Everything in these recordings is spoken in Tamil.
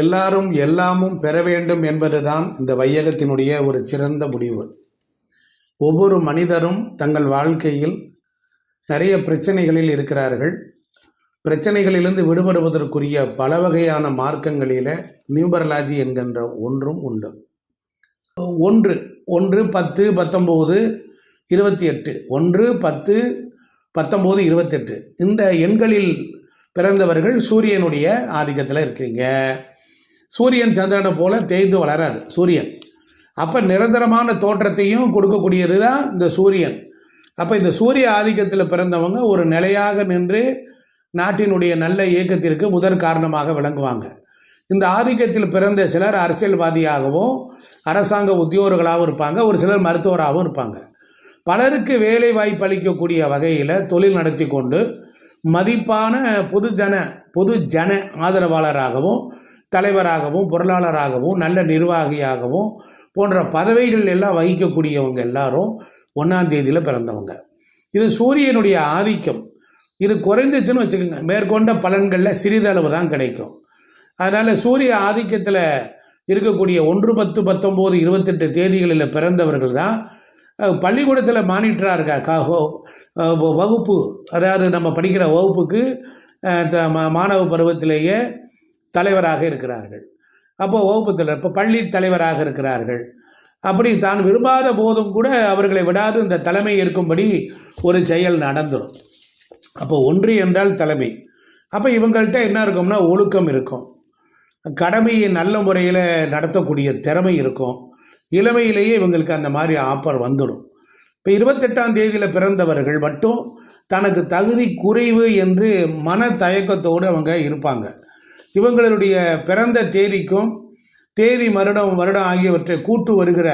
எல்லாரும் எல்லாமும் பெற வேண்டும் என்பதுதான் இந்த வையகத்தினுடைய ஒரு சிறந்த முடிவு. ஒவ்வொரு மனிதரும் தங்கள் வாழ்க்கையில் நிறைய பிரச்சனைகளில் இருக்கிறார்கள். பிரச்சனைகளிலிருந்து விடுபடுவதற்குரிய பல வகையான மார்க்கங்களில் நியூமராலஜி என்கின்ற ஒன்றும் உண்டு. 1 10 19 28 1 10 19 28 இந்த எண்களில் பிறந்தவர்கள் சூரியனுடைய ஆதிக்கத்தில் இருக்கிறீங்க. சூரியன் சந்திரனை போல தேய்ந்து வளராது சூரியன். அப்போ நிரந்தரமான தோற்றத்தையும் கொடுக்கக்கூடியது தான் இந்த சூரியன். அப்போ இந்த சூரிய ஆதிக்கத்தில் பிறந்தவங்க ஒரு நிலையாக நின்று நாட்டினுடைய நல்ல இயக்கத்திற்கு முதற் காரணமாக விளங்குவாங்க. இந்த ஆதிக்கத்தில் பிறந்த சிலர் அரசியல்வாதியாகவும் அரசாங்க உத்தியோகர்களாகவும் இருப்பாங்க, ஒரு சிலர் மருத்துவராகவும் இருப்பாங்க. பலருக்கு வேலை வாய்ப்பு அளிக்கக்கூடிய வகையில் தொழில் நடத்தி கொண்டு மதிப்பான பொது ஜன ஆதரவாளராகவும் தலைவராகவும் பொருளாளராகவும் நல்ல நிர்வாகியாகவும் போன்ற பதவிகள் எல்லாம் வகிக்கக்கூடியவங்க எல்லாரும் 1ஆம் தேதியில் பிறந்தவங்க. இது சூரியனுடைய ஆதிக்கம். இது குறைந்துச்சுன்னு வச்சுக்கோங்க, மேற்கொண்ட பலன்களில் சிறிதளவு தான் கிடைக்கும். அதனால் சூரிய ஆதிக்கத்தில் இருக்கக்கூடிய 1 10 19 28 தேதிகளில் பிறந்தவர்கள் தான் பள்ளிக்கூடத்தில் மானிட்டராக வகுப்பு, அதாவது நம்ம படிக்கிற வகுப்புக்கு மாணவ பருவத்திலேயே தலைவராக இருக்கிறார்கள். அப்போது வகுப்பத்தில் இப்போ பள்ளி தலைவராக இருக்கிறார்கள். அப்படி தான் விரும்பாத போதும் கூட அவர்களை விடாது இந்த தலைமை இருக்கும்படி ஒரு செயல் நடந்துடும். அப்போ 1 என்றால் தலைமை. அப்போ இவங்கள்ட்ட என்ன இருக்கும்னா ஒழுக்கம் இருக்கும், கடமையை நல்ல முறையில் நடத்தக்கூடிய திறமை இருக்கும். இளமையிலேயே இவங்களுக்கு அந்த மாதிரி ஆஃபர் வந்துடும். இப்போ 28ஆம் தேதியில் பிறந்தவர்கள் மட்டும் தனக்கு தகுதி குறைவு என்று மன தயக்கத்தோடு அவங்க இருப்பாங்க. இவங்களுடைய பிறந்த தேதிக்கும் தேதி வருடம் ஆகியவற்றை வருகிற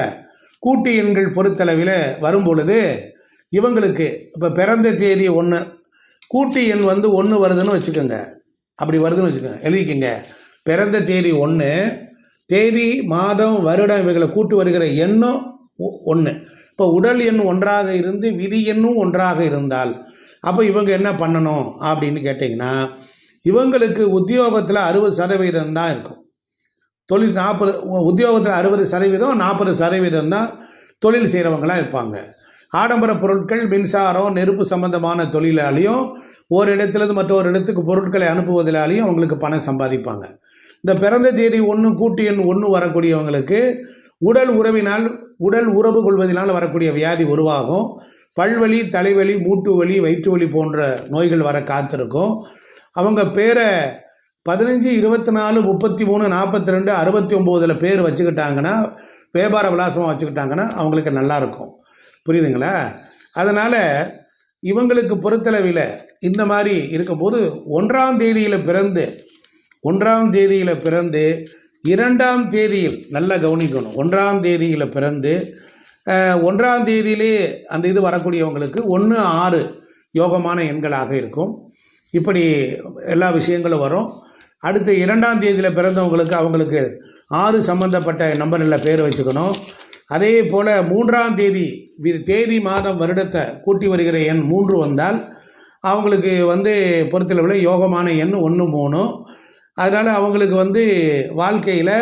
கூட்டு எண்கள் பொறுத்தளவில் வரும் பொழுது இவங்களுக்கு இப்போ பிறந்த தேதி 1, கூட்டு எண் 1 வருதுன்னு வச்சுக்கோங்க. அப்படி வருதுன்னு வச்சுக்கோங்க, எழுதிக்கங்க. பிறந்த தேதி 1, தேதி மாதம் வருடம் இவைகளை கூட்டு வருகிற எண்ணும் 1. இப்போ உடல் எண் 1ஆக இருந்து விதி எண்ணும் 1ஆக இருந்தால் அப்போ இவங்க என்ன பண்ணணும் அப்படின்னு கேட்டிங்கன்னா, இவங்களுக்கு உத்தியோகத்தில் 60% தான் இருக்கும். தொழில் 40, உத்தியோகத்தில் 60%, 40% தான் தொழில் செய்கிறவங்களாம் இருப்பாங்க. ஆடம்பர பொருட்கள், மின்சாரம், நெருப்பு சம்பந்தமான தொழிலாலையும் ஒரு இடத்துலேருந்து மற்றொரு இடத்துக்கு பொருட்களை அனுப்புவதிலாலையும் அவங்களுக்கு பணம் சம்பாதிப்பாங்க. இந்த பிறந்த தேதி 1 கூட்டு எண் 1 வரக்கூடியவங்களுக்கு உடல் உறவு கொள்வதனால் வரக்கூடிய வியாதி உருவாகும். பல்வலி, தலைவலி, மூட்டு வலி, வயிற்று வலி போன்ற நோய்கள் வர காத்திருக்கும். அவங்க பேரை 15 24 33 42 69 பேர் வச்சுக்கிட்டாங்கன்னா, வியாபார விலாசமாக வச்சுக்கிட்டாங்கன்னா அவங்களுக்கு நல்லாயிருக்கும். புரியுதுங்களா? அதனால் இவங்களுக்கு பொறுத்தளவில் இந்த மாதிரி இருக்கும்போது 1ஆம் தேதியில் பிறந்து 2ஆம் தேதியில் நல்லா கவனிக்கணும். 1ஆம் தேதியில் பிறந்து 1ஆம் தேதியிலே அந்த இது வரக்கூடியவங்களுக்கு 1 6 யோகமான எண்களாக இருக்கும். இப்படி எல்லா விஷயங்களும் வரும். அடுத்து 2ஆம் தேதியில் பிறந்தவங்களுக்கு அவங்களுக்கு 6 சம்பந்தப்பட்ட நம்பரில் பேர் வச்சுக்கணும். அதே போல் 3ஆம் தேதி மாதம் வருடத்தை கூட்டி வருகிற எண் 3 வந்தால் அவங்களுக்கு பொறுத்தளவில் யோகமான எண் 1 3. அதனால் அவங்களுக்கு வாழ்க்கையில்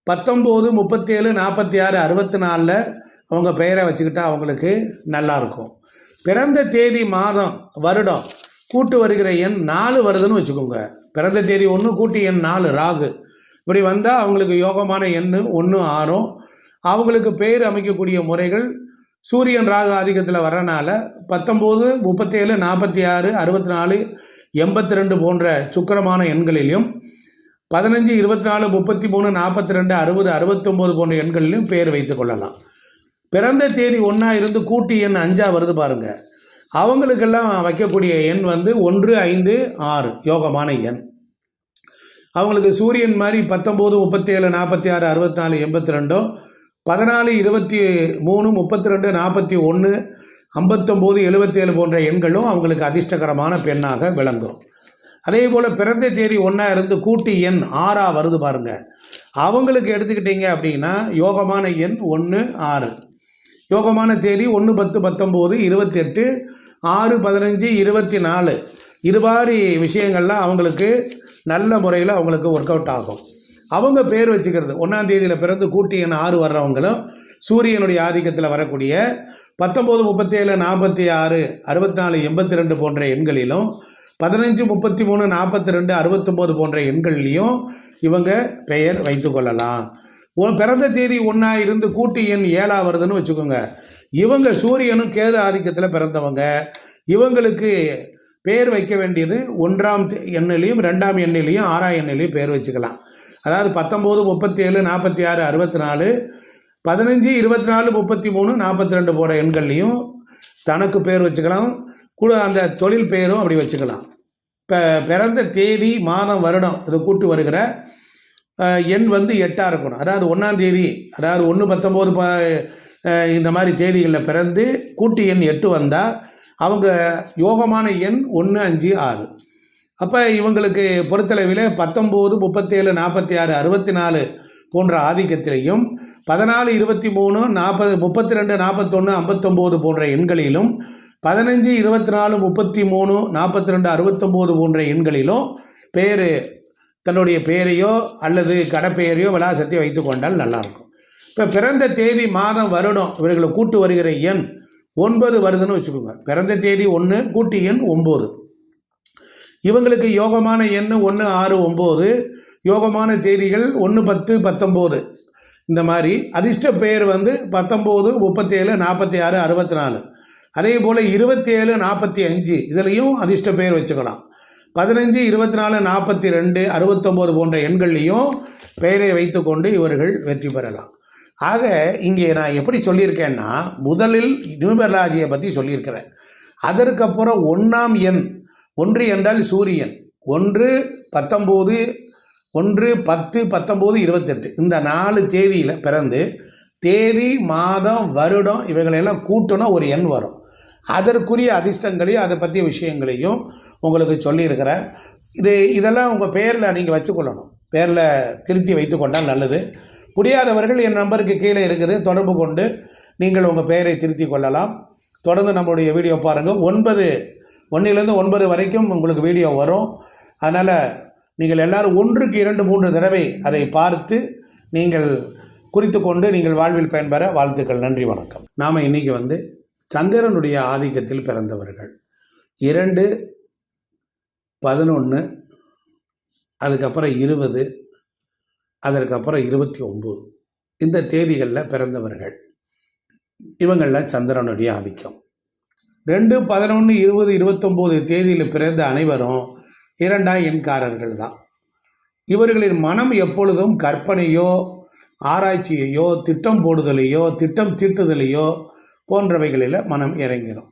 19 37 46 64 அவங்க பெயரை வச்சுக்கிட்டா அவங்களுக்கு நல்லாயிருக்கும். பிறந்த தேதி மாதம் வருடம் கூட்டு வருகிற எண் 4 வருதுன்னு வச்சுக்கோங்க. பிறந்த தேதி 1 கூட்டு எண் 4 ராகு. இப்படி வந்தால் அவங்களுக்கு யோகமான எண் 1 6. அவங்களுக்கு பெயர் அமைக்கக்கூடிய முறைகள் சூரியன் ராகு ஆதிக்கத்தில் வர்றனால 19 37 46 64 82 போன்ற சுக்கிரமான எண்களிலும் 15 24 33 42 60 69 போன்ற எண்களிலும் பெயர் வைத்துக் கொள்ளலாம். பிறந்த தேதி 1 இருந்து கூட்டு எண் 5 வருது பாருங்க. அவங்களுக்கெல்லாம் வைக்கக்கூடிய எண் 1 5 6 யோகமான எண். அவங்களுக்கு சூரியன் மாதிரி 19 37 46 64 82 14 23 32 41 59 77 போன்ற எண்களும் அவங்களுக்கு அதிர்ஷ்டகரமான பெண்ணாக விளங்கும். அதே போல் பிறந்த தேதி 1 இருந்து கூட்டு எண் 6 வருது பாருங்க. அவங்களுக்கு எடுத்துக்கிட்டீங்க அப்படின்னா யோகமான எண் 1 6. யோகமான தேதி 1 10 19 28 6 15 24 இது மாதிரி விஷயங்கள்லாம் அவங்களுக்கு நல்ல முறையில் அவங்களுக்கு ஒர்க் அவுட் ஆகும். அவங்க பேர் வச்சுக்கிறது. 1ஆம் தேதியில் பிறந்து கூட்டு எண் 6 வர்றவங்களும் சூரியனுடைய ஆதிக்கத்தில் வரக்கூடிய 19, 37, 46, 64, 82 போன்ற எண்களிலும் 15, 33, 42, 69 போன்ற எண்கள்லையும் இவங்க பெயர் வைத்து கொள்ளலாம். பிறந்த தேதி 1 இருந்து கூட்டு எண் 7 வருதுன்னு வச்சுக்கோங்க. இவங்க சூரியனும் கேது ஆதிக்கத்தில் பிறந்தவங்க. இவங்களுக்கு பேர் வைக்க வேண்டியது 1ஆம் எண்ணிலையும் 2ஆம் எண்ணிலையும் 6ஆம் எண்ணிலையும் பேர் வச்சுக்கலாம். அதாவது 19, 37, 46, 64, 15, 24, 33, 42 போன்ற எண்கள்லையும் தனக்கு பேர் வச்சுக்கலாம். கூட அந்த தொழில் பேரும் அப்படி வச்சுக்கலாம். இப்போ பிறந்த தேதி, மாதம், வருடம் இது கூட்டு வருகிற எண் 8ஆக இருக்கணும். அதாவது 1ஆம் தேதி, அதாவது 1, 19 இந்த மாதிரி தேதிகளில் பிறந்து கூட்டு எண் 8 வந்தால் அவங்க யோகமான எண் 1, 5, 6. அப்போ இவங்களுக்கு பொறுத்தளவில் 19, 37, 46, 64 போன்ற ஆதிக்கத்திலையும் 14, 23, 40, 32, 41, 59 போன்ற எண்களிலும் 15, 24, 33, 42, 69 போன்ற எண்களிலும் பேர் தன்னுடைய பெயரையோ அல்லது கடப்பெயரையோ விலாசத்தை வைத்து கொண்டால் நல்லாயிருக்கும். இப்போ பிறந்த தேதி, மாதம், வருடம் இவர்களை கூட்டு வருகிற எண் 9 வருதுன்னு வச்சுக்கோங்க. பிறந்த தேதி 1, கூட்டு எண் 9. இவங்களுக்கு யோகமான எண் 1, 6, 9. யோகமான தேதிகள் 1, 10, 19. இந்த மாதிரி அதிர்ஷ்ட பெயர் 19, 37, 46, 64. அதே போல் 27, 45 இதுலேயும் அதிர்ஷ்ட பெயர் வச்சுக்கலாம். 15, 24, 42, 69 போன்ற எண்கள்லையும் பெயரை வைத்து கொண்டு இவர்கள் வெற்றி பெறலாம். ஆக இங்கே நான் எப்படி சொல்லியிருக்கேன்னா, முதலில் நியூமராலஜியை பற்றி சொல்லியிருக்கிறேன். அதற்கப்புறம் 1ஆம் எண், 1 என்றால் சூரியன், 1, 19, 1, 10, 19, 28 இந்த 4 தேதியில் பிறந்து தேதி, மாதம், வருடம் இவைகளெல்லாம் கூட்டினா ஒரு எண் வரும். அதற்குரிய அதிர்ஷ்டங்களையும் அதை பற்றிய விஷயங்களையும் உங்களுக்கு சொல்லியிருக்கிறேன். இதெல்லாம் உங்கள் பேரில் நீங்கள் வச்சுக்கொள்ளணும். பேரில் திருத்தி வைத்து கொண்டால் நல்லது. முடியாதவர்கள் என் நம்பருக்கு கீழே இருக்குது, தொடர்பு கொண்டு நீங்கள் உங்கள் பெயரை திருத்தி கொள்ளலாம். தொடர்ந்து நம்மளுடைய வீடியோ பாருங்கள். 1லேருந்து 9 வரைக்கும் உங்களுக்கு வீடியோ வரும். அதனால் நீங்கள் எல்லோரும் 1க்கு 2, 3 தடவை அதை பார்த்து நீங்கள் குறித்து கொண்டு நீங்கள் வாழ்வில் பயன்பெற வாழ்த்துக்கள். நன்றி, வணக்கம். நாம் இன்றைக்கி சந்திரனுடைய ஆதிக்கத்தில் பிறந்தவர்கள் 2, 11, அதுக்கப்புறம் 20, அதற்கப்புறம் 29 இந்த தேதிகளில் பிறந்தவர்கள். இவங்களில் சந்திரனுடைய ஆதிக்கம். 2, 11, 20, 29 தேதியில் பிறந்த அனைவரும் 2ஆம் எண்காரர்கள் தான். இவர்களின் மனம் எப்பொழுதும் கற்பனையோ, ஆராய்ச்சியையோ, திட்டம் போடுதலையோ, திட்டம் தீட்டுதலையோ போன்றவைகளில் மனம் இறங்கிடும்.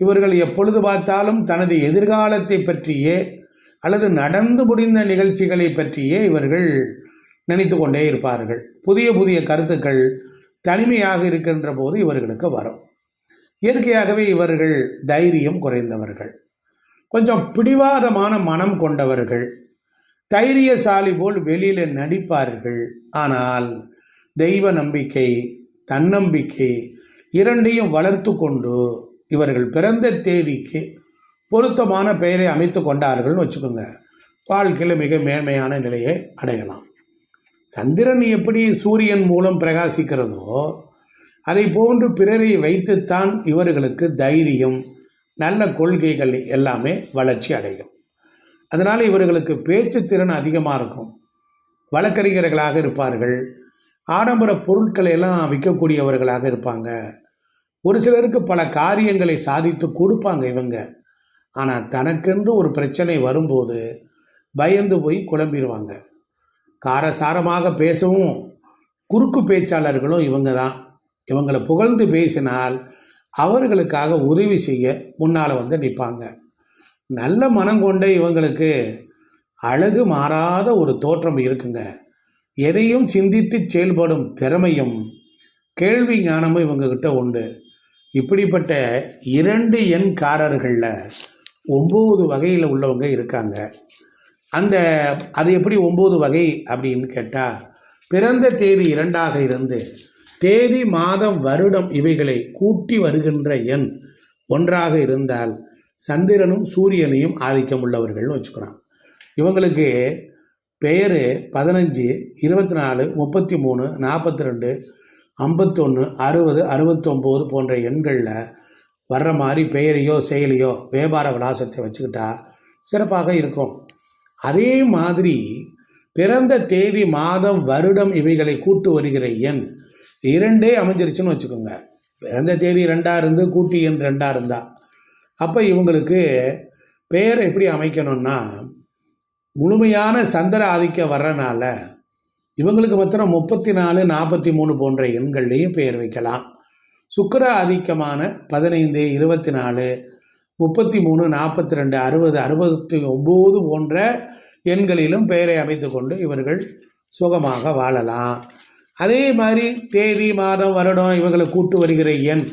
இவர்கள் எப்பொழுது பார்த்தாலும் தனது எதிர்காலத்தை பற்றியே அல்லது நடந்து முடிந்த நிகழ்ச்சிகளை பற்றியே இவர்கள் நினைத்து கொண்டே இருப்பார்கள். புதிய புதிய கருத்துக்கள் தனிமையாக இருக்கின்ற போது இவர்களுக்கு வரும். இயற்கையாகவே இவர்கள் தைரியம் குறைந்தவர்கள், கொஞ்சம் பிடிவாதமான மனம் கொண்டவர்கள், தைரியசாலி போல் வெளியில் நடிப்பார்கள். ஆனால் தெய்வ நம்பிக்கை, தன்னம்பிக்கை இரண்டையும் வளர்த்து கொண்டு இவர்கள் பிறந்த தேதிக்கு பொருத்தமான பெயரை அமைத்து கொண்டார்கள்னு வச்சுக்கோங்க, வாழ்க்கையில் மிக மேன்மையான நிலையை அடையலாம். சந்திரன் எப்படி சூரியன் மூலம் பிரகாசிக்கிறதோ அதை போன்று பிறரை வைத்துத்தான் இவர்களுக்கு தைரியம், நல்ல கொள்கைகள் எல்லாமே வளர்ச்சி அடையும். அதனால் இவர்களுக்கு பேச்சு திறன் அதிகமாக இருக்கும். வழக்கறிஞர்களாக இருப்பார்கள். ஆடம்பர பொருட்களை எல்லாம் விற்கக்கூடியவர்களாக இருப்பாங்க. ஒரு சிலருக்கு பல காரியங்களை சாதித்து கொடுப்பாங்க இவங்க. ஆனால் தனக்கென்று ஒரு பிரச்சனை வரும்போது பயந்து போய் குழம்பிடுவாங்க. காரசாரமாக பேசவும் குறுக்கு பேச்சாளர்களும் இவங்க தான். இவங்களை புகழ்ந்து பேசினால் அவர்களுக்காக உதவி செய்ய முன்னால் நிற்பாங்க. நல்ல மனம் கொண்ட இவங்களுக்கு அழகு மாறாத ஒரு தோற்றம் இருக்குங்க. எதையும் சிந்தித்து செயல்படும் திறமையும் கேள்வி ஞானமும் இவங்ககிட்ட உண்டு. இப்படிப்பட்ட 2 எண்காரர்களில் 9 வகையில் உள்ளவங்க இருக்காங்க. அது எப்படி 9 வகை அப்படின்னு கேட்டால், பிறந்த தேதி 2ஆக இருந்து தேதி, மாதம், வருடம் இவைகளை கூட்டி வருகின்ற எண் 1ஆக இருந்தால் சந்திரனும் சூரியனையும் ஆதிக்கம் உள்ளவர்கள்னு வச்சுக்கிறான். இவங்களுக்கு பெயர் 15, 24, 33, 42, 51, 60, 69 போன்ற எண்களில் வர்ற மாதிரி பெயரையோ செயலியோ வியாபார விலாசத்தை வச்சுக்கிட்டா சிறப்பாக இருக்கும். அதே மாதிரி பிறந்த தேதி, மாதம், வருடம் இவைகளை கூட்டு வருகிற எண் 2 அமைஞ்சிருச்சுன்னு வச்சுக்கோங்க. பிறந்த தேதி 2 இருந்து கூட்டு எண் 2 இருந்தா அப்போ இவங்களுக்கு பெயரை எப்படி அமைக்கணும்னா, முழுமையான சந்திர ஆதிக்கம் வர்றனால இவங்களுக்கு மாத்திரம் 34, 43 போன்ற எண்கள்லையும் பெயர் வைக்கலாம். சுக்கிர ஆதிக்கமான 15, 24, 33, 42, 60, 69 போன்ற எண்களிலும் பெயரை அமைத்து கொண்டு இவர்கள் சுகமாக வாழலாம். அதே மாதிரி தேதி, மாதம், வருடம் இவங்களை கூட்டு வருகிற எண்,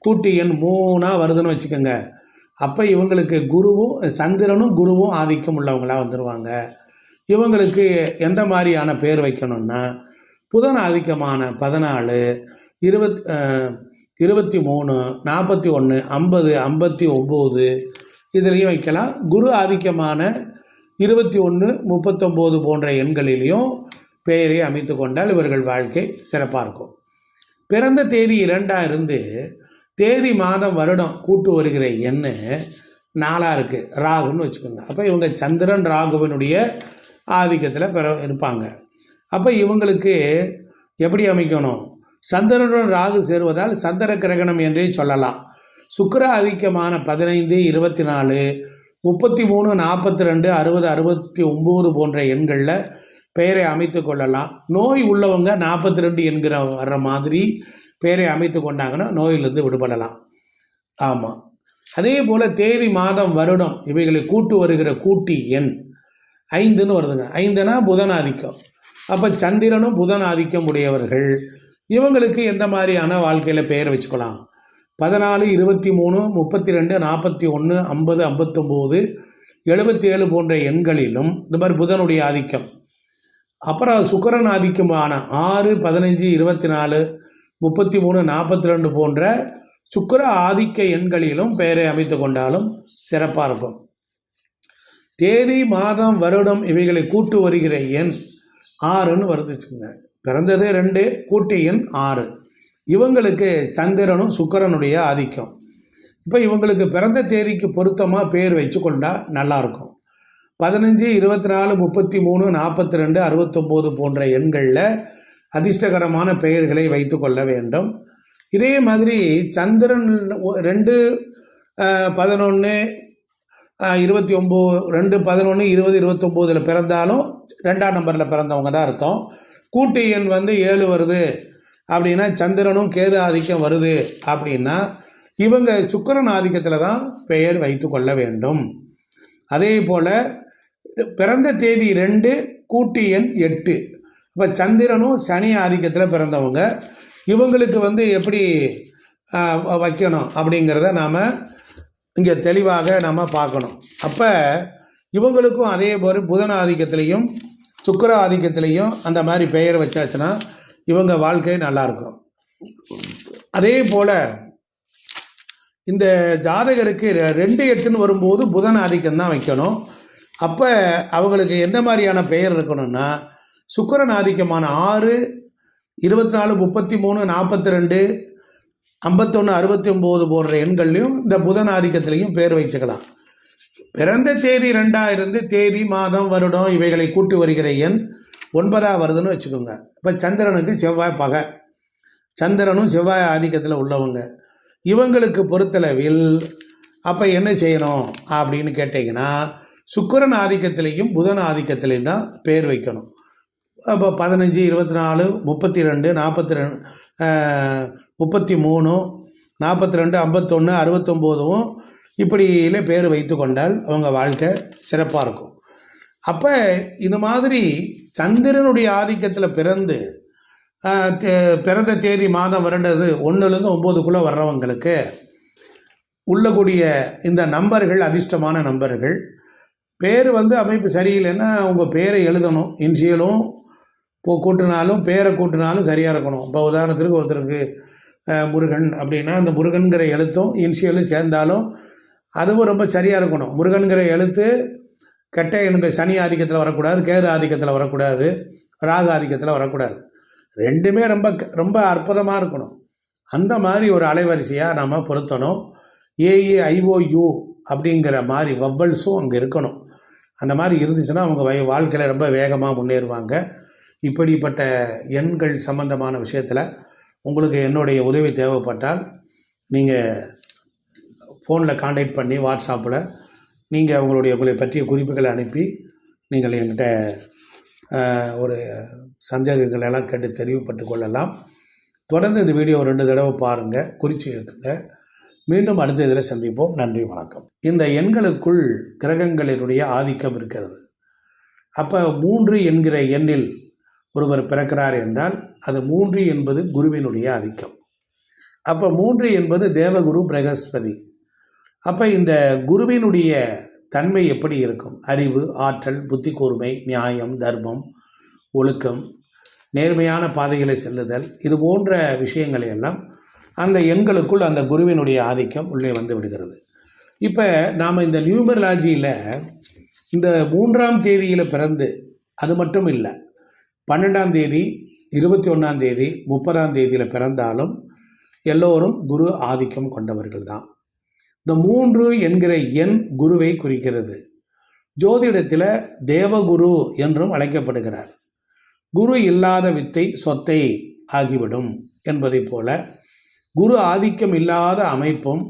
கூட்டு எண் 3 வருதுன்னு வச்சுக்கோங்க. அப்போ இவங்களுக்கு குருவும் சந்திரனும் குருவும் ஆதிக்கம் உள்ளவங்களாக வந்துடுவாங்க. இவங்களுக்கு எந்த மாதிரியான பேர் வைக்கணும்னா, புதன் ஆதிக்கமான 14, 23, 41, 50, 59 இதுலேயும் வைக்கலாம். குரு ஆதிக்கமான 21, 39 போன்ற எண்களிலையும் பெயரை அமைத்து கொண்டால் இவர்கள் வாழ்க்கை சிறப்பாக இருக்கும். பிறந்த தேதி 2 இருந்து தேதி, மாதம், வருடம் கூட்டு வருகிற எண் 4 இருக்குது, ராகுன்னு வச்சுக்கோங்க. அப்போ இவங்க சந்திரன் ராகுவினுடைய ஆதிக்கத்தில் இருப்பாங்க. அப்போ இவங்களுக்கு எப்படி அமைக்கணும்? சந்திரனுடன் ராகு சேருவதால் சந்திர கிரகணம் என்றே சொல்லலாம். சுக்கிர ஆதிக்கமான 15, 24, 33, 42, 60, 69 போன்ற எண்களில் பெயரை அமைத்து கொள்ளலாம். நோய் உள்ளவங்க 42 என்கிற வர்ற மாதிரி பெயரை அமைத்து கொண்டாங்கன்னா நோயிலிருந்து விடுபடலாம். ஆமாம். அதே போல் தேதி, மாதம், வருடம் இவைகளை கூட்டு வருகிற கூட்டி எண் 5ன்னு வருதுங்க. 5னா புதன் ஆதிக்கம். அப்போ சந்திரனும் புதன் ஆதிக்கம் உடையவர்கள் இவங்களுக்கு எந்த மாதிரியான வாழ்க்கையில் பெயர் வச்சுக்கலாம்? 14, 23, 32, 41, 50, 59, 77 போன்ற எண்களிலும் இந்த மாதிரி புதனுடைய ஆதிக்கம். அப்புறம் சுக்கிரன் ஆதிக்கமான 6, 15, 24, 33, 42 போன்ற சுக்கிர ஆதிக்க எண்களிலும் பெயரை அமைத்து கொண்டாலும் சிறப்பாக இருக்கும். தேதி, மாதம், வருடம் இவைகளை கூட்டு வருகிற எண் 6ன்னு வருதுச்சுங்க. பிறந்தது 2, கூட்டு எண் 6. இவங்களுக்கு சந்திரனும் சுக்கிரனுடைய ஆதிக்கம். இப்போ இவங்களுக்கு பிறந்த தேதிக்கு பொருத்தமாக பேர் வச்சு கொண்டா நல்லாயிருக்கும். 15, 24, 33, 42, 69 போன்ற எண்களில் அதிர்ஷ்டகரமான பெயர்களை வைத்து கொள்ள வேண்டும். இதே மாதிரி சந்திரன் 2, 11, 29, 2, 11, 20, 29 பிறந்தாலும் 2ஆம் நம்பரில் பிறந்தவங்க தான் அர்த்தம். கூட்டு எண் 7 வருது அப்படின்னா சந்திரனும் கேது ஆதிக்கம் வருது அப்படின்னா இவங்க சுக்கிரன் ஆதிக்கத்தில் தான் பெயர் வைத்து கொள்ள வேண்டும். அதே போல் பிறந்த தேதி 2, கூட்டு எண் 8. இப்போ சந்திரனும் சனி ஆதிக்கத்தில் பிறந்தவங்க இவங்களுக்கு எப்படி வைக்கணும் அப்படிங்கிறத நாம் இங்கே தெளிவாக நம்ம பார்க்கணும். அப்போ இவங்களுக்கும் அதே போல் புதன் ஆதிக்கத்திலையும் சுக்கிர ஆதிக்கத்திலையும் அந்த மாதிரி பெயர் வச்சாச்சுன்னா இவங்க வாழ்க்கை நல்லாயிருக்கும். அதே போல் இந்த ஜாதகருக்கு 2, 8ன்னு வரும்போது புதன் ஆதிக்கம் தான் வைக்கணும். அப்போ அவங்களுக்கு எந்த மாதிரியான பெயர் இருக்கணும்னா, சுக்கிரன் ஆதிக்கமான 6, 24, 33, 42, 51, 69 போன்ற எண்கள்லையும் இந்த புதன் ஆதிக்கத்திலையும் பேர் வச்சுக்கலாம். பிறந்த தேதி 2 இருந்து தேதி, மாதம், வருடம் இவைகளை கூட்டு வருகிற எண் 9 வருதுன்னு வச்சுக்கோங்க. இப்போ சந்திரனுக்கு செவ்வாய் பகை, சந்திரனும் செவ்வாய் ஆதிக்கத்தில் உள்ளவங்க இவங்களுக்கு பொறுத்தளவில் அப்போ என்ன செய்யணும் அப்படின்னு கேட்டிங்கன்னா, சுக்கிரன் ஆதிக்கத்திலையும் புதன் ஆதிக்கத்திலையும் தான் பேர் வைக்கணும். அப்போ 15, 24, 32, 42, 33, 42, 51, 69 இப்படியிலே பேர் வைத்து கொண்டால் அவங்க வாழ்க்கை சிறப்பாக இருக்கும். அப்போ இது மாதிரி சந்திரனுடைய ஆதிக்கத்தில் பிறந்து பிறந்த தேதி, மாதம், வருடது 1லேருந்து 9க்குள்ளே வர்றவங்களுக்கு உள்ளக்கூடிய இந்த நம்பர்கள் அதிர்ஷ்டமான நம்பர்கள். பேர் அமைப்பு சரியில்லைன்னா உங்கள் பேரை எழுதணும். இன்சியலும் கூட்டினாலும் பேரை கூட்டினாலும் சரியாக இருக்கணும். இப்போ உதாரணத்துக்கு ஒருத்தருக்கு முருகன் அப்படின்னா அந்த முருகன்கிற எழுத்தும் இன்சியலும் சேர்ந்தாலும் அதுவும் ரொம்ப சரியாக இருக்கணும். முருகன்கிற எழுத்து கெட்ட எண்கள் சனி ஆதிக்கத்தில் வரக்கூடாது, கேது ஆதிக்கத்தில் வரக்கூடாது, ராகு ஆதிக்கத்தில் வரக்கூடாது. ரெண்டுமே ரொம்ப ரொம்ப அற்புதமாக இருக்கணும். அந்த மாதிரி ஒரு அலைவரிசையாக நாம் பொருத்தணும். AEIOU அப்படிங்கிற மாதிரி வவ்வல்ஸும் அங்கே இருக்கணும். அந்த மாதிரி இருந்துச்சுன்னா அவங்க வாழ்க்கையில் ரொம்ப வேகமாக முன்னேறுவாங்க. இப்படிப்பட்ட எண்கள் சம்பந்தமான விஷயத்தில் உங்களுக்கு என்னுடைய உதவி தேவைப்பட்டால் நீங்கள் ஃபோனில் கான்டாக்ட் பண்ணி வாட்ஸ்அப்பில் நீங்கள் உங்களை பற்றிய குறிப்புகளை அனுப்பி நீங்கள் என்கிட்ட ஒரு சந்தேகங்கள் எல்லாம் கேட்டு தெரிவுபட்டு கொள்ளலாம். தொடர்ந்து இந்த வீடியோ 2 தடவை பாருங்கள், குறித்து இருக்குங்க. மீண்டும் அடுத்த இதில் சந்திப்போம். நன்றி, வணக்கம். இந்த எண்களுக்குள் கிரகங்களினுடைய ஆதிக்கம் இருக்கிறது. அப்போ 3 என்கிற எண்ணில் ஒருவர் பிறக்கிறார் என்றால் அது 3 என்பது குருவினுடைய ஆதிக்கம். அப்போ 3 என்பது தேவகுரு பிரகஸ்பதி. அப்போ இந்த குருவினுடைய தன்மை எப்படி இருக்கும்? அறிவு, ஆற்றல், புத்தி கூர்மை, நியாயம், தர்மம், ஒழுக்கம், நேர்மையான பாதைகளை செல்லுதல், இது போன்ற விஷயங்களை எல்லாம் அந்த எண்களுக்குள் அந்த குருவினுடைய ஆதிக்கம் உள்ளே வந்து விடுகிறது. இப்போ நாம் இந்த நியூமராலஜியில் இந்த 3ஆம் தேதியில் பிறந்து அது மட்டும் இல்லை, 12ஆம் தேதி, 21ஆம் தேதி, 30ஆம் தேதியில் பிறந்தாலும் எல்லோரும் குரு ஆதிக்கம் கொண்டவர்கள் தான். இந்த 3 என்கிற எண் குருவை குறிக்கிறது. ஜோதிடத்தில் தேவகுரு என்றும் அழைக்கப்படுகிறார். குரு இல்லாத வித்தை சொத்தை ஆகிவிடும் என்பதை போல குரு ஆதிக்கம் இல்லாத அமைப்பும்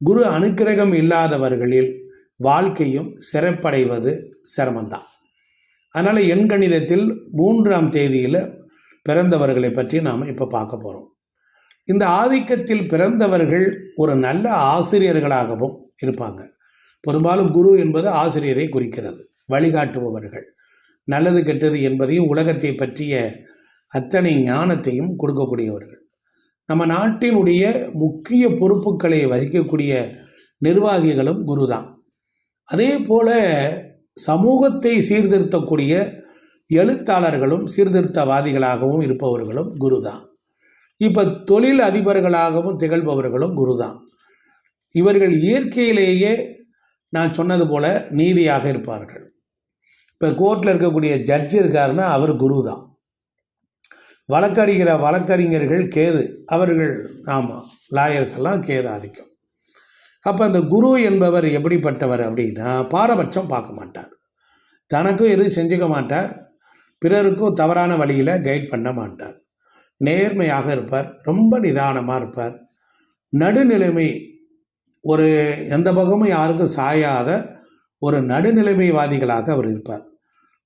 குரு அனுக்கிரகம் இல்லாதவர்களில் வாழ்க்கையும் சிறப்படைவது சிரமம்தான். அதனால் எண்கணிதத்தில் 3ஆம் தேதியில் பிறந்தவர்களை பற்றி நாம் இப்போ பார்க்க போகிறோம். இந்த ஆதிக்கத்தில் பிறந்தவர்கள் ஒரு நல்ல ஆசிரியர்களாகவும் இருப்பாங்க. பெரும்பாலும் குரு என்பது ஆசிரியரை குறிக்கிறது, வழிகாட்டுபவர்கள், நல்லது கெட்டது என்பதையும் உலகத்தை பற்றிய அத்தனை ஞானத்தையும் கொடுக்கக்கூடியவர்கள். நம்ம நாட்டினுடைய முக்கிய பொறுப்புகளை வகிக்கக்கூடிய நிர்வாகிகளும் குரு தான். அதே போல சமூகத்தை சீர்திருத்தக்கூடிய எழுத்தாளர்களும் சீர்திருத்தவாதிகளாகவும் இருப்பவர்களும் குரு தான். இப்போ தொழில் அதிபர்களாகவும் திகழ்பவர்களும் குரு தான். இவர்கள் இயற்கையிலேயே நான் சொன்னது போல நீதியாக இருப்பார்கள். இப்போ கோர்ட்டில் இருக்கக்கூடிய ஜட்ஜி இருக்காருன்னா அவர் குரு தான். வழக்கறிஞர்கள் கேது, அவர்கள் ஆமாம் லாயர்ஸ் எல்லாம் கேது ஆதிக்கம். அப்போ அந்த குரு என்பவர் எப்படிப்பட்டவர் அப்படின்னா பாரபட்சம் பார்க்க மாட்டார், தனக்கும் எதுவும் செஞ்சுக்க மாட்டார், பிறருக்கும் தவறான வழியில் கைட் பண்ண மாட்டார், நேர்மையாக இருப்பார், ரொம்ப நிதானமாக இருப்பார், நடுநிலைமை, ஒரு எந்த பக்கமும் யாருக்கும் சாயாத ஒரு நடுநிலைமைவாதிகளாக அவர் இருப்பார்.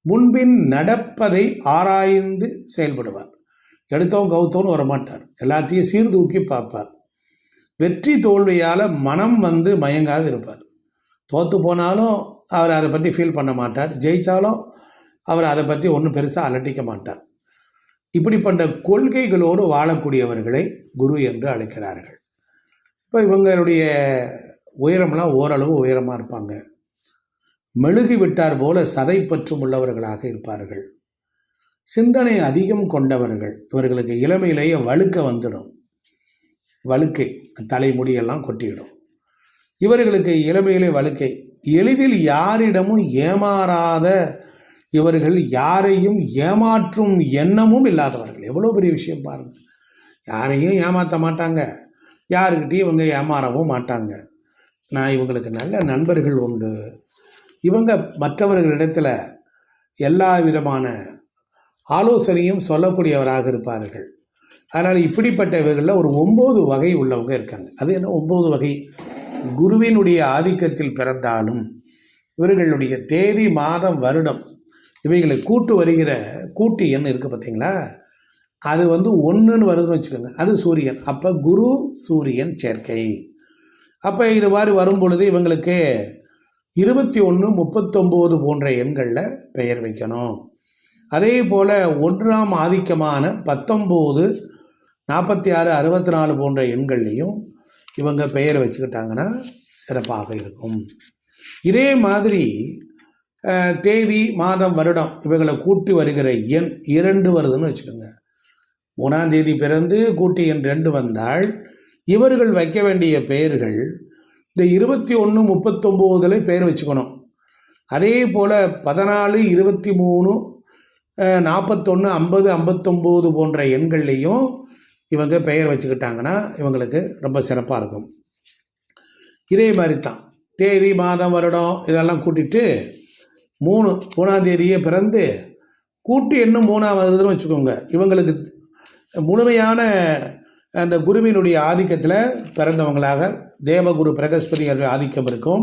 முன்பின் நடப்பதை ஆராய்ந்து செயல்படுவார். எடுத்தவன் கவுத்தவன் வரமாட்டார், எல்லாத்தையும் சீர்தூக்கி பார்ப்பார். வெற்றி தோல்வியால் மனம் வந்து மயங்காது இருப்பார். தோற்று போனாலும் அவர் அதை பற்றி ஃபீல் பண்ண மாட்டார், ஜெயித்தாலும் அவர் அதை பற்றி ஒன்றும் பெருசாக அலட்டிக்க மாட்டார். இப்படிப்பட்ட கொள்கைகளோடு வாழக்கூடியவர்களை குரு என்று அழைக்கிறார்கள். இப்போ இவங்களுடைய உயரம்லாம் ஓரளவு உயரமாக இருப்பாங்க. மெழுகு விட்டார் போல சதை பற்றும் உள்ளவர்களாக இருப்பார்கள். சிந்தனை அதிகம் கொண்டவர்கள். இவர்களுக்கு இளமையிலேயே வழுக்க வந்துடும், வழுக்கை, தலைமுடியெல்லாம் கொட்டிவிடும். இவர்களுக்கு இளமையிலே வழுக்கை. எளிதில் யாரிடமும் ஏமாறாத இவர்கள், யாரையும் ஏமாற்றும் எண்ணமும் இல்லாதவர்கள். எவ்வளோ பெரிய விஷயம் பாருங்கள். யாரையும் ஏமாற்ற மாட்டாங்க, யாருக்கிட்டையும் இவங்க ஏமாறவும் மாட்டாங்க. நான் இவங்களுக்கு நல்ல நண்பர்கள் உண்டு. இவங்க மற்றவர்களிடத்தில் எல்லா விதமான ஆலோசனையும் சொல்லக்கூடியவராக இருப்பார்கள். அதனால் இப்படிப்பட்ட இவர்களில் ஒரு 9 வகை உள்ளவங்க இருக்காங்க. அது என்ன 9 வகை? குருவினுடைய ஆதிக்கத்தில் பிறந்தாலும் இவர்களுடைய தேதி, மாதம், வருடம் இவைகளை கூட்டு வருகிற கூட்டு எண் இருக்குது பார்த்தீங்களா, அது வந்து 1ன்னு வருதுன்னு வச்சுக்கோங்க, அது சூரியன். அப்போ குரு சூரியன் சேர்க்கை. அப்போ இது மாதிரி வரும் பொழுது இவங்களுக்கு 21, 39 போன்ற எண்களில் பெயர் வைக்கணும். அதே போல் 1ஆம் ஆதிக்கமான 19, 46, 64 போன்ற எண்கள்லையும் இவங்க பெயர் வச்சுக்கிட்டாங்கன்னா சிறப்பாக இருக்கும். இதே மாதிரி தேதி, மாதம், வருடம் இவைகளை கூட்டி வருகிற எண் 2 வருதுன்னு வச்சுக்கோங்க. 3ஆம் தேதி பிறந்து கூட்டி எண் 2 வந்தால் இவர்கள் வைக்க வேண்டிய பெயர்கள் இந்த 21, 39 பெயர் வச்சுக்கணும். அதே போல் 14, 23, 41, 50, 59 போன்ற எண்கள்லேயும் இவங்க பெயர் வச்சுக்கிட்டாங்கன்னா இவங்களுக்கு ரொம்ப சிறப்பாக இருக்கும். இதே மாதிரி தான் தேதி, மாதம், வருடம் இதெல்லாம் கூட்டிட்டு 3ஆம் தேதியே பிறந்து கூட்டு எண்ணும் 3ஆம் வருதுன்னு வச்சுக்கோங்க. இவங்களுக்கு முழுமையான அந்த குருவினுடைய ஆதிக்கத்தில் பிறந்தவங்களாக தேவகுரு பிரகஸ்பதி ஆதிக்கம் இருக்கும்.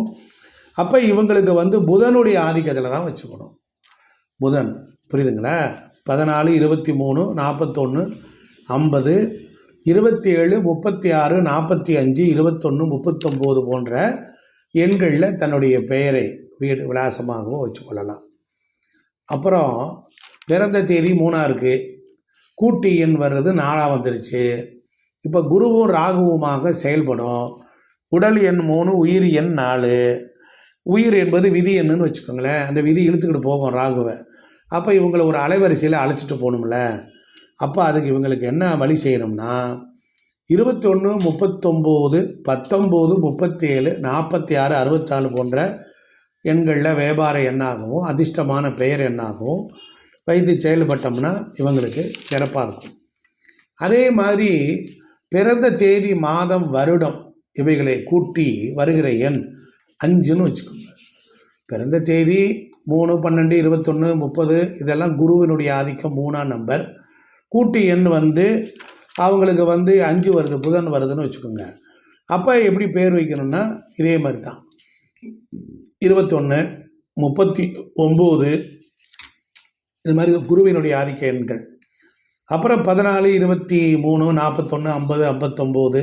அப்போ இவங்களுக்கு புதனுடைய ஆதிக்கத்தில் தான் வச்சுக்கணும். புதன் புரியுதுங்களா? 14, 23, 41, 50, 27, 36, 45, 21, 39 போன்ற எண்களில் தன்னுடைய பெயரை வீடு விலாசமாகவும் வச்சுக்கொள்ளலாம். அப்புறம் பிறந்த தேதி 3ஆக இருக்குது, கூட்டு எண் வர்றது 4ஆக வந்துருச்சு. இப்போ குருவும் ராகுவுமாக செயல்படும். உடல் எண் 3, உயிர் எண் 4. உயிர் என்பது விதி எண்ணுன்னு வச்சுக்கோங்களேன். அந்த விதி இழுத்துக்கிட்டு போகும் ராகுவை. அப்போ இவங்களை ஒரு அலைவரிசையில் அழைச்சிட்டு போகணும்ல. அப்போ அதுக்கு இவங்களுக்கு என்ன வழி செய்யணும்னா 21, 39, 19, 37, 46, 64 போன்ற எண்களில் வியாபார எண்ணாகவும் அதிர்ஷ்டமான பெயர் எண்ணாகவும் வைத்து செயல்பட்டோம்னா இவங்களுக்கு சிறப்பாக இருக்கும். அதே மாதிரி பிறந்த தேதி, மாதம், வருடம் இவைகளை கூட்டி வருகிற எண் 5ன்னு வச்சுக்கோங்க. பிறந்த தேதி 3, 12, 21, 30 இதெல்லாம் குருவினுடைய ஆதிக்கம் 3ஆம் நம்பர். கூட்டு எண் அவங்களுக்கு 5 வருது, புதன் வருதுன்னு வச்சுக்கோங்க. அப்போ எப்படி பேர் வைக்கணும்னா இதே மாதிரி தான் 21, 39 இது மாதிரி குருவினுடைய ஆதிக்க எண்கள். அப்புறம் 14, 23, 41, 50, 59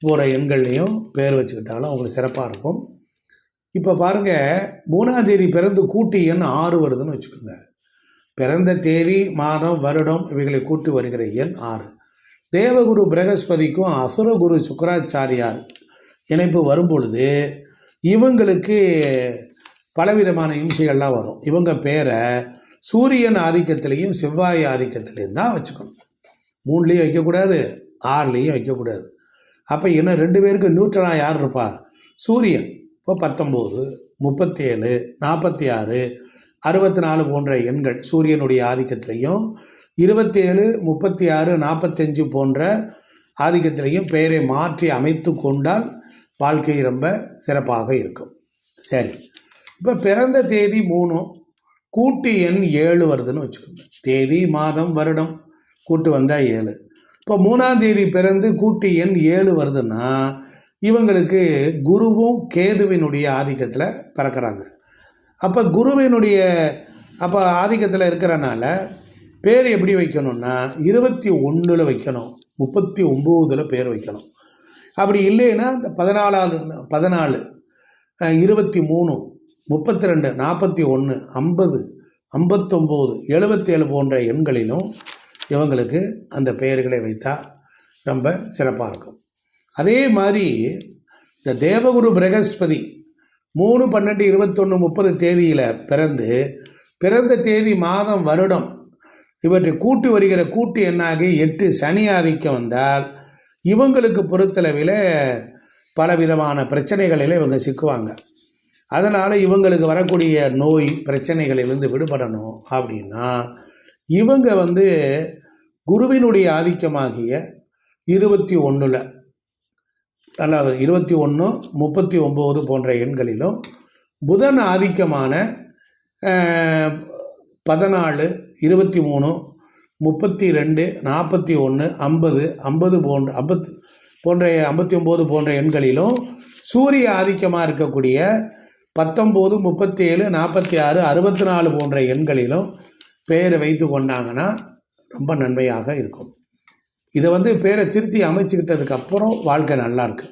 போகிற எண்கள்லையும் பேர் வச்சுக்கிட்டாலும் அவங்களுக்கு சிறப்பாக இருக்கும். இப்போ பாருங்கள், 3ஆம் தேதி பிறந்து கூட்டு எண் 6 வருதுன்னு வச்சுக்கோங்க. பிறந்த தேதி, மாதம், வருடம் இவைகளை கூட்டி வருகிற எண் 6. தேவகுரு பிரகஸ்பதிக்கும் அசுரகுரு சுக்கராச்சாரியார் இணைப்பு வரும்பொழுது இவங்களுக்கு பலவிதமான இம்சைகள்லாம் வரும். இவங்க பேரை சூரியன் ஆதிக்கத்திலையும் செவ்வாய் ஆதிக்கத்திலையும் தான் வச்சுக்கணும். 3லேயும் வைக்கக்கூடாது, 6லேயும் வைக்கக்கூடாது. அப்போ இன்னும் 2 பேருக்கு நியூட்ரலாக யார் இருப்பா? சூரியன். இப்போ 19, 37, 46, 64 போன்ற எண்கள் சூரியனுடைய ஆதிக்கத்திலையும் 27, 36, 45 போன்ற ஆதிக்கத்திலையும் பெயரை மாற்றி அமைத்து கொண்டால் வாழ்க்கை ரொம்ப சிறப்பாக இருக்கும். சரி, இப்போ பிறந்த தேதி 3, கூட்டு எண் 7 வருதுன்னு வச்சுக்கோங்க. தேதி, மாதம், வருடம் கூட்டு வந்தால் 7. இப்போ 3ஆம் தேதி பிறந்து கூட்டு எண் 7 வருதுன்னா இவங்களுக்கு குருவும் கேதுவினுடைய ஆதிக்கத்தில் பிறக்கிறாங்க. அப்போ குருவினுடைய ஆதிக்கத்தில் இருக்கிறனால பேர் எப்படி வைக்கணும்னா 21 வைக்கணும், 39 பேர் வைக்கணும். அப்படி இல்லைன்னா இந்த 14, 23, 32, 41, 50, 59, 77 போன்ற எண்களிலும் இவங்களுக்கு அந்த பெயர்களை வைத்தால் ரொம்ப சிறப்பாக இருக்கும். அதே மாதிரி இந்த தேவகுரு பிரகஸ்பதி 3, 12, 21, 30 தேதியில் பிறந்த தேதி, மாதம், வருடம் இவற்றை கூட்டி வருகிற கூட்டு எண்ணாகி 8 சனி ஆதிக்கம் வந்தால் இவங்களுக்கு பொறுத்தளவில் பலவிதமான பிரச்சனைகளில் இவங்க சிக்குவாங்க. அதனால் இவங்களுக்கு வரக்கூடிய நோய் பிரச்சனைகளிலிருந்து விடுபடணும் அப்படின்னா இவங்க குருவினுடைய ஆதிக்கமாகிய 21, அதாவது 21, 39 போன்ற எண்களிலும் புதன் ஆதிக்கமான 14, 23, 32, 41, 50, 50 போன்ற 59 போன்ற எண்களிலும் சூரிய ஆதிக்கமாக இருக்கக்கூடிய 19, 37, 46, 64 போன்ற எண்களிலும் பெயரை வைத்து கொண்டாங்கன்னா ரொம்ப நன்மையாக இருக்கும். இதை பேரை திருத்தி அமைச்சுக்கிட்டதுக்கு அப்புறம் வாழ்க்கை நல்லா இருக்கு.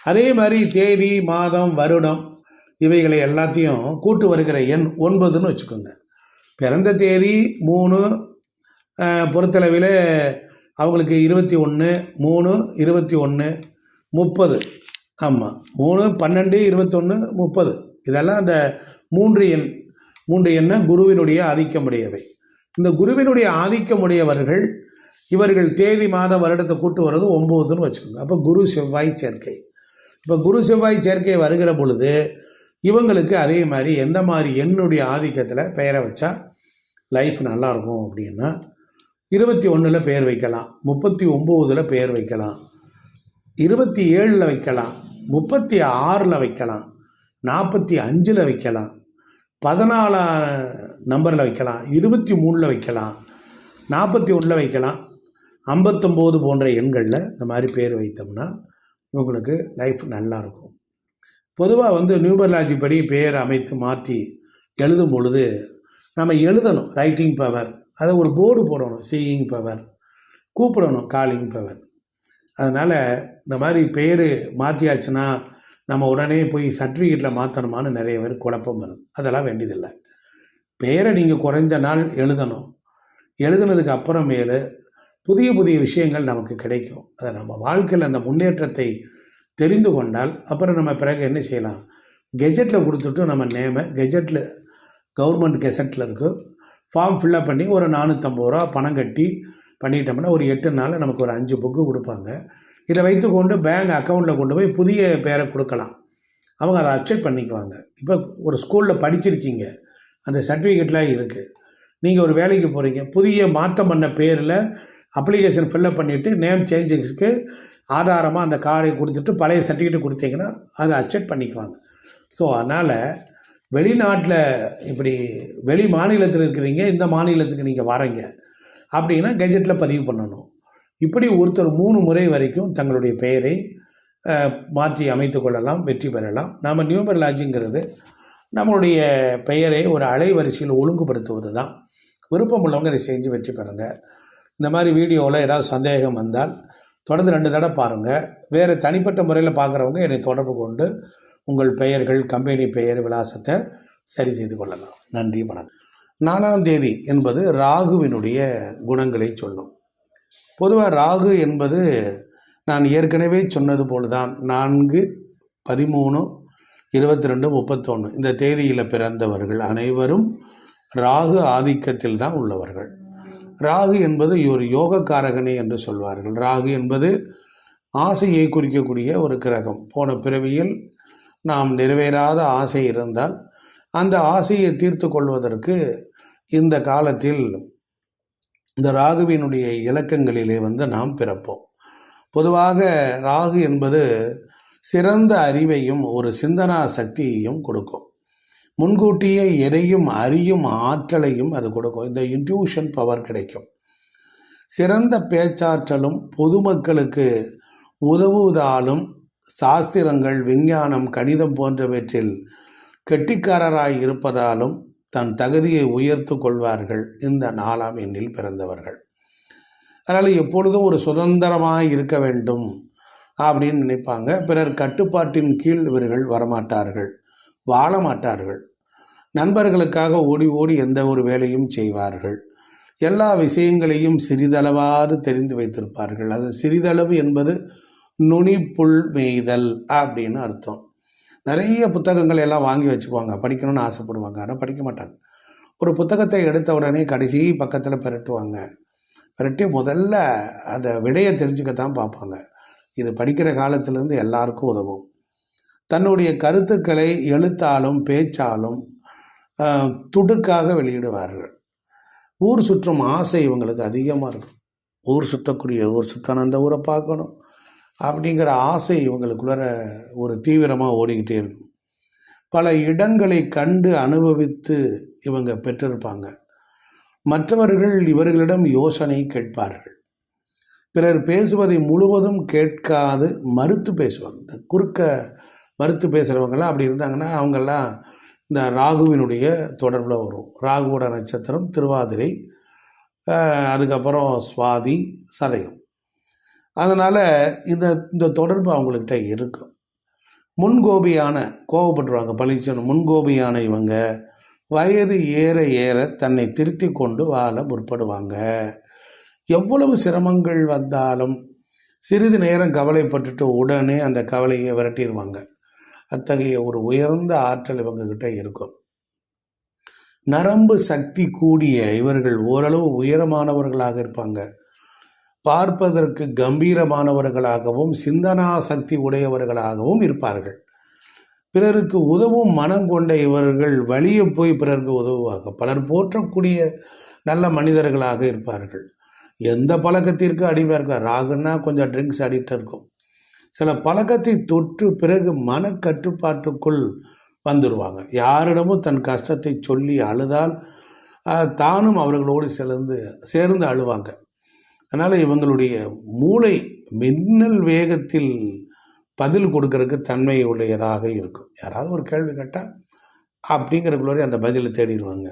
அதே மாதிரி தேதி, மாதம், வருடம் இவைகளை எல்லாத்தையும் கூட்டு வருகிற எண் 9ன்னு வச்சுக்கோங்க. பிறந்த தேதி 3 பொறுத்தளவில் அவங்களுக்கு 21, 3, 21, 30. ஆமாம், 3, 12, 21, 30 இதெல்லாம் அந்த 3 எண்ணை குருவினுடைய ஆதிக்கமுடையவை. இந்த குருவினுடைய ஆதிக்கமுடையவர்கள் இவர்கள் தேதி, மாத, வருடத்தை கூட்டு வர்றது 9ன்னு வச்சுக்கோங்க. அப்போ குரு செவ்வாய் சேர்க்கை. இப்போ குரு செவ்வாய் சேர்க்கை வருகிற பொழுது இவங்களுக்கு அதே மாதிரி எந்த மாதிரி என்னுடைய ஆதிக்கத்தில் பெயரை வச்சா லைஃப் நல்லாயிருக்கும் அப்படின்னா 21 பெயர் வைக்கலாம், 39 பெயர் வைக்கலாம், 27 வைக்கலாம், 36 வைக்கலாம், 45 வைக்கலாம், 14 நம்பரில் வைக்கலாம், 23 வைக்கலாம், 41 வைக்கலாம், 59 போன்ற எண்களில் இந்த மாதிரி பேர் வைத்தோம்னா உங்களுக்கு லைஃப் நல்லாயிருக்கும். பொதுவாக நியூமராலஜி படி பேர் அமைத்து மாற்றி எழுதும் பொழுது நம்ம எழுதணும், ரைட்டிங் பவர், அதை ஒரு போர்டு போடணும், சீயிங் பவர், கூப்பிடணும், காலிங் பவர். அதனால் இந்த மாதிரி பேர் மாற்றியாச்சுன்னா நம்ம உடனே போய் சர்டிஃபிகேட்டில் மாற்றணுமான்னு நிறைய பேர் குழப்பம் வரும். அதெல்லாம் வேண்டியதில்லை. பேரை நீங்கள் குறைஞ்ச நாள் எழுதணும். எழுதுனதுக்கு அப்புறமேலு புதிய புதிய விஷயங்கள் நமக்கு கிடைக்கும். அதை நம்ம வாழ்க்கையில் அந்த முன்னேற்றத்தை தெரிந்து கொண்டால் அப்புறம் நம்ம பிறகு என்ன செய்யலாம், கெஜெட்டில் கொடுத்துட்டு நம்ம நேமை கெஜெட்டில் கவர்மெண்ட் கெசட்டில் இருக்குது, ஃபார்ம் ஃபில்லப் பண்ணி ஒரு 450 ரூபா பணம் கட்டி பண்ணிட்டோம்னா ஒரு 8 நாளில் நமக்கு ஒரு 5 புக்கு கொடுப்பாங்க. இதை வைத்துக்கொண்டு பேங்க் அக்கௌண்ட்டில் கொண்டு போய் புதிய பேரை கொடுக்கலாம். அவங்க அதை அப்செட் பண்ணிக்குவாங்க. இப்போ ஒரு ஸ்கூலில் படிச்சிருக்கீங்க, அந்த சர்டிஃபிகேட்லாம் இருக்குது. நீங்கள் ஒரு வேலைக்கு போகிறீங்க, புதிய மாற்றம் பண்ண பேரில் அப்ளிகேஷன் ஃபில்லப் பண்ணிவிட்டு நேம் சேஞ்சிங்ஸுக்கு ஆதாரமாக அந்த கார்டை கொடுத்துட்டு பழைய சர்டிஃபிகேட் கொடுத்தீங்கன்னா அதை அப்செட் பண்ணிக்குவாங்க. ஸோ அதனால் வெளிநாட்டில் இப்படி வெளி மாநிலத்தில் இருக்கிறீங்க, இந்த மாநிலத்துக்கு நீங்கள் வரீங்க அப்படின்னா கெஜெட்டில் பதிவு பண்ணணும். இப்படி ஒருத்தர் 3 முறை வரைக்கும் தங்களுடைய பெயரை மாற்றி அமைத்து கொள்ளலாம், வெற்றி பெறலாம். நாம் நியூமராலஜிங்கிறது நம்மளுடைய பெயரை ஒரு அலைவரிசையில் ஒழுங்குபடுத்துவது தான். விருப்பம் உள்ளவங்க இதை செஞ்சு வெற்றி பெறுங்க. இந்த மாதிரி வீடியோவில் ஏதாவது சந்தேகம் வந்தால் தொடர்ந்து 2 தடவை பாருங்கள். வேறு தனிப்பட்ட முறையில் பார்க்குறவங்க என்னை தொடர்பு கொண்டு உங்கள் பெயர்கள், கம்பெனி பெயர், விலாசத்தை சரி செய்து கொள்ளலாம். நன்றி, வணக்கம். 4ஆம் தேதி என்பது ராகுவினுடைய குணங்களை சொல்லும். பொதுவாக ராகு என்பது நான் ஏற்கனவே சொன்னது போல தான் 4, 13, 22, 31 இந்த தேதியில் பிறந்தவர்கள் அனைவரும் ராகு ஆதிக்கத்தில் தான் உள்ளவர்கள். ராகு என்பது ஒரு யோகக்காரகனே என்று சொல்வார்கள். ராகு என்பது ஆசையை குறிக்கக்கூடிய ஒரு கிரகம். போன பிறவியில் நாம் நிறைவேறாத ஆசை இருந்தால் அந்த ஆசையை தீர்த்து கொள்வதற்கு இந்த காலத்தில் இந்த ராகுவினுடைய இலக்கங்களிலே நாம் பிறப்போம். பொதுவாக ராகு என்பது சிறந்த அறிவையும் ஒரு சிந்தனா சக்தியையும் கொடுக்கும். முன்கூட்டியே எதையும் அறியும் ஆற்றலையும் அது கொடுக்கும். இந்த இன்ட்யூஷன் பவர் கிடைக்கும். சிறந்த பேச்சாற்றலும் பொதுமக்களுக்கு உதவுவதாலும் சாஸ்திரங்கள், விஞ்ஞானம், கணிதம் போன்றவற்றில் கெட்டிக்காரராய் இருப்பதாலும் தன் தகுதியை உயர்த்து கொள்வார்கள் இந்த 4ஆம் எண்ணில் பிறந்தவர்கள். அதனால் எப்பொழுதும் ஒரு சுதந்திரமாக இருக்க வேண்டும் அப்படின்னு நினைப்பாங்க. பிறர் கட்டுப்பாட்டின் கீழ் இவர்கள் வரமாட்டார்கள், வாழ மாட்டார்கள். நண்பர்களுக்காக ஓடி ஓடி எந்த ஒரு வேலையும் செய்வார்கள். எல்லா விஷயங்களையும் சிறிதளவாது தெரிந்து வைத்திருப்பார்கள். அது சிறிதளவு என்பது நுனிப்புல் மேய்தல் அப்படின்னு அர்த்தம். நிறைய புத்தகங்கள் எல்லாம் வாங்கி வச்சுக்குவாங்க, படிக்கணும்னு ஆசைப்படுவாங்க, ஆனால் படிக்க மாட்டாங்க. ஒரு புத்தகத்தை எடுத்த உடனே கடைசி பக்கத்தில் பிரட்டுவாங்க. பிரட்டி முதல்ல அதை விடையை தெரிஞ்சுக்கத்தான் பார்ப்பாங்க. இது படிக்கிற காலத்திலேருந்து எல்லாருக்கும் உதவும். தன்னுடைய கருத்துக்களை எழுத்தாலும் பேச்சாலும் துடுக்காக வெளியிடுவார்கள். ஊர் சுற்றும் ஆசை இவங்களுக்கு அதிகமாக இருக்கும். ஊர் சுற்றணும், அந்த ஊரை பார்க்கணும் அப்படிங்கிற ஆசை இவங்களுக்குள்ள ஒரு தீவிரமாக ஓடிக்கிட்டே இருக்கும். பல இடங்களை கண்டு அனுபவித்து இவங்க பெற்றிருப்பாங்க. மற்றவர்கள் இவர்களிடம் யோசனை கேட்பார்கள். பிறர் பேசுவதை முழுவதும் கேட்காது மறுத்து பேசுவாங்க. இந்த குறுக்க மறுத்து பேசுகிறவங்களாம் அப்படி இருந்தாங்கன்னா அவங்கெல்லாம் இந்த ராகுவினுடைய தொடர்பில் வரும். ராகுவோட நட்சத்திரம் திருவாதிரை, அதுக்கப்புறம் சுவாதி, சதயம். அதனால் இந்த தொடர்பு அவங்கள்கிட்ட இருக்கும். கோபப்பட்டுருவாங்க, பழிச்சணும். முன்கோபியான இவங்க வயது ஏற ஏற தன்னை திருத்தி கொண்டு வாழ முற்படுவாங்க. எவ்வளவு சிரமங்கள் வந்தாலும் சிறிது நேரம் கவலைப்பட்டுட்டு உடனே அந்த கவலையை விரட்டிடுவாங்க. அத்தகைய ஒரு உயர்ந்த ஆற்றல் இவங்ககிட்ட இருக்கும். நரம்பு சக்தி கூடிய இவர்கள் ஓரளவு உயரமானவர்களாக இருப்பாங்க. பார்ப்பதற்கு கம்பீரமானவர்களாகவும் சிந்தனா சக்தி உடையவர்களாகவும் இருப்பார்கள். பிறருக்கு உதவும் மனம் கொண்ட இவர்கள் வழியே போய் பிறருக்கு உதவுவாங்க. பலர் போற்றக்கூடிய நல்ல மனிதர்களாக இருப்பார்கள். எந்த பழக்கத்திற்கு அடிமையாக இருக்கார். ராகுன்னா கொஞ்சம் ட்ரிங்க்ஸ் அடிக்ட் இருக்கும். சில பழக்கத்தை தொற்று பிறகு மனக்கட்டுப்பாட்டுக்குள் வந்துடுவாங்க. யாரிடமும் தன் கஷ்டத்தை சொல்லி அழுதால் தானும் அவர்களோடு சேர்ந்து அழுவாங்க. அதனால் இவங்களுடைய மூளை மின்னல் வேகத்தில் பதில் கொடுக்கறதுக்கு தன்மை உடையதாக இருக்கும். யாராவது ஒரு கேள்வி கேட்டால் அப்படிங்கிறக்குள்ளே அந்த பதிலை தேடிடுவாங்க.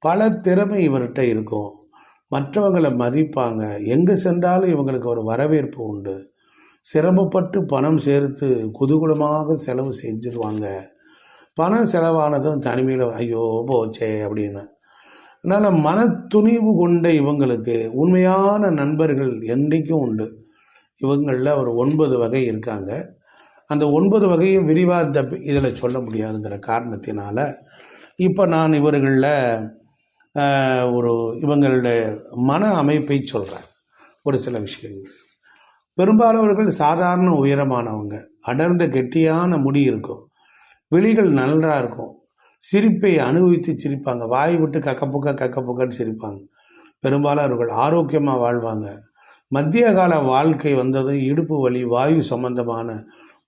பல திறமை இவர்கிட்ட இருக்கும். மற்றவங்களை மதிப்பாங்க. எங்கே சென்றாலும் இவங்களுக்கு ஒரு வரவேற்பு உண்டு. சிரமப்பட்டு பணம் சேர்த்து குதூகலமாக செலவு செஞ்சுருவாங்க. பணம் செலவானதும் தனிமையில் ஐயோ போச்சே அப்படின்னு. அதனால் மன துணிவு கொண்ட இவங்களுக்கு உண்மையான நண்பர்கள் என்றைக்கும் உண்டு. இவங்களில் ஒரு 9 வகை இருக்காங்க. அந்த 9 வகையும் விரிவாக இதில் சொல்ல முடியாதுங்கிற காரணத்தினால இப்போ நான் இவர்களில் இவங்களுடைய மன அமைப்பை சொல்கிறேன். ஒரு சில விஷயங்கள். பெரும்பாலானவர்கள் சாதாரண உயரமானவங்க. அடர்ந்த கெட்டியான முடி இருக்கும். விழிகள் நன்றாக இருக்கும். சிரிப்பை அனுபவித்து சிரிப்பாங்க. வாய் விட்டு கக்கப்புக்கன்னு சிரிப்பாங்க. பெரும்பாலானவர்கள் ஆரோக்கியமாக வாழ்வாங்க. மத்திய கால வாழ்க்கை வந்ததும் இடுப்பு வலி, வாயு சம்பந்தமான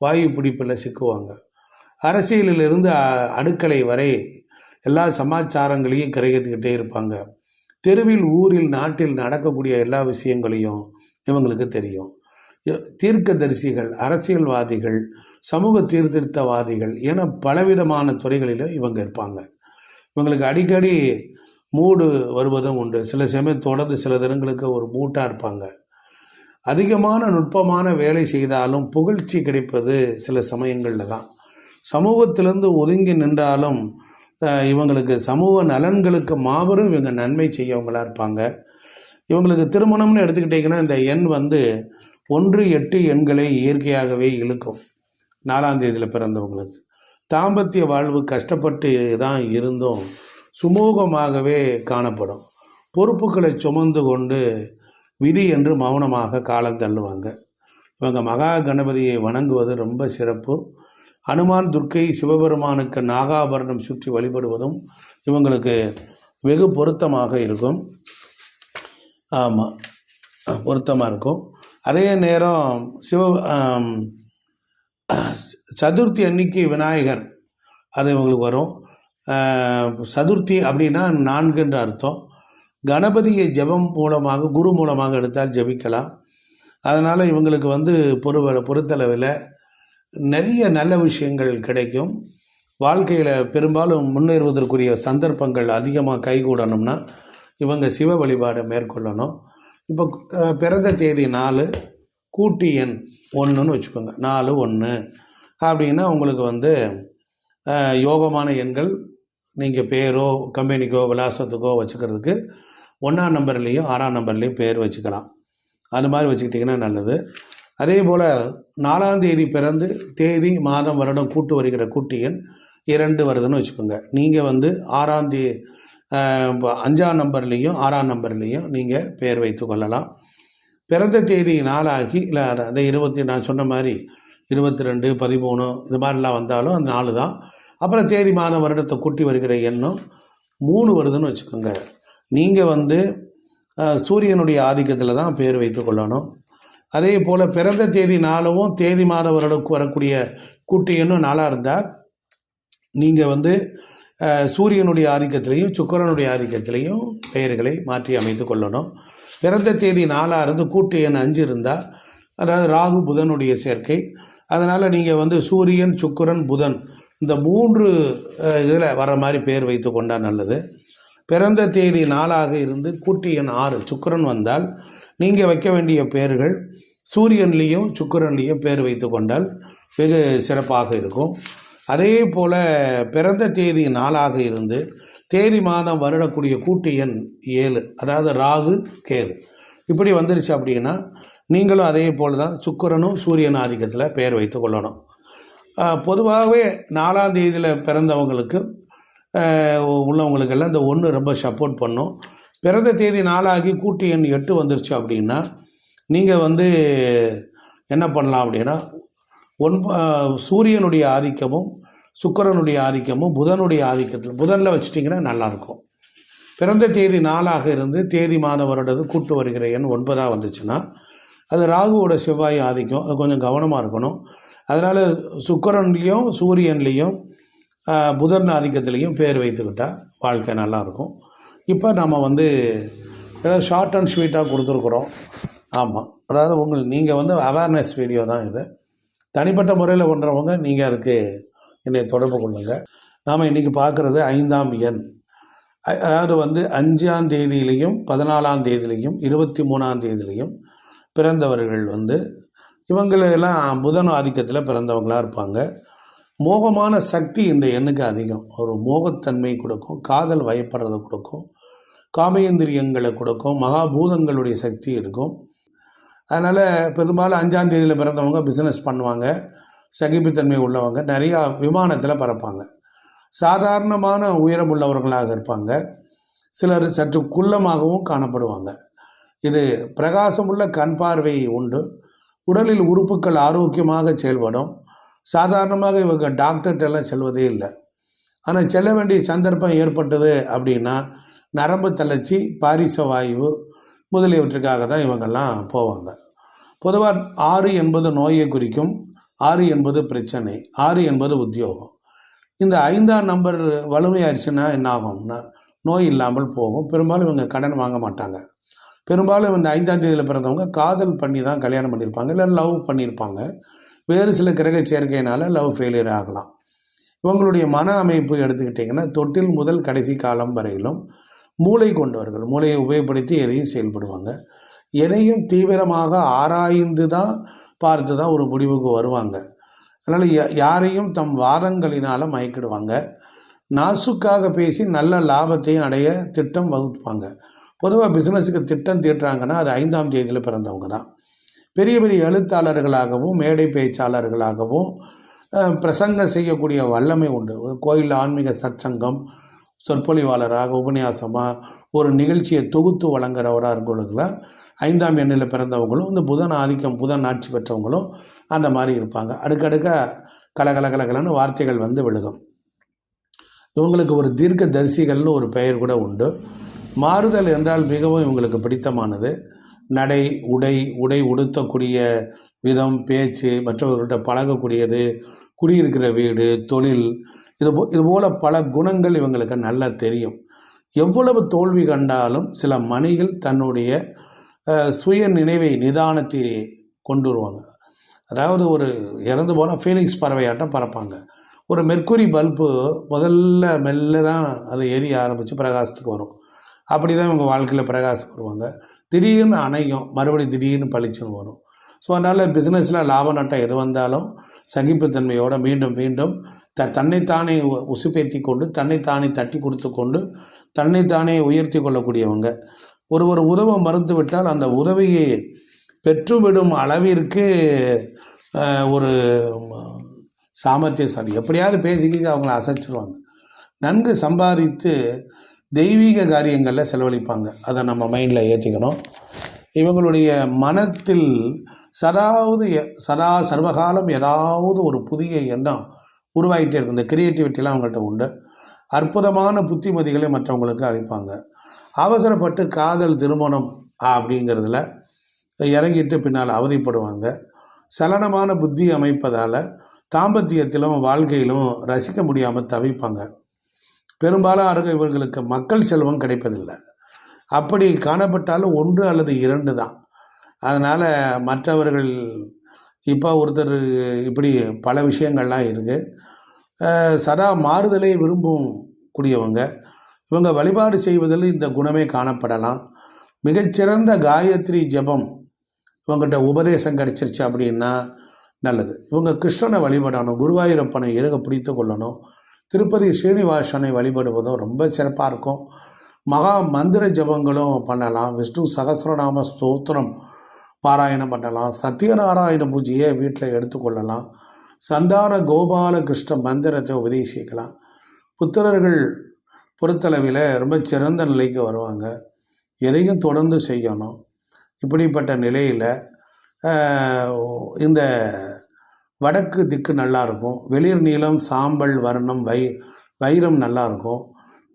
வாயு பிடிப்பில் சிக்குவாங்க. அரசியலிலிருந்து அடுக்களை வரை எல்லா சமாச்சாரங்களையும் கிரகித்துக்கிட்டே இருப்பாங்க. தெருவில், ஊரில், நாட்டில் நடக்கக்கூடிய எல்லா விஷயங்களையும் இவங்களுக்கு தெரியும். தீர்க்கதரிசிகள், அரசியல்வாதிகள், சமூக சீர்திருத்தவாதிகள் என பலவிதமான துறைகளில் இவங்க இருப்பாங்க. இவங்களுக்கு அடிக்கடி மூடு வருவதும் உண்டு. சில சமயம் தொடர்ந்து சில தினங்களுக்கு ஒரு மூட்டாக இருப்பாங்க. அதிகமான நுட்பமான வேலை செய்தாலும் புகழ்ச்சி கிடைப்பது சில சமயங்களில் தான். சமூகத்திலிருந்து ஒதுங்கி நின்றாலும் இவங்களுக்கு சமூக நலன்களுக்கு மாபெரும் இவங்க நன்மை செய்யவங்களாக இருப்பாங்க. இவங்களுக்கு திருமணம்னு எடுத்துக்கிட்டிங்கன்னா இந்த எண் 1, 8 எண்களை இயற்கையாகவே இழுக்கும். 4ஆம் தேதியில் பிறந்தவங்களுக்கு தாம்பத்திய வாழ்வு கஷ்டப்பட்டு தான் இருந்தும் சுமூகமாகவே காணப்படும். பொறுப்புகளை சுமந்து கொண்டு விதி என்று மௌனமாக காலம் தள்ளுவாங்க. இவங்க மகா கணபதியை வணங்குவது ரொம்ப சிறப்பு. அனுமான், துர்க்கை, சிவபெருமானுக்கு நாகாபரணம் சுற்றி வழிபடுவதும் இவங்களுக்கு வெகு பொருத்தமாக இருக்கும். ஆமாம், பொருத்தமாக இருக்கும். அதே நேரம் சதுர்த்தி அன்னைக்கு விநாயகர் அது இவங்களுக்கு வரும். சதுர்த்தி அப்படின்னா 4 அர்த்தம். கணபதியை ஜெபம் மூலமாக, குரு மூலமாக எடுத்தால் ஜெபிக்கலாம். அதனால் இவங்களுக்கு பொறுத்தளவில் நிறைய நல்ல விஷயங்கள் கிடைக்கும். வாழ்க்கையில் பெரும்பாலும் முன்னேறுவதற்குரிய சந்தர்ப்பங்கள் அதிகமாக கைகூடணும்னா இவங்க சிவ வழிபாடை மேற்கொள்ளணும். இப்போ பிறந்த தேதி 4, கூட்டு எண் 1ன்னு வச்சுக்கோங்க. 4, 1 அப்படின்னா உங்களுக்கு யோகமான எண்கள். நீங்கள் பேரோ கம்பெனிக்கோ விலாசத்துக்கோ வச்சுக்கிறதுக்கு 1ஆம் நம்பர்லேயும் 6ஆம் நம்பர்லேயும் பேர் வச்சுக்கலாம். அது மாதிரி வச்சுக்கிட்டிங்கன்னா நல்லது. அதே போல் 4ஆம் தேதி பிறந்து தேதி, மாதம், வருடம் கூட்டு வருகிற கூட்டு எண் 2 வருதுன்னு வச்சுக்கோங்க. நீங்கள் 5ஆம் நம்பர்லேயும் 6ஆம் நம்பர்லேயும் நீங்கள் பேர் வைத்து கொள்ளலாம். பிறந்த தேதி 4 ஆகி இல்லை அதை 20 நான் சொன்ன மாதிரி 22, 13 இது மாதிரிலாம் வந்தாலும் அந்த 4 தான். அப்புறம் தேதி, மாதம், வருடத்தை கூட்டி வருகிற எண்ணும் 3 வருதுன்னு வச்சுக்கோங்க. நீங்கள் சூரியனுடைய ஆதிக்கத்தில் தான் பேர் வைத்து கொள்ளணும். அதே போல் பிறந்த தேதி 4வும் தேதி, மாத, வருடம் வரக்கூடிய கூட்டு எண்ணும் 4ஆக இருந்தால் நீங்கள் சூரியனுடைய ஆதிக்கத்திலையும் சுக்கிரனுடைய ஆதிக்கத்திலையும் பெயர்களை மாற்றி அமைத்து கொள்ளணும். பிறந்த தேதி 4ஆக இருந்து கூட்டு எண் 5 இருந்தால், அதாவது ராகு புதனுடைய சேர்க்கை, அதனால் நீங்கள் சூரியன், சுக்கிரன், புதன் இந்த 3 இதில் வர மாதிரி பேர் வைத்து கொண்டால் நல்லது. பிறந்த தேதி 4ஆக இருந்து கூட்டு எண் 6 சுக்கிரன் வந்தால் நீங்கள் வைக்க வேண்டிய பெயர்கள் சூரியன்லேயும் சுக்கிரன்லேயும் பேர் வைத்து கொண்டால் வெகு சிறப்பாக இருக்கும். அதே போல் பிறந்த தேதி 4ஆக இருந்து தேதி, மாதம், வருடக்கூடிய கூட்டு எண் 7, அதாவது ராகு, கேது இப்படி வந்துருச்சு அப்படின்னா நீங்களும் அதே போல் தான் சுக்கிரனும் சூரியன் ஆதிக்கத்தில் பெயர் வைத்து கொள்ளணும். பொதுவாகவே 4ஆம் தேதியில் பிறந்தவங்களுக்கு உள்ளவங்களுக்கெல்லாம் இந்த 1 ரொம்ப சப்போர்ட் பண்ணும். பிறந்த தேதி 4 ஆகி கூட்டு எண் 8 வந்துருச்சு அப்படின்னா நீங்கள் என்ன பண்ணலாம் அப்படின்னா சூரியனுடைய ஆதிக்கமும் சுக்கிரனுடைய ஆதிக்கமும் புதனுடைய ஆதிக்கத்தில் புதனில் வச்சிட்டிங்கன்னா நல்லாயிருக்கும். பிறந்த தேதி 4ஆக இருந்து தேதி மாத வருடது கூட்டு வருகிற எண் 9ஆக வந்துச்சுன்னா அது ராகுவோட செவ்வாய் ஆதிக்கம். அது கொஞ்சம் கவனமாக இருக்கணும். அதனால் சுக்கிரன்லேயும் சூரியன்லேயும் புதன் ஆதிக்கத்துலேயும் பேர் வைத்துக்கிட்டால் வாழ்க்கை நல்லாயிருக்கும். இப்போ நம்ம ஏதாவது ஷார்ட் அண்ட் ஸ்வீட்டாக கொடுத்துருக்குறோம். ஆமாம், அதாவது நீங்கள் அவேர்னஸ் வீடியோ தான் இது. தனிப்பட்ட முறையில் பண்ணுறவங்க நீங்கள் அதுக்கு என்னை தொடர்பு கொள்ளுங்கள். நாம் இன்றைக்கி பார்க்குறது 5ஆம் எண். அதாவது 5ஆம் தேதியிலையும் 14ஆம் தேதியிலையும் 23ஆம் தேதியிலையும் பிறந்தவர்கள் இவங்களெல்லாம் புதன் ஆதிக்கத்தில் பிறந்தவங்களாக இருப்பாங்க. மோகமான சக்தி இந்த எண்ணுக்கு அதிகம். ஒரு மோகத்தன்மை கொடுக்கும், காதல் வயப்படுறதை கொடுக்கும், காமேந்திரியங்களை கொடுக்கும், மகாபூதங்களுடைய சக்தி இருக்கும். அதனால் பெரும்பாலும் 5ஆம் தேதியில் பிறந்தவங்க பிஸ்னஸ் பண்ணுவாங்க, சகிப்புத்தன்மை உள்ளவங்க, நிறையா விமானத்தில் பறப்பாங்க, சாதாரணமான உயரம் உள்ளவர்களாக இருப்பாங்க. சிலர் சற்று குள்ளமாகவும் காணப்படுவாங்க. இது பிரகாசமுள்ள கண் பார்வை உண்டு. உடலில் உறுப்புகள் ஆரோக்கியமாக செயல்படும். சாதாரணமாக இவங்க டாக்டர்கிட்டலாம் செல்வதே இல்லை. ஆனால் செல்ல வேண்டிய சந்தர்ப்பம் ஏற்பட்டது அப்படின்னா நரம்பு தளர்ச்சி, பாரிச வாயு முதலியவற்றுக்காக தான் இவங்கெல்லாம் போவாங்க. பொதுவாக 6 என்பது நோயை குறிக்கும். 6 என்பது பிரச்சனை, 6 என்பது உத்தியோகம். இந்த 5ஆம் நம்பர் வலிமையாயிருச்சுன்னா என்ன ஆகும்னா நோய் இல்லாமல் போகும். பெரும்பாலும் இவங்க கடன் வாங்க மாட்டாங்க. பெரும்பாலும் 5ஆம் தேதியில் பிறந்தவங்க காதல் பண்ணி தான் கல்யாணம் பண்ணியிருப்பாங்க, இல்லை லவ் பண்ணியிருப்பாங்க. வேறு சில கிரக சேர்க்கையினால் லவ் ஃபெயிலியர் ஆகலாம். இவங்களுடைய மன அமைப்பு எடுத்துக்கிட்டிங்கன்னா தொட்டில் முதல் கடைசி காலம் வரையிலும் மூளை கொண்டவர்கள். மூளையை உபயோகப்படுத்தி எதையும் செயல்படுவாங்க. எதையும் தீவிரமாக ஆராய்ந்து தான் பார்த்து தான் ஒரு முடிவுக்கு வருவாங்க. அதனால் யாரையும் தம் வாதங்களினால் மயக்கிடுவாங்க. நாசுக்காக பேசி நல்ல லாபத்தையும் அடைய திட்டம் வகுப்பாங்க. பொதுவாக பிஸ்னஸுக்கு திட்டம் தீட்டுறாங்கன்னா அது 5ஆம் தேதியில் பிறந்தவங்க தான். பெரிய பெரிய எழுத்தாளர்களாகவும் மேடை பேச்சாளர்களாகவும் பிரசங்கம் செய்யக்கூடிய வல்லமை உண்டு. கோயில் ஆன்மீக சற்சங்கம், சொற்பொழிவாளராக, உபன்யாசமாக ஒரு நிகழ்ச்சியை தொகுத்து வழங்குறவராக இருக்கவங்களுக்குலாம் 5ஆம் எண்ணில் பிறந்தவங்களும் இந்த புதன் ஆதிக்கம், புதன் ஆட்சி பெற்றவங்களும் அந்த மாதிரி இருப்பாங்க. அடுக்கடுக்காக கலகலகலகலன்னு வார்த்தைகள் விழுகும். இவங்களுக்கு ஒரு தீர்க்க தரிசிகள்னு ஒரு பெயர் கூட உண்டு. மாறுதல் என்றால் மிகவும் இவங்களுக்கு பிடித்தமானது. நடை, உடை உடுத்தக்கூடிய விதம், பேச்சு, மற்றவர்கள்ட்ட பழகக்கூடியது, குடியிருக்கிற வீடு, தொழில், இதுபோல் பல குணங்கள் இவங்களுக்கு நல்லா தெரியும். எவ்வளவு தோல்வி கண்டாலும் சில மணிகள் தன்னுடைய சுய நினைவை, நிதானத்தை கொண்டு வருவாங்க. அதாவது ஒரு இறந்து போனால் ஃபீனிக்ஸ் பறவையாட்டம் பறப்பாங்க. ஒரு மெர்க்குரி பல்பு முதல்ல மெல்ல தான் அது எரிய ஆரம்பித்து பிரகாசத்துக்கு வரும். அப்படி தான் இவங்க வாழ்க்கையில் பிரகாசம் வருவாங்க. திடீர்னு அணையும், மறுபடியும் திடீர்னு பளிச்சுன்னு வரும். ஸோ அதனால் பிஸ்னஸில் லாப நட்டம் எது வந்தாலும் சகிப்புத்தன்மையோடு மீண்டும் மீண்டும் தன்னைத்தானே உசுப்பேற்றி கொண்டு, தன்னைத்தானே தட்டி கொடுத்து கொண்டு, தன்னைத்தானே உயர்த்தி கொள்ளக்கூடியவங்க. ஒருவர் உதவ மறுத்து விட்டால் அந்த உதவியை பெற்றுவிடும் அளவிற்கு ஒரு சாமர்த்தியசாலி. எப்படியாவது பேசிக்கிட்டு அவங்கள அசைச்சிருவாங்க. நன்கு சம்பாதித்து தெய்வீக காரியங்களில் செலவழிப்பாங்க. அதை நம்ம மைண்டில் ஏற்றிக்கணும். இவங்களுடைய மனத்தில் சதா சர்வகாலம் ஏதாவது ஒரு புதிய எண்ணம் உருவாகிட்டே இருக்கும். இந்த கிரியேட்டிவிட்டிலாம் அவங்கள்ட்ட உண்டு. அற்புதமான புத்திமதிகளை மற்றவங்களுக்கு அளிப்பாங்க. அவசரப்பட்டு காதல், திருமணம் அப்படிங்கிறதுல இறங்கிட்டு பின்னால் அவதிப்படுவாங்க. சலனமான புத்தி அமைப்பதால் தாம்பத்தியத்திலும் வாழ்க்கையிலும் ரசிக்க முடியாமல் தவிப்பாங்க. பெரும்பாலும் இவர்களுக்கு மக்கள் செல்வம் கிடைப்பதில்லை. அப்படி காணப்பட்டாலும் 1 அல்லது 2 தான். அதனால் மற்றவர்கள் இப்போ ஒருத்தர் இப்படி பல விஷயங்கள்லாம் இருக்குது. சதா மாறுதலை விரும்பும் கூடியவங்க. இவங்க வழிபாடு செய்வதில் இந்த குணமே காணப்படலாம். மிகச்சிறந்த காயத்ரி ஜபம் இவங்ககிட்ட உபதேசம் கிடச்சிருச்சு அப்படின்னா நல்லது. இவங்க கிருஷ்ணனை வழிபடணும், குருவாயூரப்பனை இறுக பிடித்து கொள்ளணும், திருப்பதி ஸ்ரீனிவாசனை வழிபடுவதும் ரொம்ப சிறப்பாக இருக்கும். மகா மந்திர ஜபங்களும் பண்ணலாம். விஷ்ணு சகஸ்ரநாம ஸ்தோத்திரம் பாராயணம் பண்ணலாம். சத்யநாராயண பூஜையை வீட்டில் எடுத்துக்கொள்ளலாம். சந்தான கோபால கிருஷ்ண மந்திரத்தை உபதேசிக்கலாம். புத்திரர்கள் பொறுத்தளவில் ரொம்ப சிறந்த நிலைக்கு வருவாங்க. எதையும் தொடர்ந்து செய்யணும். இப்படிப்பட்ட நிலையில் இந்த வடக்கு திக்கு நல்லாயிருக்கும். வெளிர் நீளம் சாம்பல் வர்ணம் வைரம் நல்லாயிருக்கும்.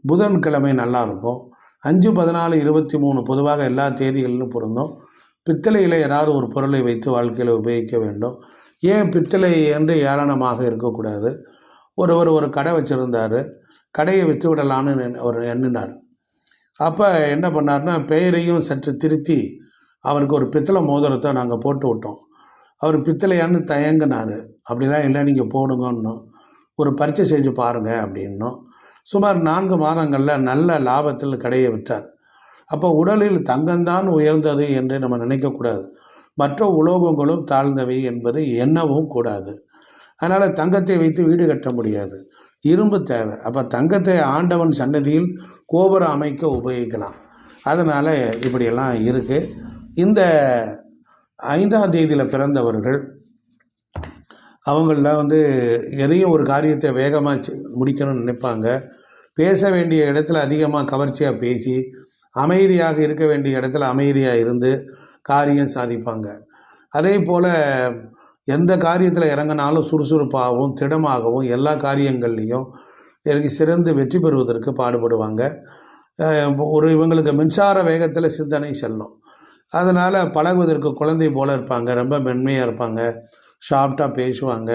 புதன்கிழமை நல்லாயிருக்கும். 5-14-23 பொதுவாக எல்லா தேதிகளிலும் பொருந்தும். பித்தளையில் ஏதாவது ஒரு பொருளை வைத்து வாழ்க்கையில் உபயோகிக்க வேண்டும். ஏன் பித்தளை என்று ஏளனமாக இருக்கக்கூடாது. ஒரு கடை வச்சுருந்தார். கடையை விற்று விடலான்னு அவர் எண்ணினார். அப்போ என்ன பண்ணார்னா, பெயரையும் சற்று திருத்தி அவருக்கு ஒரு பித்தளை மோதிரத்தை நாங்கள் போட்டு விட்டோம். அவர் பித்தளையான்னு தயங்கினார். அப்படிலாம் இல்லை, நீங்கள் போடுங்கன்னோம். ஒரு பரீட்சை செஞ்சு பாருங்கள் அப்படின்னோம். சுமார் 4 மாதங்களில் நல்ல லாபத்தில் கடையை விற்றார். அப்போ உடலில் தங்கம்தான் உயர்ந்தது என்று நம்ம நினைக்கக்கூடாது. மற்ற உலோகங்களும் தாழ்ந்தவை என்பதை எண்ணவும் கூடாது. அதனால் தங்கத்தை வைத்து வீடு கட்ட முடியாது, இரும்பு தேவை. அப்போ தங்கத்தை ஆண்டவன் சன்னதியில் கோபுரம் அமைக்க உபயோகிக்கலாம். அதனால் இப்படியெல்லாம் இருக்குது. இந்த 5ஆம் தேதியில் பிறந்தவர்கள் அவங்களில் எதையும் ஒரு காரியத்தை வேகமாக முடிக்கணும்னு நினைப்பாங்க. பேச வேண்டிய இடத்துல அதிகமாக கவர்ச்சியாக பேசி, அமைதியாக இருக்க வேண்டிய இடத்துல அமைதியாக இருந்து காரியம் சாதிப்பாங்க. அதே போல் எந்த காரியத்தில் இறங்கினாலும் சுறுசுறுப்பாகவும் திடமாகவும் எல்லா காரியங்கள்லேயும் சிறந்து வெற்றி பெறுவதற்கு பாடுபடுவாங்க. இவங்களுக்கு மின்சார வேகத்தில் சிந்தனை செல்லும். அதனால் பழகுவதற்கு குழந்தை போல் இருப்பாங்க. ரொம்ப மென்மையாக இருப்பாங்க. ஷார்ட்டாக பேசுவாங்க.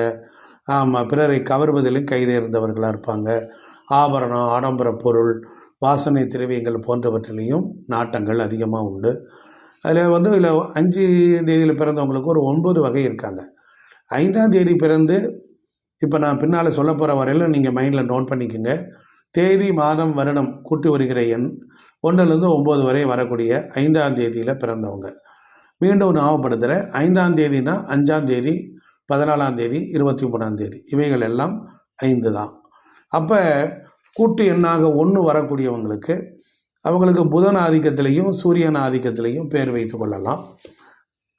ஆமாம், பிறரை கவர்வதிலும் கைதேர்ந்தவர்களாக இருப்பாங்க. ஆபரணம், ஆடம்பர பொருள், வாசனை திரவியங்கள் போன்றவற்றிலையும் நாட்டங்கள் அதிகமாக உண்டு. அதில் இதில் 5 தேதியில் பிறந்தவங்களுக்கு ஒரு 9 வகை இருக்காங்க. 5ஆம் தேதி பிறந்து இப்போ நான் பின்னால் சொல்ல போகிற வரையில் நீங்கள் மைண்டில் நோட் பண்ணிக்கோங்க. தேதி மாதம் வருடம் கூட்டி வருகிற எண் 1லேருந்து 9 வரை வரக்கூடிய 5ஆம் தேதியில் பிறந்தவங்க. மீண்டும் ஞாபகப்படுத்துகிறேன். 5ஆம் தேதினா 5ஆம் தேதி, 14ஆம் தேதி, 23ஆம் தேதி, இவைகள் எல்லாம் 5 தான். அப்போ கூட்டு எண்ணாக 1 வரக்கூடியவங்களுக்கு அவங்களுக்கு புதன் ஆதிக்கத்திலையும் சூரியன் ஆதிக்கத்திலையும் பேர் வைத்து கொள்ளலாம்.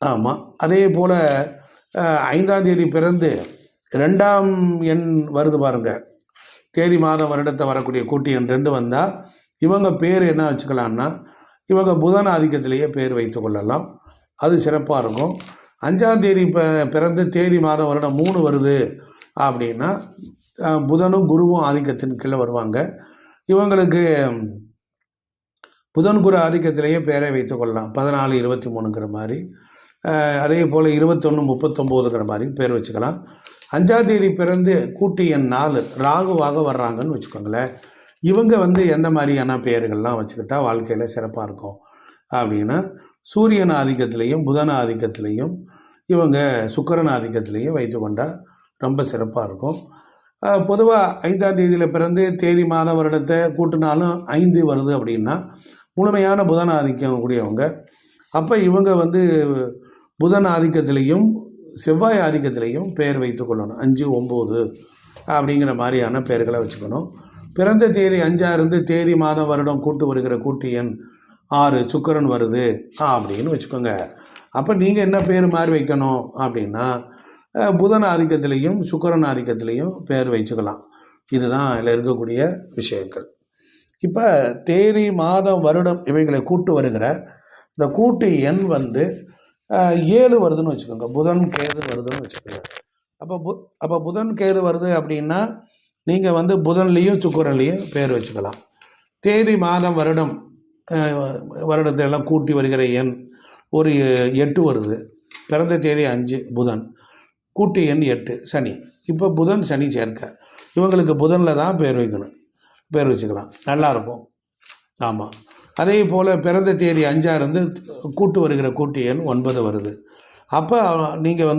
ஆமாம், அதே போல் 5ஆம் தேதி பிறந்து 2ஆம் எண் வருது பாருங்கள். தேதி மாதம் வருடத்தை வரக்கூடிய கூட்டு எண் 2 வந்தால் இவங்க பேர் என்ன வச்சுக்கலான்னா, இவங்க புதன் ஆதிக்கத்திலேயே பேர் வைத்து கொள்ளலாம். அது சிறப்பாக இருக்கும். 5ஆம் தேதி பிறந்து தேதி மாதம் வருடம் 3 வருது அப்படின்னா புதனும் குருவும் ஆதிக்கத்தின் கீழே வருவாங்க. இவங்களுக்கு புதன் குரு ஆதிக்கத்திலேயே பேரை வைத்து கொள்ளலாம். 14-23ங்கிற மாதிரி, அதே போல் 21-39ங்கிற மாதிரி பேர் வச்சுக்கலாம். 5ஆம் தேதி பிறந்து கூட்டு எண் 4 ராகுவாக வர்றாங்கன்னு வச்சுக்கோங்களேன். இவங்க எந்த மாதிரியான பெயர்கள்லாம் வச்சுக்கிட்டா வாழ்க்கையில் சிறப்பாக இருக்கும் அப்படின்னா, சூரியன் ஆதிக்கத்திலையும் புதன் ஆதிக்கத்திலையும் இவங்க சுக்கிரன் ஆதிக்கத்திலையும் வைத்து கொண்டால் ரொம்ப சிறப்பாக இருக்கும். பொதுவாக 5ஆம் தேதியில் பிறந்து தேதி மாத வருடத்தை கூட்டினாலும் 5 வருது அப்படின்னா முழுமையான புதன் ஆதிக்கம் கூடியவங்க. அப்போ இவங்க புதன் ஆதிக்கத்திலையும் செவ்வாய் ஆதிக்கத்திலையும் பெயர் வைத்து கொள்ளணும். 5, 9 அப்படிங்கிற மாதிரியான பெயர்களை வச்சுக்கணும். பிறந்த தேதி 5ஆக இருந்து தேதி மாதம் வருடம் கூட்டு வருகிற கூட்டு எண் 6 சுக்கிரன் வருது அப்படின்னு வச்சுக்கோங்க. அப்போ நீங்கள் என்ன பேர் மாதிரி வைக்கணும் அப்படின்னா, புதன் ஆதிக்கத்திலையும் சுக்கிரன் ஆதிக்கத்திலையும் பேர் வச்சுக்கலாம். இதுதான் இதில் இருக்கக்கூடிய விஷயங்கள். இப்போ தேதி மாதம் வருடம் இவைகளை கூட்டு வருகிற இந்த கூட்டு எண் 7 வருதுன்னு வச்சுக்கோங்க. புதன் கேது வருதுன்னு வச்சுக்கோங்க. அப்போ புதன் கேது வருது அப்படின்னா நீங்கள் புதன்லேயும் சுக்கிரன்லேயும் பேர் வச்சுக்கலாம். தேதி மாதம் வருடம் வருடத்தை எல்லாம் கூட்டி வருகிற எண் ஒரு 8 வருது. பிறந்த தேதி 5 புதன், கூட்டு எண் 8 சனி. இப்போ புதன் சனி சேர்க்க இவங்களுக்கு புதனில் தான் பேர் வைக்கணும். பேர் வச்சுக்கலாம், நல்லாயிருக்கும். ஆமாம், அதே போல் பிறந்த தேதி 5ஆக இருந்து கூட்டு வருகிற கூட்டு எண் 9 வருது. அப்போ நீங்கள்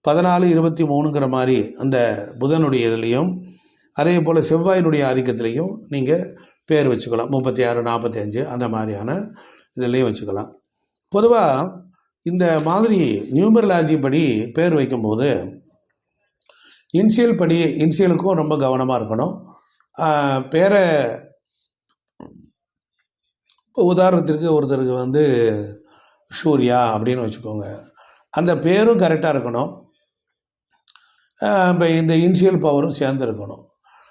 14-23ங்கிற மாதிரி அந்த புதனுடைய இதுலேயும் அதே போல் செவ்வாயினுடைய ஆதிக்கத்திலையும் நீங்கள் பேர் வச்சுக்கலாம். 36, 45 அந்த மாதிரியான இதுலேயும் வச்சுக்கலாம். பொதுவாக இந்த மாதிரி நியூமரலாஜி படி பேர் வைக்கும்போது இன்சியலுக்கும் ரொம்ப கவனமாக இருக்கணும். பேரை உதாரணத்திற்கு ஒருத்தருக்கு சூர்யா அப்படின்னு வச்சுக்கோங்க. அந்த பேரும் கரெக்டாக இருக்கணும். இப்போ இந்த இன்சியல் பவரும் சேர்ந்து இருக்கணும்.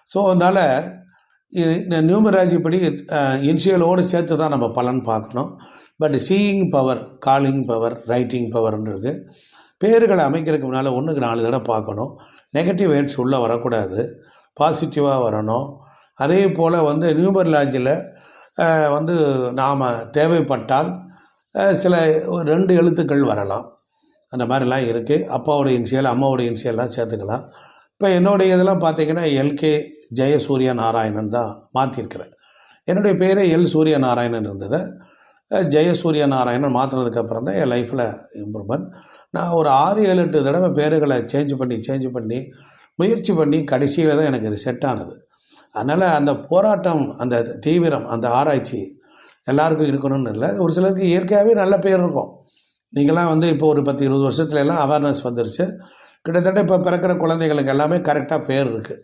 ஸோ அதனால் இந்த நியூமராலஜி படி இன்சியலோடு சேர்த்து தான் நம்ம பலன் பார்க்கணும். But seeing power, calling power, writing பவர்ன்றது பேர்களை அமைக்கிறதுக்கு முன்னால் 1க்கு 4 தடவை பார்க்கணும். நெகட்டிவ் வேர்ட்ஸ் உள்ளே வரக்கூடாது, பாசிட்டிவாக வரணும். அதே போல் வந்து நியூமராலஜியில் வந்து நாம் தேவைப்பட்டால் சில 2 எழுத்துக்கள் வரலாம். அந்த மாதிரிலாம் இருக்குது. அப்பாவோட இன்சியல், அம்மாவோட இன்சியல்லாம் சேர்த்துக்கலாம். இப்போ என்னுடைய இதெல்லாம் பார்த்தீங்கன்னா எல்கே ஜெயசூரிய நாராயணன் தான் மாற்றிருக்கிறேன். என்னுடைய பேரே எல் சூரிய நாராயணன் இருந்தது. ஜெயசூரிய நாராயணன் மாற்றினதுக்கப்புறம் தான் என் லைஃப்பில் இம்ப்ரூவ்மெண்ட். நான் ஒரு 6-7-8 தடவை பேர்களை சேஞ்ச் பண்ணி முயற்சி பண்ணி கடைசியில் தான் எனக்கு இது செட் ஆனது. அதனால் அந்த போராட்டம், அந்த தீவிரம், அந்த ஆராய்ச்சி எல்லாருக்கும் இருக்கணும்னு இல்லை. ஒரு சிலருக்கு இயற்கையாகவே நல்ல பேர் இருக்கும். நீங்களாம் வந்து இப்போ ஒரு 10-20 வருஷத்துல எல்லாம் அவேர்னஸ் வந்துருச்சு. கிட்டத்தட்ட இப்போ பிறக்கிற குழந்தைகளுக்கு எல்லாமே கரெக்டாக பேர் இருக்குது.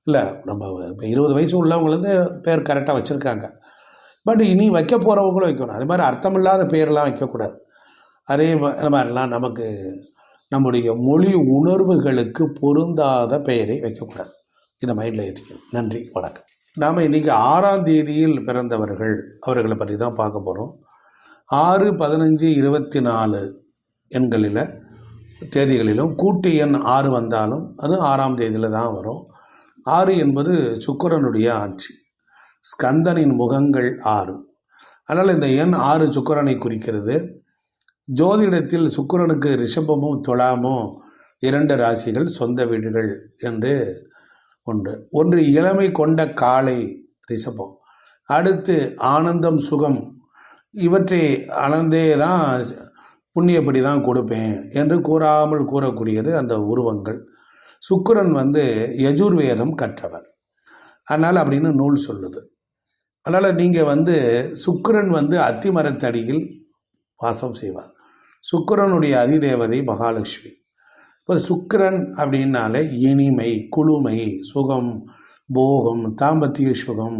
இல்லை, நம்ம இப்போ 20 வயசு உள்ளவங்களுக்கு பேர் கரெக்டாக வச்சுருக்காங்க. பட் இனி வைக்க போகிறவங்களும் வைக்கணும். அது மாதிரி அர்த்தமில்லாத பேரெலாம் வைக்கக்கூடாது. அதே மாதிரிலாம் நமக்கு நம்முடைய மொழி உணர்வுகளுக்கு பொருந்தாத பெயரை வைக்கக்கூடாது. இதை மைண்டில் ஏற்றிக்கணும். நன்றி, வணக்கம். நாம் இன்றைக்கி 6ஆம் தேதியில் பிறந்தவர்கள், அவர்களை பற்றி தான் பார்க்க போகிறோம். 6, 15, 24 எண்களில் தேதிகளிலும் கூட்டு எண் 6 வந்தாலும் அது 6ஆம் தேதியில் தான் வரும். 6 என்பது சுக்கிரனுடைய ஆட்சி. ஸ்கந்தனின் முகங்கள் 6. அதனால் இந்த எண் 6 சுக்கிரனை குறிக்கிறது. ஜோதிடத்தில் சுக்கிரனுக்கு ரிஷபமும் துலாமும் 2 ராசிகள், சொந்த வீடுகள் என்று உண்டு. ஒன்று இளமை கொண்ட காலை ரிஷபம், அடுத்து ஆனந்தம் சுகம், இவற்றை அளந்தே தான் புண்ணியப்படி தான் கொடுப்பேன் என்று கூறாமல் கூறக்கூடியது அந்த உருவங்கள். சுக்கிரன் வந்து யஜுர்வேதம் கற்றவர், அதனால் அப்படின்னு நூல் சொல்லுது. அதனால் நீங்கள் வந்து சுக்கிரன் வந்து அத்திமரத்தடியில் வாசம் செய்வார். சுக்கிரனுடைய அதிதேவதை மகாலட்சுமி. இப்போ சுக்கிரன் அப்படின்னாலே இனிமை, குளுமை, சுகம், போகம், தாம்பத்திய சுகம்,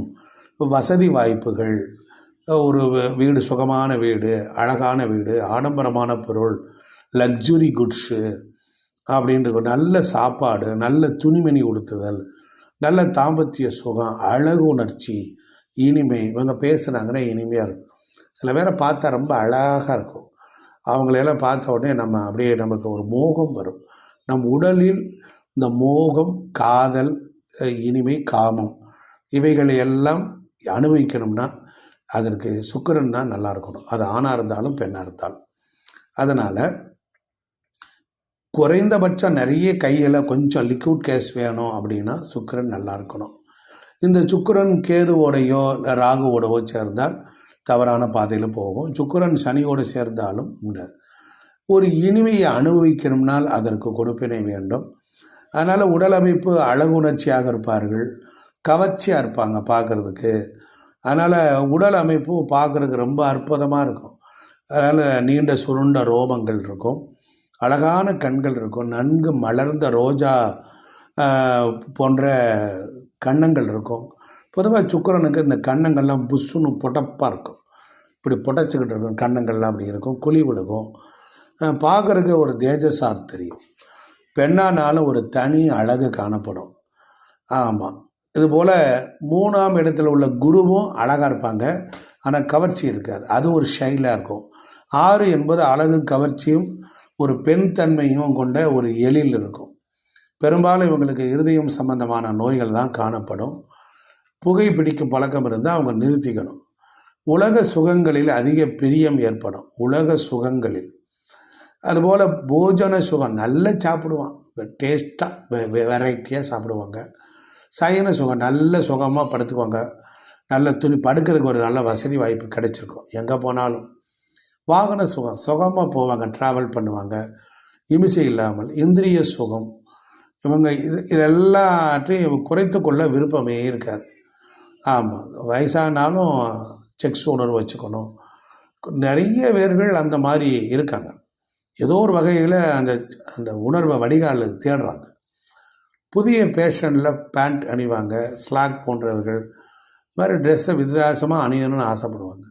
வசதி வாய்ப்புகள், ஒரு வீடு, சுகமான வீடு, அழகான வீடு, ஆடம்பரமான பொருள், லக்ஸுரி குட்ஸு அப்படின்ற நல்ல சாப்பாடு, நல்ல துணிமணி உடுத்துதல், நல்ல தாம்பத்திய சுகம், அழகு உணர்ச்சி, இனிமை. இவங்க பேசுனாங்கன்னா இனிமையாக இருக்கும். சில பேரை பார்த்தா ரொம்ப அழகாக இருக்கும். அவங்களையெல்லாம் பார்த்த உடனே நம்ம அப்படியே நமக்கு ஒரு மோகம் வரும். நம் உடலில் இந்த மோகம், காதல், இனிமை, காமம் இவைகளை எல்லாம் அனுபவிக்கணும்னா அதற்கு சுக்கிரன் தான் நல்லா இருக்கணும். அது ஆணாக இருந்தாலும் பெண்ணாக இருந்தாலும். அதனால் குறைந்தபட்சம் நிறைய கையில் கொஞ்சம் லிக்விட் கேஷ் வேணும் அப்படின்னா சுக்கிரன் நல்லா இருக்கணும். இந்த சுக்கிரன் கேதுவோடையோ ராகுவோடவோ சேர்ந்தால் தவறான பாதையில் போகும். சுக்கிரன் சனியோடு சேர்ந்தாலும் உண்டு. ஒரு இனிமையை அனுபவிக்கணும்னால் அதற்கு கொடுப்பினை வேண்டும். அதனால் உடல் அமைப்பு அழகுணர்ச்சியாக இருப்பார்கள், கவர்ச்சியாக இருப்பாங்க பார்க்குறதுக்கு. அதனால் உடல் அமைப்பு பார்க்குறதுக்கு ரொம்ப அற்புதமாக இருக்கும். அதனால் நீண்ட சுருண்ட ரோமங்கள் இருக்கும், அழகான கண்கள் இருக்கும், நன்கு மலர்ந்த ரோஜா போன்ற கன்னங்கள் இருக்கும். பொதுவாக சுக்கிரனுக்கு இந்த கன்னங்கள்லாம் புஷ்ஷுன்னு புடப்பாக இருக்கும். இப்படி புடைச்சிக்கிட்டு இருக்கும், கன்னங்கள்லாம் அப்படி இருக்கும், குழி விழுகும். பார்க்குறதுக்கு ஒரு தேஜஸாக தெரியும். பெண்ணானாலும் ஒரு தனி அழகு காணப்படும். ஆமாம், இதுபோல் 3ஆம் இடத்துல உள்ள குருவும் அழகாக இருப்பாங்க, ஆனால் கவர்ச்சி இருக்காது. அது ஒரு ஷைலாக இருக்கும். 6 என்பது அழகு, கவர்ச்சியும் ஒரு பெண் தன்மையும் கொண்ட ஒரு எழில் இருக்கும். பெரும்பாலும் இவங்களுக்கு இருதயம் சம்பந்தமான நோய்கள் தான் காணப்படும். புகைப்பிடிக்கும் பழக்கம் இருந்தால் அவங்க நிறுத்திக்கணும். உலக சுகங்களில் அதிக பிரியம் ஏற்படும். உலக சுகங்களில் அதுபோல் போஜன சுகம், நல்லா சாப்பிடுவான், டேஸ்ட்டாக வெரைட்டியாக சாப்பிடுவாங்க. சயன சுகம், நல்ல சுகமாக படுத்துக்குவாங்க, நல்ல துணி, படுக்கிறதுக்கு ஒரு நல்ல வசதி வாய்ப்பு கிடைச்சிருக்கும் எங்கே போனாலும். வாகன சுகம், சுகமாக போவாங்க, ட்ராவல் பண்ணுவாங்க இமிசை இல்லாமல். இந்திரிய சுகம், இவங்க இதெல்லாத்தையும் குறைத்து கொள்ள விருப்பமே இருக்காது. ஆமாம், வயசானாலும் செக்ஸ் உணர்வு வச்சுக்கணும். நிறைய பேர்கள் அந்த மாதிரி இருக்காங்க. ஏதோ ஒரு வகையில் அந்த அந்த உணர்வை வடிகால் தேடுறாங்க. புதிய பேஷனில் பேண்ட் அணிவாங்க, ஸ்லாக் போன்றவர்கள் மாதிரி ட்ரெஸ்ஸை வித்தியாசமாக அணியணும்னு ஆசைப்படுவாங்க.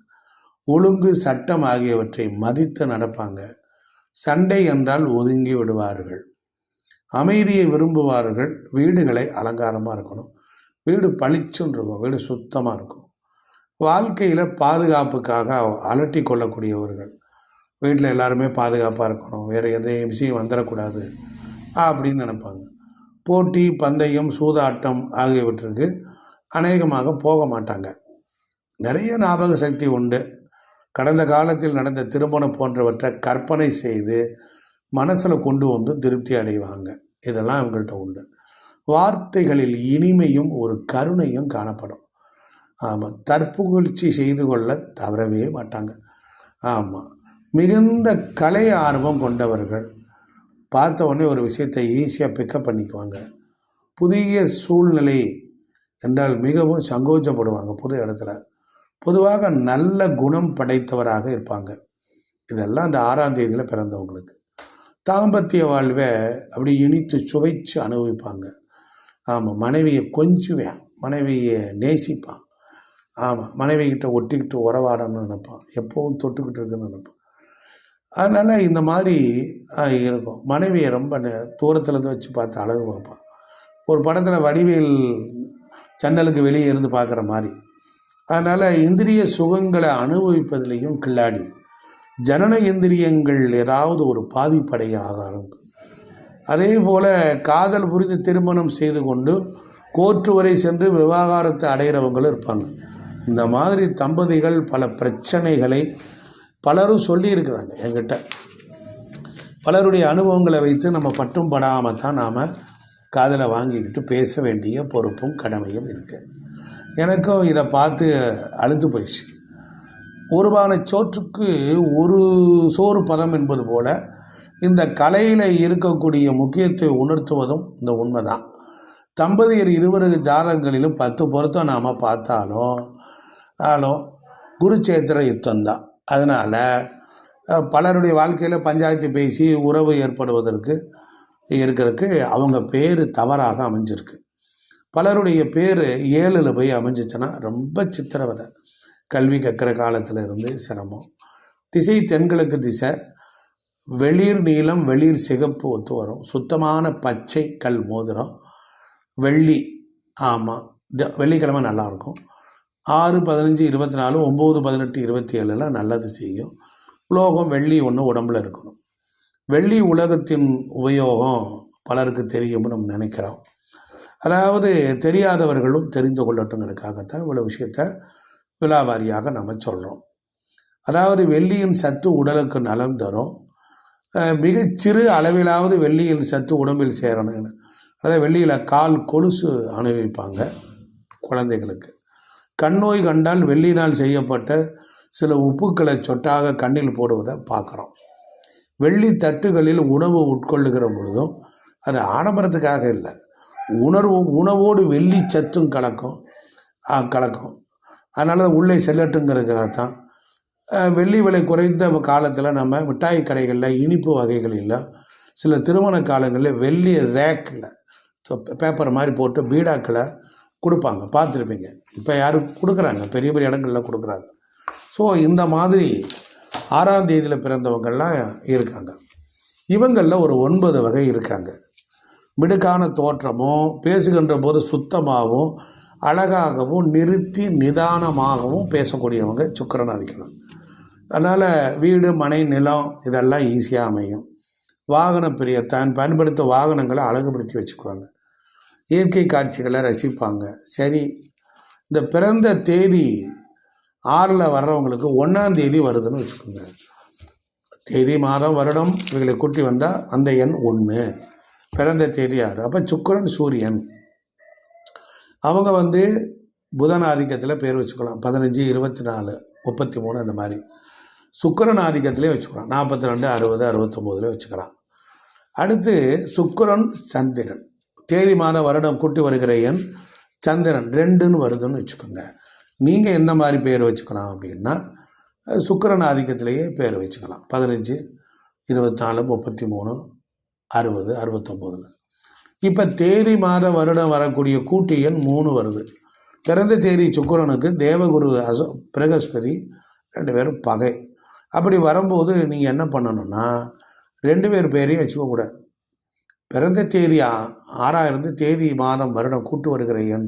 ஒழுங்கு, சட்டம் ஆகியவற்றை மதித்து நடப்பாங்க. சண்டை என்றால் ஒதுங்கி விடுவார்கள். அமைதியை விரும்புவார்கள். வீடுகளை அலங்காரமாக இருக்கணும், வீடு பளிச்சுன்னு இருக்கும், வீடு சுத்தமாக இருக்கும். வாழ்க்கையில் பாதுகாப்புக்காக அலட்டி கொள்ளக்கூடியவர்கள். வீட்டில் எல்லாருமே பாதுகாப்பாக இருக்கணும், வேறு எதையும் விஷயம் வந்துடக்கூடாது அப்படின்னு நினைப்பாங்க. போட்டி, பந்தயம், சூதாட்டம் ஆகியவற்றுக்கு அநேகமாக போக மாட்டாங்க. நிறைய ஞாபக சக்தி உண்டு. கடந்த காலத்தில் நடந்த திருமணம் போன்றவற்றை கற்பனை செய்து மனசில் கொண்டு வந்து திருப்தி அடைவாங்க. இதெல்லாம் இவங்கள்ட்ட உண்டு. வார்த்தைகளில் இனிமையும் ஒரு கருணையும் காணப்படும். ஆமாம், தற்புகழ்ச்சி செய்து கொள்ள தவறவே மாட்டாங்க. ஆமாம், மிகுந்த கலை ஆர்வம் கொண்டவர்கள். பார்த்த உடனே ஒரு விஷயத்தை ஈஸியாக பிக்கப் பண்ணிக்குவாங்க. புதிய சூழ்நிலை என்றால் மிகவும் சங்கோச்சப்படுவாங்க. புது இடத்துல பொதுவாக நல்ல குணம் படைத்தவராக இருப்பாங்க. இதெல்லாம் அந்த 6ஆம் தேதியில் பிறந்தவங்களுக்கு. தாம்பத்திய வாழ்வை அப்படி இனித்து சுவைச்சு அனுபவிப்பாங்க. ஆமாம், மனைவியை கொஞ்சுவேன், மனைவியை நேசிப்பான். ஆமாம், மனைவிக்கிட்ட ஒட்டிக்கிட்டு உறவாடணும்னு நினைப்பான், எப்போவும் தொட்டுக்கிட்டு இருக்குன்னு நினைப்பான். அதனால் இந்த மாதிரி இருக்கும். மனைவியை ரொம்ப தூரத்துலேருந்து வச்சு பார்த்து அழகு பார்ப்பான். ஒரு படத்தில் வடிவேல் ஜன்னலுக்கு வெளியே இருந்து பார்க்குற மாதிரி. அதனால் இந்திரிய சுகங்களை அனுபவிப்பதிலையும் கில்லாடி. ஜனன இந்திரியங்கள் ஏதாவது ஒரு பாதிப்படைய ஆரம்பிக்கும். அதே போல் காதல் புரிந்து திருமணம் செய்து கொண்டு கோர்ட்டு வரை சென்று விவாகரத்தை அடைகிறவங்களும் இருப்பாங்க. இந்த மாதிரி தம்பதிகள் பல பிரச்சனைகளை பலரும் சொல்லியிருக்கிறாங்க என்கிட்ட. பலருடைய அனுபவங்களை வைத்து நம்ம பட்டும் படாமல் தான் நாம் காதலை வாங்கிக்கிட்டு பேச வேண்டிய பொறுப்பும் கடமையும் இருக்குது. எனக்கும் இதை பார்த்து அழுத்து போயிடுச்சு. ஒரு பானை சோற்றுக்கு ஒரு சோறு பதம் என்பது போல் இந்த கலையில் இருக்கக்கூடிய முக்கியத்தை உணர்த்துவதும் இந்த உண்மை தான். தம்பதியர் இருவரு ஜாதகங்களிலும் 10 பொருத்தம் நாம் பார்த்தாலும் குருச்சேத்திர யுத்தம்தான். அதனால் பலருடைய வாழ்க்கையில் பஞ்சாயத்து பேசி உறவு ஏற்படுவதற்கு இருக்கிறதுக்கு அவங்க பேர் தவறாக அமைஞ்சிருக்கு. பலருடைய பேர் 7ல் போய் அமைஞ்சிச்சுன்னா ரொம்ப சித்திரவதை. கல்வி கற்கிற காலத்தில் இருந்து சிரமம். திசை தென்கிழக்கு திசை, வெளிர் நீளம் வெளிர் சிகப்பு ஒத்து வரும். சுத்தமான பச்சை கல் மோதிரம், வெள்ளி. ஆமாம், வெள்ளிக்கிழமை நல்லாயிருக்கும். 6, 15, 24, 9, 18, 27 நல்லது செய்யும். உலோகம் வெள்ளி ஒன்று உடம்புல இருக்கணும். வெள்ளி உலகத்தின் உபயோகம் பலருக்கு தெரியும்னு நம்ம நினைக்கிறோம். அதாவது தெரியாதவர்களும் தெரிந்து கொள்ளட்டுங்கிறதுக்காகத்தான் இவ்வளோ விஷயத்தை விலாவாரியாக நம்ம சொல்கிறோம். அதாவது வெள்ளியின் சத்து உடலுக்கு நலம் தரும். மிகச்சிறு அளவிலாவது வெள்ளியின் சத்து உடம்பில் சேரணும். அதாவது வெள்ளியில் கால் கொலுசு அணிவிப்பாங்க குழந்தைகளுக்கு. கண்ணோய் கண்டால் வெள்ளினால் செய்யப்பட்ட சில உப்புக்களை சொட்டாக கண்ணில் போடுவதை பார்க்குறோம். வெள்ளி தட்டுகளில் உணவு உட்கொள்ளுகிற பொழுதும் அது ஆடம்பரத்துக்காக இல்லை, உணவோடு வெள்ளி சத்தும் கலக்கும். அதனால் உள்ளே செல்லட்டுங்கிறதுக்காகத்தான் வெள்ளி விலை குறைந்த காலத்தில் நம்ம மிட்டாய் கடைகளில் இனிப்பு வகைகளில் சில திருமண காலங்களில் வெள்ளி ரேக்கில் பேப்பர் மாதிரி போட்டு பீடாக்களை கொடுப்பாங்க, பார்த்துருப்பீங்க. இப்போ யாரும் கொடுக்குறாங்க, பெரிய பெரிய இடங்களில் கொடுக்குறாங்க. ஸோ இந்த மாதிரி 6ஆம் தேதியில் பிறந்தவங்கள்லாம் இருக்காங்க. இவங்களில் ஒரு 9 வகை இருக்காங்க. மிடுக்கான தோற்றமும், பேசுகின்ற போது சுத்தமாகவும் அழகாகவும் நிறுத்தி நிதானமாகவும் பேசக்கூடியவங்க சுக்கிரன் ஆதிக்கம். அதனால் வீடு, மனை, நிலம் இதெல்லாம் ஈஸியாக அமையும். வாகன பிரியர் தான் பயன்படுத்த வாகனங்களை அழகுபடுத்தி வச்சுக்குவாங்க. இயற்கை காட்சிகளை ரசிப்பாங்க. சரி, இந்த பிறந்த தேதி 6ல் வர்றவங்களுக்கு 1ஆம் தேதி வருதுன்னு வச்சுக்கோங்க. தேதி, மாதம், வருடம் இவங்களை கூட்டி வந்தால் அந்த எண் 1. பிறந்த தேதி 6. அப்போ சுக்கிரன், சூரியன் அவங்க புதன் ஆதிக்கத்தில் பேர் வச்சுக்கலாம். 15, 24, 33 அந்த மாதிரி. சுக்கிரன் ஆதிக்கத்திலே வச்சுக்கலாம். 42, 60, 69 வச்சுக்கலாம். அடுத்து சுக்கிரன், சந்திரன். தேதி, மாதம், வருடம் கூட்டி வருகிற எண் சந்திரன் 2ன்னு வருதுன்னு வச்சுக்கோங்க. நீங்கள் எந்த மாதிரி பேர் வச்சுக்கலாம் அப்படின்னா சுக்கிரன் ஆதிக்கத்திலேயே பேர் வச்சுக்கலாம். 15, 24, 33, 60, 69. இப்போ தேதி, மாத, வருடம் வரக்கூடிய கூட்டு எண் 3 வருது. பிறந்த தேதி சுக்கிரனுக்கு தேவகுரு பிரகஸ்பதி 2 பேரும் பகை. அப்படி வரும்போது நீங்கள் என்ன பண்ணணும்னா 2 பேர் பேரையும் வச்சுக்கக்கூடாது. பிறந்த தேதி 6 இருந்து தேதி, மாதம், வருடம் கூட்டு வருகிற எண்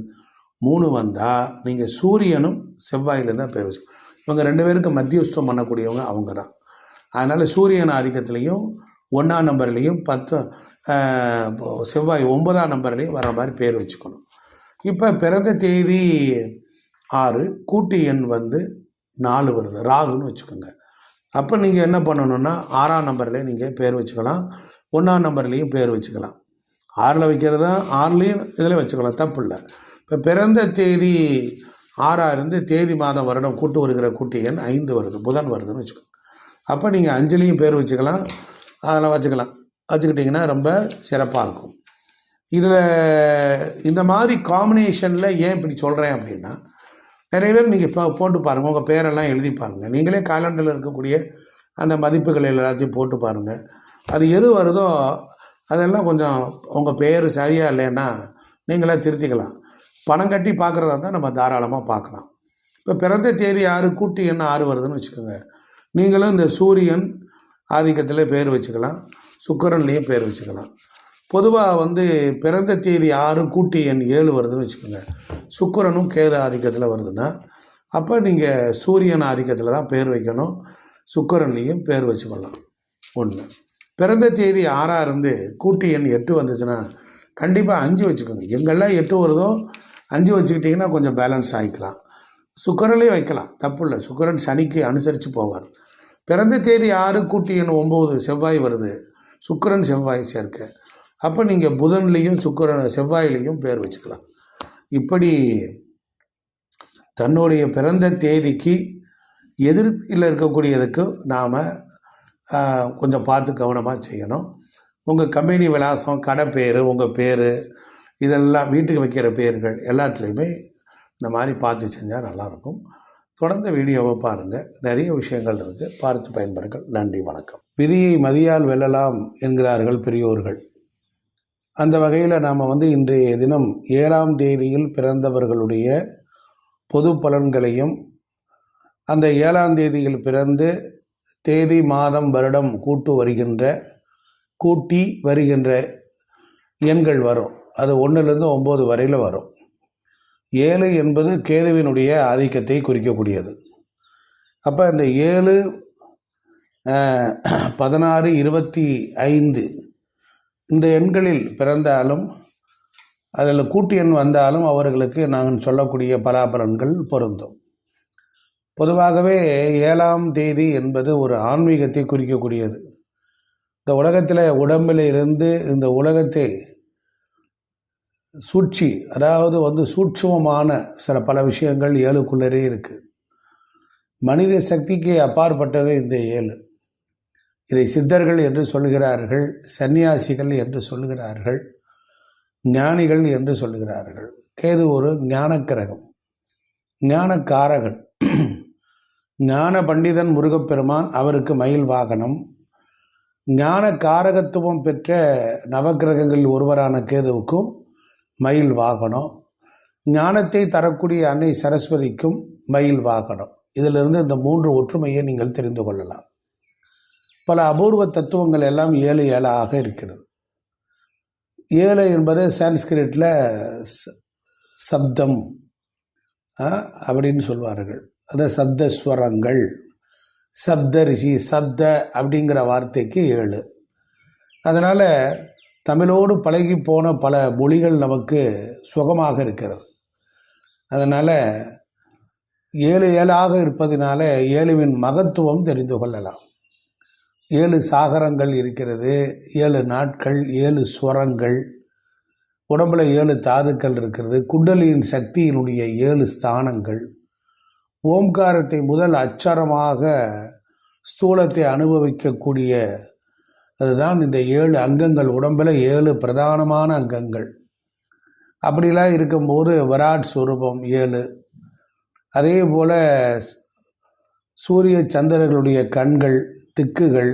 3 வந்தால் நீங்கள் சூரியனும் செவ்வாயிலும் தான் பேர் வச்சு. இவங்க 2 பேருக்கு மத்தியஸ்தம் பண்ணக்கூடியவங்க அவங்க தான். அதனால் சூரியன் ஆதிக்கத்துலேயும் 1ஆம் நம்பர்லேயும் 10 செவ்வாய் 9ஆம் நம்பர்லேயும் வர்ற மாதிரி பேர் வச்சுக்கணும். இப்போ பிறந்த தேதி 6, கூட்டு எண் 4 வருது, ராகுன்னு வச்சுக்கோங்க. அப்போ நீங்கள் என்ன பண்ணணுன்னா 6ஆம் நம்பர்லேயே நீங்கள் பேர் வச்சுக்கலாம், 1ஆம் நம்பர்லேயும் பேர் வச்சுக்கலாம். 6ல் வைக்கிறதா 6லேயும் இதில் வச்சுக்கலாம், தப்பு இல்லை. இப்போ பிறந்த தேதி 6ஆக இருந்து தேதி மாதம் வருடம் கூட்டு வருகிற கூட்டு எண் 5 வருது, புதன் வருதுன்னு வச்சுக்கோங்க. அப்போ நீங்கள் 5லேயும் பேர் வச்சுக்கலாம், அதெல்லாம் வச்சுக்கிட்டிங்கன்னா ரொம்ப சிறப்பாக இருக்கும். இதில் இந்த மாதிரி காம்பினேஷனில் ஏன் இப்படி சொல்கிறேன் அப்படின்னா, நிறைய பேர் நீங்கள் இப்போ போட்டு பாருங்கள், உங்கள் பேரெல்லாம் எழுதி பாருங்கள். நீங்களே காலண்டரில் இருக்கக்கூடிய அந்த மதிப்புகள் எல்லாத்தையும் போட்டு பாருங்கள். அது எது வருதோ அதெல்லாம் கொஞ்சம் உங்கள் பேர் சரியாக இல்லைன்னா நீங்களே திருத்திக்கலாம். பணம் கட்டி பார்க்குறதா இருந்தால் நம்ம தாராளமாக பார்க்கலாம். இப்போ பிறந்த தேதி 6, கூட்டு எண் 6 வருதுன்னு வச்சுக்கோங்க. நீங்களும் இந்த சூரியன் ஆதிக்கத்தில் பேர் வச்சுக்கலாம், சுக்கிரன்லேயும் பேர் வச்சுக்கலாம். பொதுவாக பிறந்த தேதி 6, கூட்டு எண் 7 வருதுன்னு வச்சுக்கோங்க. சுக்கிரனும் கேது ஆதிக்கத்தில் வருதுன்னா அப்போ நீங்கள் சூரியன் ஆதிக்கத்தில் தான் பேர் வைக்கணும், சுக்கிரன்லேயும் பேர் வச்சுக்கலாம். 1. பிறந்த தேதி 6ஆக இருந்து கூட்டு எண் 8 வந்துச்சுன்னா கண்டிப்பாக 5 வச்சுக்கோங்க. எங்கெல்லாம் 8 வருதோ 5 வச்சுக்கிட்டிங்கன்னா கொஞ்சம் பேலன்ஸ் ஆகிக்கலாம். சுக்கிரன்லேயும் வைக்கலாம், தப்பு இல்லை. சுக்கிரன் சனிக்கு அனுசரித்து போவார். பிறந்த தேதி 6, கூட்டு எண் 9 செவ்வாய் வருது, சுக்கிரன் செவ்வாய் சேர்க்க. அப்போ நீங்கள் புதன்லேயும் செவ்வாயிலையும் பேர் வச்சுக்கலாம். இப்படி தன்னுடைய பிறந்த தேதிக்கு எதிர்த்தில் இருக்கக்கூடியதுக்கு நாம் கொஞ்சம் பார்த்து கவனமாக செய்யணும். உங்கள் கம்பெனி விலாசம், கடை பேர், உங்கள் பேர், இதெல்லாம் வீட்டுக்கு வைக்கிற பேர்கள் எல்லாத்துலேயுமே இந்த மாதிரி பார்த்து செஞ்சால் நல்லாயிருக்கும். தொடர்ந்து வீடியோவை பாருங்கள், நிறைய விஷயங்கள் இருக்குது, பார்த்து பயன்படுங்கள். நன்றி, வணக்கம். விதியை மதியால் வெல்லலாம் என்கிறார்கள் பெரியோர்கள். அந்த வகையில் நாம் இன்றைய தினம் 7ஆம் தேதியில் பிறந்தவர்களுடைய பொது பலன்களையும், அந்த 7ஆம் தேதியில் பிறந்து தேதி மாதம் வருடம் கூட்டி வருகின்ற எண்கள் வரும். அது 1லேருந்து 9 வரையில் வரும். 7 என்பது கேதுவினுடைய ஆதிக்கத்தை குறிக்கக்கூடியது. அப்போ இந்த 7, 16, 25 இந்த எண்களில் பிறந்தாலும் அதில் கூட்டு எண் வந்தாலும் அவர்களுக்கு நாங்கள் சொல்லக்கூடிய பலாபலன்கள் பொருந்தும். பொதுவாகவே 7ஆம் தேதி என்பது ஒரு ஆன்மீகத்தை குறிக்கக்கூடியது. இந்த உலகத்தில் உடம்பில் இருந்து இந்த உலகத்தை அதாவது சூட்சுமமான பல விஷயங்கள் 7க்குள்ளரே இருக்குது. மனித சக்திக்கு அப்பாற்பட்டது இந்த 7. இதை சித்தர்கள் என்று சொல்கிறார்கள், சன்னியாசிகள் என்று சொல்கிறார்கள், ஞானிகள் என்று சொல்கிறார்கள். கேது ஒரு ஞானக்கிரகம், ஞானக்காரகன். ஞான பண்டிதன் முருகப்பெருமான், அவருக்கு மயில் வாகனம். ஞான காரகத்துவம் பெற்ற நவக்கிரகங்களில் ஒருவரான கேதுவுக்கும் மயில் வாகனம். ஞானத்தை தரக்கூடிய அன்னை சரஸ்வதிக்கும் மயில் வாகனம். இதிலிருந்து இந்த 3 ஒற்றுமையை நீங்கள் தெரிந்து கொள்ளலாம். பல அபூர்வ தத்துவங்கள் எல்லாம் 7 7ஆக இருக்கிறது. 7 என்பது சான்ஸ்கிரிட்டில் சப்தம் அப்படின்னு சொல்வார்கள். அது சப்தஸ்வரங்கள், சப்த ரிஷி, சப்த அப்படிங்கிற வார்த்தைக்கு 7. அதனால் தமிழோடு பழகி போன பல மொழிகள் நமக்கு சுகமாக இருக்கிறது. அதனால் 7 7ஆக இருப்பதினால 7வின் மகத்துவம் தெரிந்து கொள்ளலாம். 7 சாகரங்கள் இருக்கிறது, 7 நாட்கள், 7 ஸ்வரங்கள், உடம்புல 7 தாதுக்கள் இருக்கிறது, குண்டலியின் சக்தியினுடைய 7 ஸ்தானங்கள், ஓம்காரத்தை முதல் அச்சரமாக ஸ்தூலத்தை அனுபவிக்கக்கூடிய அதுதான் இந்த 7 அங்கங்கள். உடம்பில் 7 பிரதானமான அங்கங்கள். அப்படிலாம் இருக்கும்போது விராட் ஸ்வரூபம் 7. அதே போல் சூரிய சந்திரர்களுடைய கண்கள், திக்குகள்,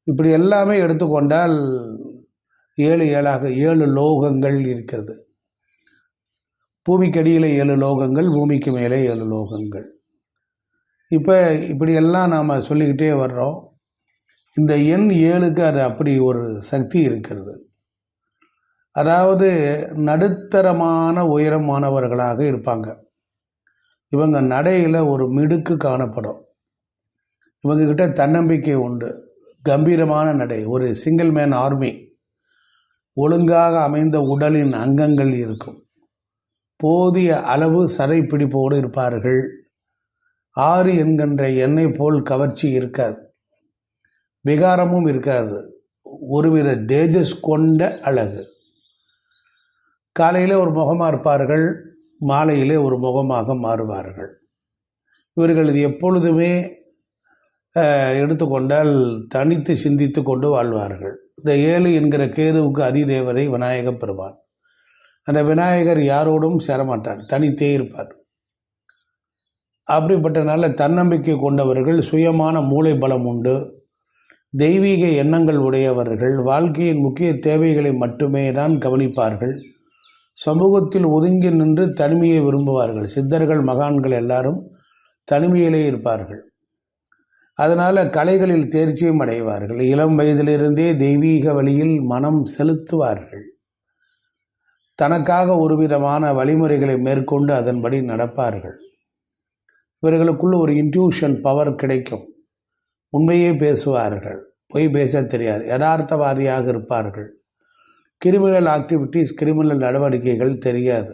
இப்படி எல்லாமே எடுத்துக்கொண்டால் 7 7ஆக 7 லோகங்கள் இருக்கிறது. பூமிக்கடியில் 7 லோகங்கள், பூமிக்கு மேலே 7 லோகங்கள். இப்போ இப்படியெல்லாம் நாம் சொல்லிக்கிட்டே வர்றோம். இந்த எண் 7க்கு அது அப்படி ஒரு சக்தி இருக்கிறது. அதாவது நடுத்தரமான உயரமானவர்களாக இருப்பாங்க. இவங்க நடையில் ஒரு மிடுக்கு காணப்படும். இவங்கக்கிட்ட தன்னம்பிக்கை உண்டு, கம்பீரமான நடை, ஒரு சிங்கிள் மேன் ஆர்மி, ஒழுங்காக அமைந்த உடலின் அங்கங்கள் இருக்கும், போதிய அளவு சதைப்பிடிப்போடு இருப்பார்கள். 6 என்கின்ற எண்ணெய் போல் கவர்ச்சி இருக்காது, விகாரமும் இருக்காது, ஒருவித தேஜஸ் கொண்ட அழகு. காலையில் ஒரு முகமாக இருப்பார்கள், மாலையிலே ஒரு முகமாக மாறுவார்கள். இவர்கள் இது எப்பொழுதுமே எடுத்துக்கொண்டால் தனித்து சிந்தித்து கொண்டு வாழ்வார்கள். இந்த 7 என்கிற கேதுவுக்கு அதிதேவதை விநாயகப் பெருமான். அந்த விநாயகர் யாரோடும் சேரமாட்டார், தனித்தே இருப்பார். அப்படிப்பட்ட நல்ல தன்னம்பிக்கை கொண்டவர்கள், சுயமான மூளை பலம் உண்டு, தெய்வீக எண்ணங்கள் உடையவர்கள், வாழ்க்கையின் முக்கிய தேவைகளை மட்டுமே தான் கவனிப்பார்கள், சமூகத்தில் ஒதுங்கி நின்று தனிமையை விரும்புவார்கள். சித்தர்கள் மகான்கள் எல்லாரும் தனிமையிலே இருப்பார்கள். அதனால் கலைகளில் தேர்ச்சியும் அடைவார்கள். இளம் வயதிலிருந்தே தெய்வீக வழியில் மனம் செலுத்துவார்கள். தனக்காக ஒரு விதமான வழிமுறைகளை மேற்கொண்டு அதன்படி நடப்பார்கள். இவர்களுக்குள்ள ஒரு இன்ட்யூஷன் பவர் கிடைக்கும். உண்மையே பேசுவார்கள், பொய் பேச தெரியாது, யதார்த்தவாதியாக இருப்பார்கள். கிரிமினல் ஆக்டிவிட்டீஸ், கிரிமினல் நடவடிக்கைகள் தெரியாது.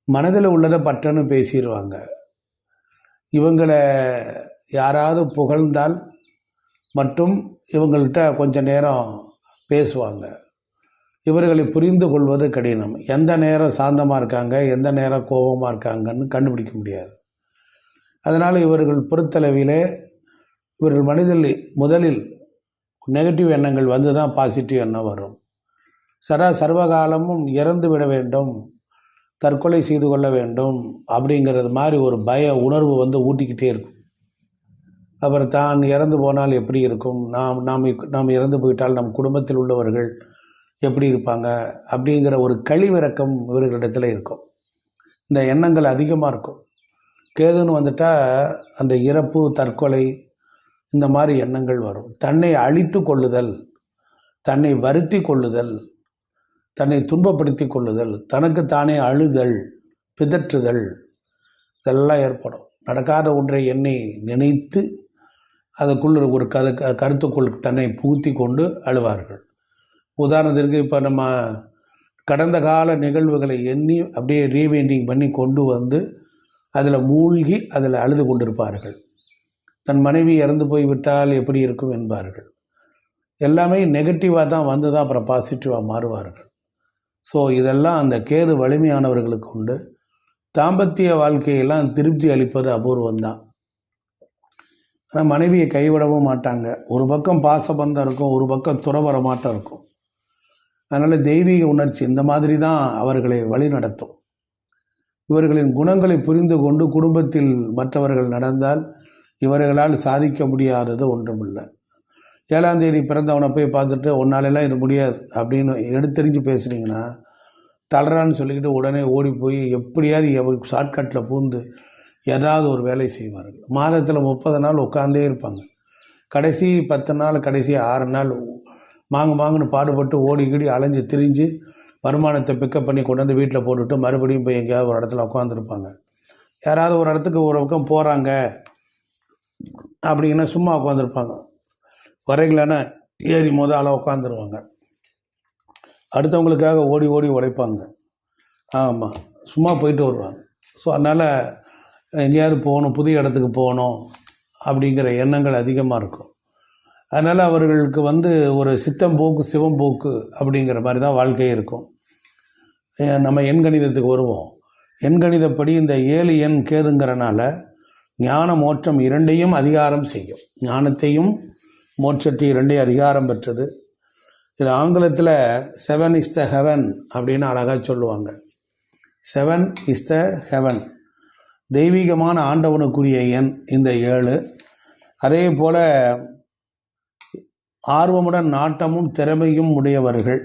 மனதில் உள்ளதை பட்டன்னு பேசிடுவாங்க. இவங்களை யாராவது புகழ்ந்தால் மட்டும் இவங்கள்ட்ட கொஞ்ச நேரம் பேசுவாங்க. இவர்களை புரிந்து கொள்வது கடினம். எந்த நேரம் சாந்தமாக இருக்காங்க, எந்த நேரம் கோபமாக இருக்காங்கன்னு கண்டுபிடிக்க முடியாது. அதனால் இவர்கள் பொறுத்தளவிலே இவர்கள் மனிதனில் முதலில் நெகட்டிவ் எண்ணங்கள் வந்து தான் பாசிட்டிவ் எண்ணம் வரும். சர்வகாலமும் இறந்து விட வேண்டும், தற்கொலை செய்து கொள்ள வேண்டும் அப்படிங்கிறது மாதிரி ஒரு பய உணர்வு வந்து ஊட்டிக்கிட்டே இருக்கும். அப்புறம் தான் இறந்து போனால் எப்படி இருக்கும், நாம் இறந்து போயிட்டால் நம் குடும்பத்தில் உள்ளவர்கள் எப்படி இருப்பாங்க அப்படிங்கிற ஒரு கழிவிறக்கம் இவர்களிடத்தில் இருக்கும். இந்த எண்ணங்கள் அதிகமாக இருக்கும். கேதுன்னு வந்துட்டால் அந்த இறப்பு, தற்கொலை, இந்த மாதிரி எண்ணங்கள் வரும். தன்னை அழித்து கொள்ளுதல், தன்னை வருத்தி கொள்ளுதல், தன்னை துன்பப்படுத்தி கொள்ளுதல், தனக்கு தானே அழுதல், பிதற்றுதல், இதெல்லாம் ஏற்படும். நடக்காத ஒன்றை எண்ணி நினைத்து அதுக்குள்ள ஒரு கருத்துக்குள் தன்னை புகுத்தி கொண்டு அழுவார்கள். உதாரணத்திற்கு இப்போ நம்ம கடந்த கால நிகழ்வுகளை எண்ணி அப்படியே ரீவைண்டிங் பண்ணி கொண்டு வந்து அதில் மூழ்கி அதில் அழுது கொண்டிருப்பார்கள். தன் மனைவி இறந்து போய்விட்டால் எப்படி இருக்கும் என்பார்கள். எல்லாமே நெகட்டிவாக தான் வந்து தான் அப்புறம் பாசிட்டிவாக மாறுவார்கள். ஸோ இதெல்லாம் அந்த கேது வலிமையானவர்களுக்கு உண்டு. தாம்பத்திய வாழ்க்கையெல்லாம் திருப்தி அளிப்பது அபூர்வம்தான். ஆனால் மனைவியை கைவிடவும் மாட்டாங்க. ஒரு பக்கம் பாசபந்தம் இருக்கும், ஒரு பக்கம் துறவர மாட்டம் இருக்கும். அதனால் தெய்வீக உணர்ச்சி இந்த மாதிரி தான் அவர்களை வழி நடத்தும். இவர்களின் குணங்களை புரிந்து கொண்டு குடும்பத்தில் மற்றவர்கள் நடந்தால் இவர்களால் சாதிக்க முடியாதது ஒன்றுமில்லை. 7ஆம் தேதி பிறந்தவனை போய் பார்த்துட்டு உன்னாலெல்லாம் இது முடியாது அப்படின்னு எடுத்தெறிஞ்சு பேசுனீங்கன்னா தளரான்னு சொல்லிக்கிட்டு உடனே ஓடி போய் எப்படியாவது ஷார்ட்கட்டில் பூந்து ஏதாவது ஒரு வேலை செய்வார்கள். மாதத்தில் 30 நாள் உட்காந்தே இருப்பாங்க. கடைசி 10 நாள், கடைசி 6 நாள் மாங்குன்னு பாடுபட்டு ஓடிக்கிடி அலைஞ்சு திரிஞ்சு வருமானத்தை பிக்கப் பண்ணி கொண்டு வந்து வீட்டில் போட்டுவிட்டு மறுபடியும் போய் எங்கேயாவது ஒரு இடத்துல உட்காந்துருப்பாங்க. யாராவது ஒரு இடத்துக்கு ஒரு பக்கம் போகிறாங்க அப்படின்னா சும்மா உட்காந்துருப்பாங்க. வரைகளான ஏறி ஆளாக உட்காந்துருவாங்க. அடுத்தவங்களுக்காக ஓடி ஓடி உழைப்பாங்க. ஆமாம், சும்மா போயிட்டு வருவாங்க. ஸோ அதனால் எங்கேயாவது போகணும், புதிய இடத்துக்கு போகணும் அப்படிங்கிற எண்ணங்கள் அதிகமாக இருக்கும். அதனால் அவர்களுக்கு வந்து ஒரு சித்தம் போக்கு சிவம் போக்கு அப்படிங்கிற மாதிரி தான் வாழ்க்கை இருக்கும். நம்ம எண்கணிதத்துக்கு வருவோம். எண்கணிதப்படி இந்த 7 எண் கேதுங்கிறனால ஞான மோட்சம் இரண்டையும் அதிகாரம் செய்யும். ஞானத்தையும் மோட்சத்தை இரண்டையும் அதிகாரம் பெற்றது. இது ஆங்கிலத்தில் 7 is the heaven அப்படின்னு அழகாக சொல்லுவாங்க. 7 is the heaven, தெய்வீகமான ஆண்டவனுக்குரிய எண் இந்த 7. அதே போல் ஆர்வமுடன் நாட்டமும் திறமையும் உடையவர்கள்.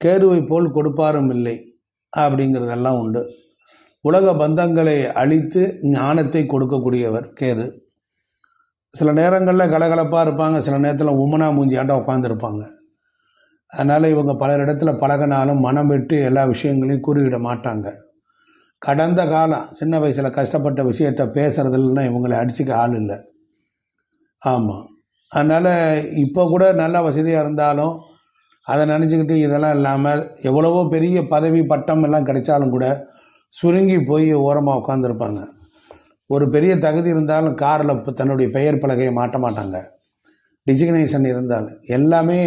கேதுவை போல் கொடுப்பாரும் இல்லை அப்படிங்கிறதெல்லாம் உண்டு. உலக பந்தங்களை அழித்து ஞானத்தை கொடுக்கக்கூடியவர் கேது. சில நேரங்களில் கலகலப்பாக இருப்பாங்க, சில நேரத்தில் உமனா மூஞ்சியாண்ட உட்காந்துருப்பாங்க. அதனால் இவங்க பலர் இடத்துல பழகினாலும் மனம் விட்டு எல்லா விஷயங்களையும் கூறிவிட மாட்டாங்க. கடந்த காலம் சின்ன வயசில் கஷ்டப்பட்ட விஷயத்தை பேசுகிறதுலன்னா இவங்களை அடிச்சுக்க ஆள் இல்லை. ஆமாம். அதனால் இப்போ கூட நல்ல வசதியாக இருந்தாலும் அதை நினச்சிக்கிட்டு இதெல்லாம் இல்லாமல் எவ்வளவோ பெரிய பதவி பட்டம் எல்லாம் கிடைச்சாலும் கூட சுருங்கி போய் ஓரமாக உட்காந்துருப்பாங்க. ஒரு பெரிய தகுதி இருந்தாலும் காரில் தன்னுடைய பெயர் பலகையை மாட்ட மாட்டாங்க. டிசிக்னேஷன் இருந்தாலும் எல்லாமே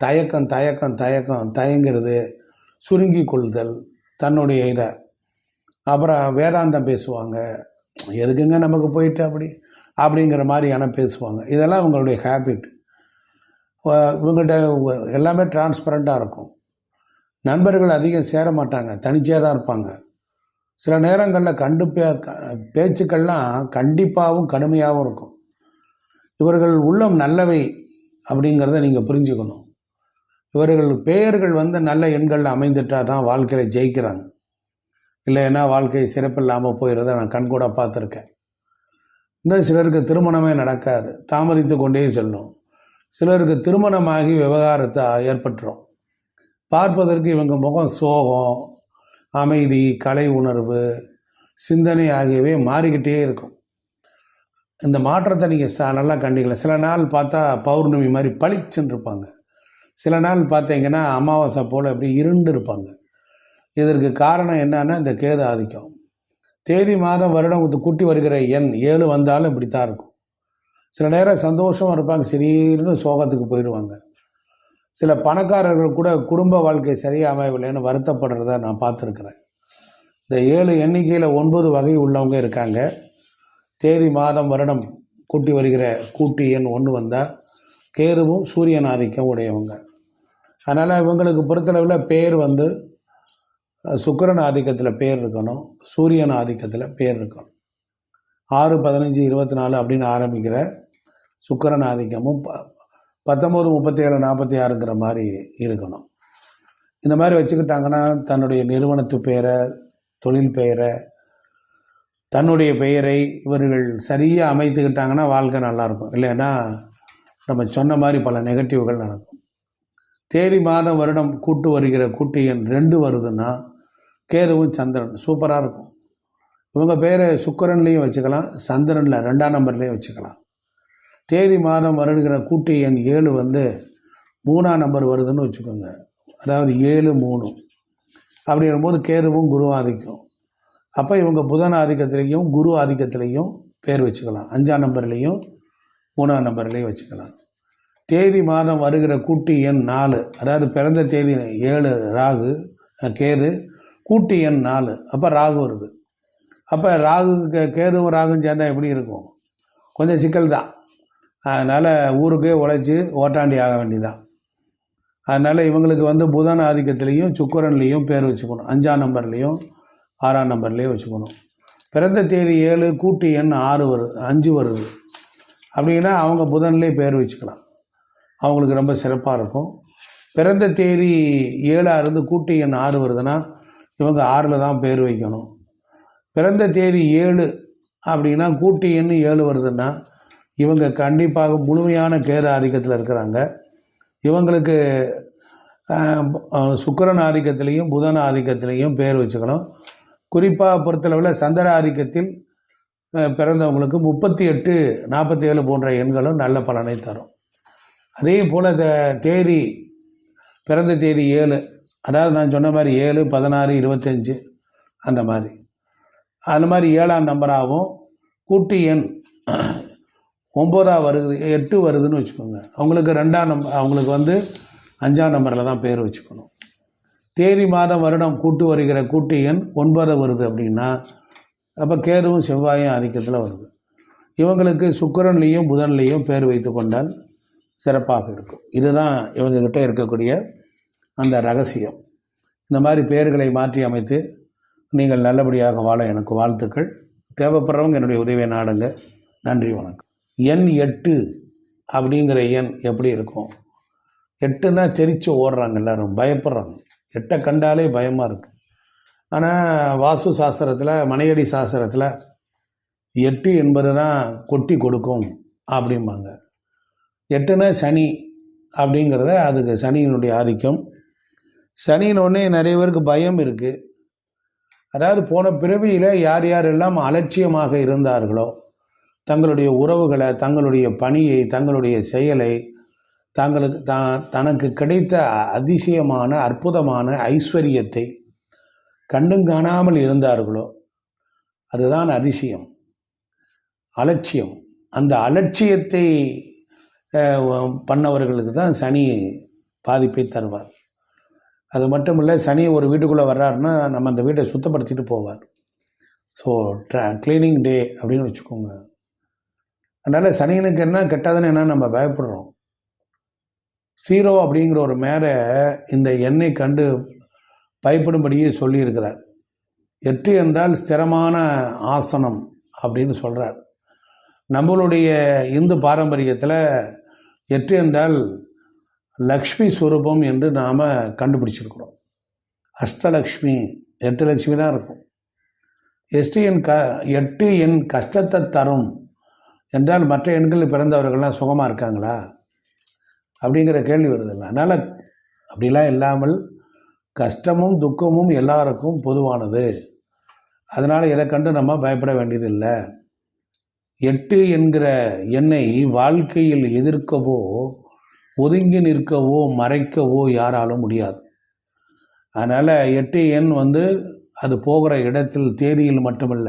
தயக்கம் தயக்கம் தயக்கம் தயங்கிறது, சுருங்கி கொள்ளுதல், தன்னுடைய இதை அப்புறம் வேதாந்தம் பேசுவாங்க. எதுக்குங்க நமக்கு போயிட்டு அப்படிங்கிற மாதிரியான பேசுவாங்க. இதெல்லாம் இவங்களுடைய ஹேபிட். இவங்கள்ட்ட எல்லாமே டிரான்ஸ்பரண்ட்டாக இருக்கும். நண்பர்கள் அதிகம் சேர மாட்டாங்க, தனிச்சே தான் இருப்பாங்க. சில நேரங்களில் பேச்சுக்கள்லாம் கண்டிப்பாகவும் கடுமையாகவும் இருக்கும். இவர்கள் உள்ளம் நல்லவை அப்படிங்கிறத நீங்கள் புரிஞ்சுக்கணும். இவர்கள் பெயர்கள் நல்ல எண்களில் அமைந்துட்டால் தான் வாழ்க்கையில் ஜெயிக்கிறாங்க. இல்லைன்னா வாழ்க்கை சிறப்பில்லாமல் போயிடுறத நான் கண்கூட பார்த்துருக்கேன். இன்னும் சிலருக்கு திருமணமே நடக்காது, தாமதித்து கொண்டே செல்லும். சிலருக்கு திருமணமாகி விவகாரத்தை ஏற்பட்டுரும். பார்ப்பதற்கு இவங்க முகம் சோகம், அமைதி, கலை உணர்வு, சிந்தனை ஆகியவை மாறிக்கிட்டே இருக்கும். இந்த மாற்றத்தை நீங்கள் நல்லா கண்டிக்கலாம். சில நாள் பார்த்தா பௌர்ணமி மாதிரி பளிச்சுன்னு இருப்பாங்க. சில நாள் பார்த்தீங்கன்னா அமாவாசை போல் அப்படி இருண்டு இருப்பாங்க. இதற்கு காரணம் என்னன்னா இந்த கேது ஆதிக்கம். தேதி மாதம் வருடம் கூட்டி வருகிற எண் 7 வந்தாலும் இப்படி தான் இருக்கும். சில நேரம் சந்தோஷமாக இருப்பாங்க, திடீர்னு சோகத்துக்கு போயிடுவாங்க. சில பணக்காரர்கள் கூட குடும்ப வாழ்க்கை சரியாக அமையவில்லைன்னு வருத்தப்படுறத நான் பார்த்துருக்குறேன். இந்த 7 எண்ணிக்கையில் 9 வகை உள்ளவங்க இருக்காங்க. தேதி மாதம் வருடம் கூட்டி வருகிற கூட்டி எண் 1 வந்தால் கேதுவும் சூரியன் ஆதிக்கம் உடையவங்க. அதனால் இவங்களுக்கு பொறுத்தளவில் பேர் சுக்கிரன் ஆதிக்கத்தில் பேர் இருக்கணும், சூரியன் ஆதிக்கத்தில் பேர் இருக்கணும். 6, 15, 24 அப்படின்னு ஆரம்பிக்கிற சுக்கிரன் ஆதிக்கமும் 19, 37, 46ங்கிற மாதிரி இருக்கணும். இந்த மாதிரி வச்சுக்கிட்டாங்கன்னா தன்னுடைய நிறுவனத்து பெயரை, தொழில் பெயரை, தன்னுடைய பெயரை இவர்கள் சரியாக அமைத்துக்கிட்டாங்கன்னா வாழ்க்கை நல்லாயிருக்கும். இல்லைன்னா நம்ம சொன்ன மாதிரி பல நெகட்டிவ்கள் நடக்கும். தேதி மாதம் வருடம் கூட்டு வருகிற கூட்டு எண் 2 வருதுன்னா கேதுவும் சந்திரன் சூப்பராக இருக்கும். இவங்க பேரை சுக்கிரன்லேயும் வச்சுக்கலாம், சந்திரனில் 2ஆம் நம்பர்லேயும் வச்சுக்கலாம். தேதி மாதம் வருகிற கூட்டு எண் 7 3ஆம் நம்பர் வருதுன்னு வச்சுக்கோங்க. அதாவது 7, 3 அப்படிங்கும்போது கேதுவும் குரு ஆதிக்கம். அப்போ இவங்க புதன் ஆதிக்கத்திலையும் குரு ஆதிக்கத்திலையும் பேர் வச்சுக்கலாம். 5ஆம் நம்பர்லேயும் 3ஆம் நம்பர்லேயும் வச்சுக்கலாம். தேதி மாதம் வருகிற கூட்டு எண் 4, அதாவது பிறந்த தேதி 7 ராகு கேது, கூட்டு எண் 4, அப்போ ராகு வருது. அப்போ கேதுவும் ராகும் சேர்ந்தால் எப்படி இருக்கும்? கொஞ்சம் சிக்கல் தான். அதனால் ஊருக்கே உழைச்சி ஓட்டாண்டி ஆக வேண்டியதான். அதனால் இவங்களுக்கு புதன் ஆதிக்கத்திலையும் சுக்கிரன்லேயும் பேர் வச்சுக்கணும். 5ஆம் நம்பர்லேயும் 6ஆம் நம்பர்லேயும் வச்சுக்கணும். பிறந்த தேதி 7, கூட்டு எண் 5 வருது அப்படின்னா அவங்க புதன்லேயே பேர் வச்சுக்கலாம். அவங்களுக்கு ரொம்ப சிறப்பாக இருக்கும். பிறந்த தேதி 7 இருந்து கூட்டு எண் 6 வருதுன்னா இவங்க 6ல் தான் பேர் வைக்கணும். பிறந்த தேதி 7 அப்படின்னா கூட்டு எண் 7 வருதுன்னா இவங்க கண்டிப்பாக முழுமையான கேது ஆதிக்கத்தில் இருக்கிறாங்க. இவங்களுக்கு சுக்கிரன் ஆதிக்கத்திலையும் புதன் ஆதிக்கத்திலையும் பேர் வச்சுக்கணும். குறிப்பாக பொறுத்தளவில் சந்திர ஆதிக்கத்தில் பிறந்தவங்களுக்கு 38, 47 போன்ற எண்களும் நல்ல பலனை தரும். அதே போல் தேதி பிறந்த தேதி 7, அதாவது நான் சொன்ன மாதிரி 7, 16, 25 அந்த மாதிரி 7ஆம் நம்பராகவும் கூட்டு எண் 9 வருது, 8 வருதுன்னு வச்சுக்கோங்க. அவங்களுக்கு 2ஆம் நம்பர், அவங்களுக்கு 5ஆம் நம்பரில் தான் பேர் வச்சுக்கணும். தேதி மாதம் வருடம் கூட்டு வருகிற கூட்டு எண் 9 வருது அப்படின்னா அப்போ கேதுவும் செவ்வாயும் ஆதிக்கத்தில் வருது. இவங்களுக்கு சுக்கிரன்லேயும் புதன்லேயும் பேர் வைத்து கொண்டால் சிறப்பாக இருக்கும். இதுதான் இவங்ககிட்ட இருக்கக்கூடிய அந்த ரகசியம். இந்த மாதிரி பெயர்களை மாற்றி அமைத்து நீங்கள் நல்லபடியாக வாழ எனக்கு வாழ்த்துக்கள். தேவைப்படுறவங்க என்னுடைய உதவியை நாடுங்க. நன்றி, வணக்கம். எண் 8 அப்படிங்கிற எண் எப்படி இருக்கும்? 8ன்னா தெரிச்சு ஓடுறாங்க, எல்லோரும் பயப்படுறாங்க. 8 கண்டாலே பயமாக இருக்குது. ஆனால் வாஸ்து சாஸ்திரத்தில், மனையடி சாஸ்திரத்தில் 8 என்பது தான் கொட்டி கொடுக்கும் அப்படிம்பாங்க. 8ன்னா சனி அப்படிங்கிறத, அதுக்கு சனியினுடைய ஆதிக்கம். சனியினொன்னே நிறைய பேருக்கு பயம் இருக்குது. அதாவது போன பிறவியில் யார் யாரெல்லாம் அலட்சியமாக இருந்தார்களோ, தங்களுடைய உறவுகளை, தங்களுடைய பணியை, தங்களுடைய செயலை, தனக்கு கிடைத்த அதிசயமான அற்புதமான ஐஸ்வர்யத்தை கண்டும் காணாமல் இருந்தார்களோ அதுதான் அதிசயம். அலட்சியம். அந்த அலட்சியத்தை பண்ணவர்களுக்கு தான் சனி பாதிப்பை தருவார். அது மட்டும் இல்லை, சனி ஒரு வீட்டுக்குள்ளே வர்றாருன்னா நம்ம அந்த வீட்டை சுத்தப்படுத்திட்டு போவார். ஸோ க்ளீனிங் டே அப்படின்னு வச்சுக்கோங்க. அதனால் சனியனுக்கு என்ன கெட்டதுன்னு என்ன நம்ம பயப்படுறோம். 0 அப்படிங்கிற ஒரு மேலே இந்த எண்ணை கண்டு பயப்படும்படியே சொல்லியிருக்கிறார். 8 என்றால் ஸ்திரமான ஆசனம் அப்படின்னு சொல்கிறார். நம்மளுடைய இந்து பாரம்பரியத்தில் 8 என்றால் லக்ஷ்மி ஸ்வரூபம் என்று நாம் கண்டுபிடிச்சிருக்கிறோம். அஷ்டலக்ஷ்மி, 8 லக்ஷ்மி தான் இருக்கும். 8 எண் கஷ்டத்தை தரும் என்றால் மற்ற எண்களில் பிறந்தவர்கள்லாம் சுகமாக இருக்காங்களா அப்படிங்கிற கேள்வி வருதில்லை. அதனால் அப்படிலாம் இல்லாமல் கஷ்டமும் துக்கமும் எல்லாருக்கும் பொதுவானது. அதனால் இதை கண்டு நம்ம பயப்பட வேண்டியதில்லை. 8 என்கிற எண்ணை வாழ்க்கையில் எதிர்க்கவோ ஒதுங்கி நிற்கவோ மறைக்கவோ யாராலும் முடியாது. அதனால் 8 எண் அது போகிற இடத்தில் தேதியில் மட்டுமல்ல,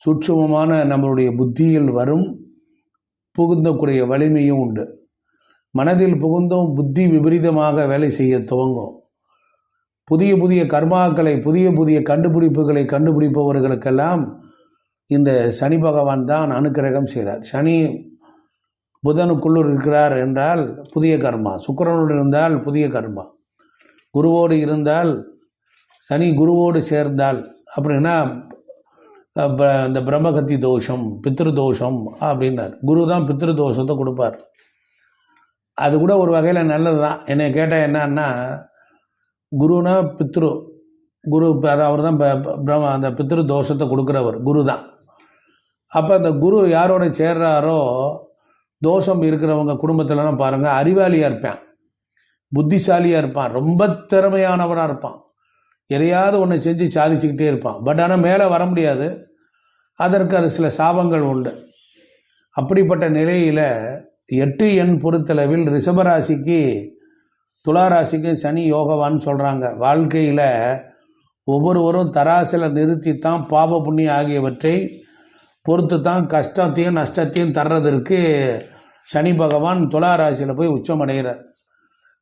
சூட்சுமமான நம்மளுடைய புத்தியில் வரும் புகுந்தக்கூடிய வலிமையும் உண்டு. மனதில் புகுந்தும் புத்தி விபரீதமாக வேலை செய்ய துவங்கும். புதிய புதிய கர்மாக்களை, புதிய புதிய கண்டுபிடிப்புகளை கண்டுபிடிப்பவர்களுக்கெல்லாம் இந்த சனி பகவான் தான் அனுக்கிரகம் செய்கிறார். சனி புதனுக்குள்ளூர் இருக்கிறார் என்றால் புதிய கர்மா, சுக்கிரனோடு இருந்தால் புதிய கர்மா, குருவோடு இருந்தால், சனி குருவோடு சேர்ந்தால் அப்படின்னா இந்த பிரம்மகத்தி தோஷம், பித்ரு தோஷம் அப்படின்னார். குரு தான் பித்ரு தோஷத்தை கொடுப்பார். அது கூட ஒரு வகையில் நல்லது தான். என்னை கேட்டால் என்னன்னா, குருனா பித்ரு, குரு அவர் தான் அந்த பித்ரு தோஷத்தை கொடுக்குறவர் குரு தான். அப்போ அந்த குரு யாரோட சேர்றாரோ, தோஷம் இருக்கிறவங்க குடும்பத்திலலாம் பாருங்கள், அறிவாளியாக இருப்பான், புத்திசாலியாக இருப்பான், ரொம்ப திறமையானவராக இருப்பான், எதையாவது ஒன்று செஞ்சு சாதிச்சுக்கிட்டே இருப்பான். பட் ஆனால் மேலே வர முடியாது. அதற்கு அது சில சாபங்கள் உண்டு. அப்படிப்பட்ட நிலையில் 8 எண் பொறுத்தளவில் ரிஷபராசிக்கு துளாராசிக்கு சனி யோகவான்னு சொல்கிறாங்க. வாழ்க்கையில் ஒவ்வொருவரும் தராசில் நிறுத்தித்தான் பாப புண்ணியம் ஆகியவற்றை பொறுத்து தான் கஷ்டத்தையும் நஷ்டத்தையும் தர்றதற்கு சனி பகவான் துளாராசியில் போய் உச்சமடைகிறார்.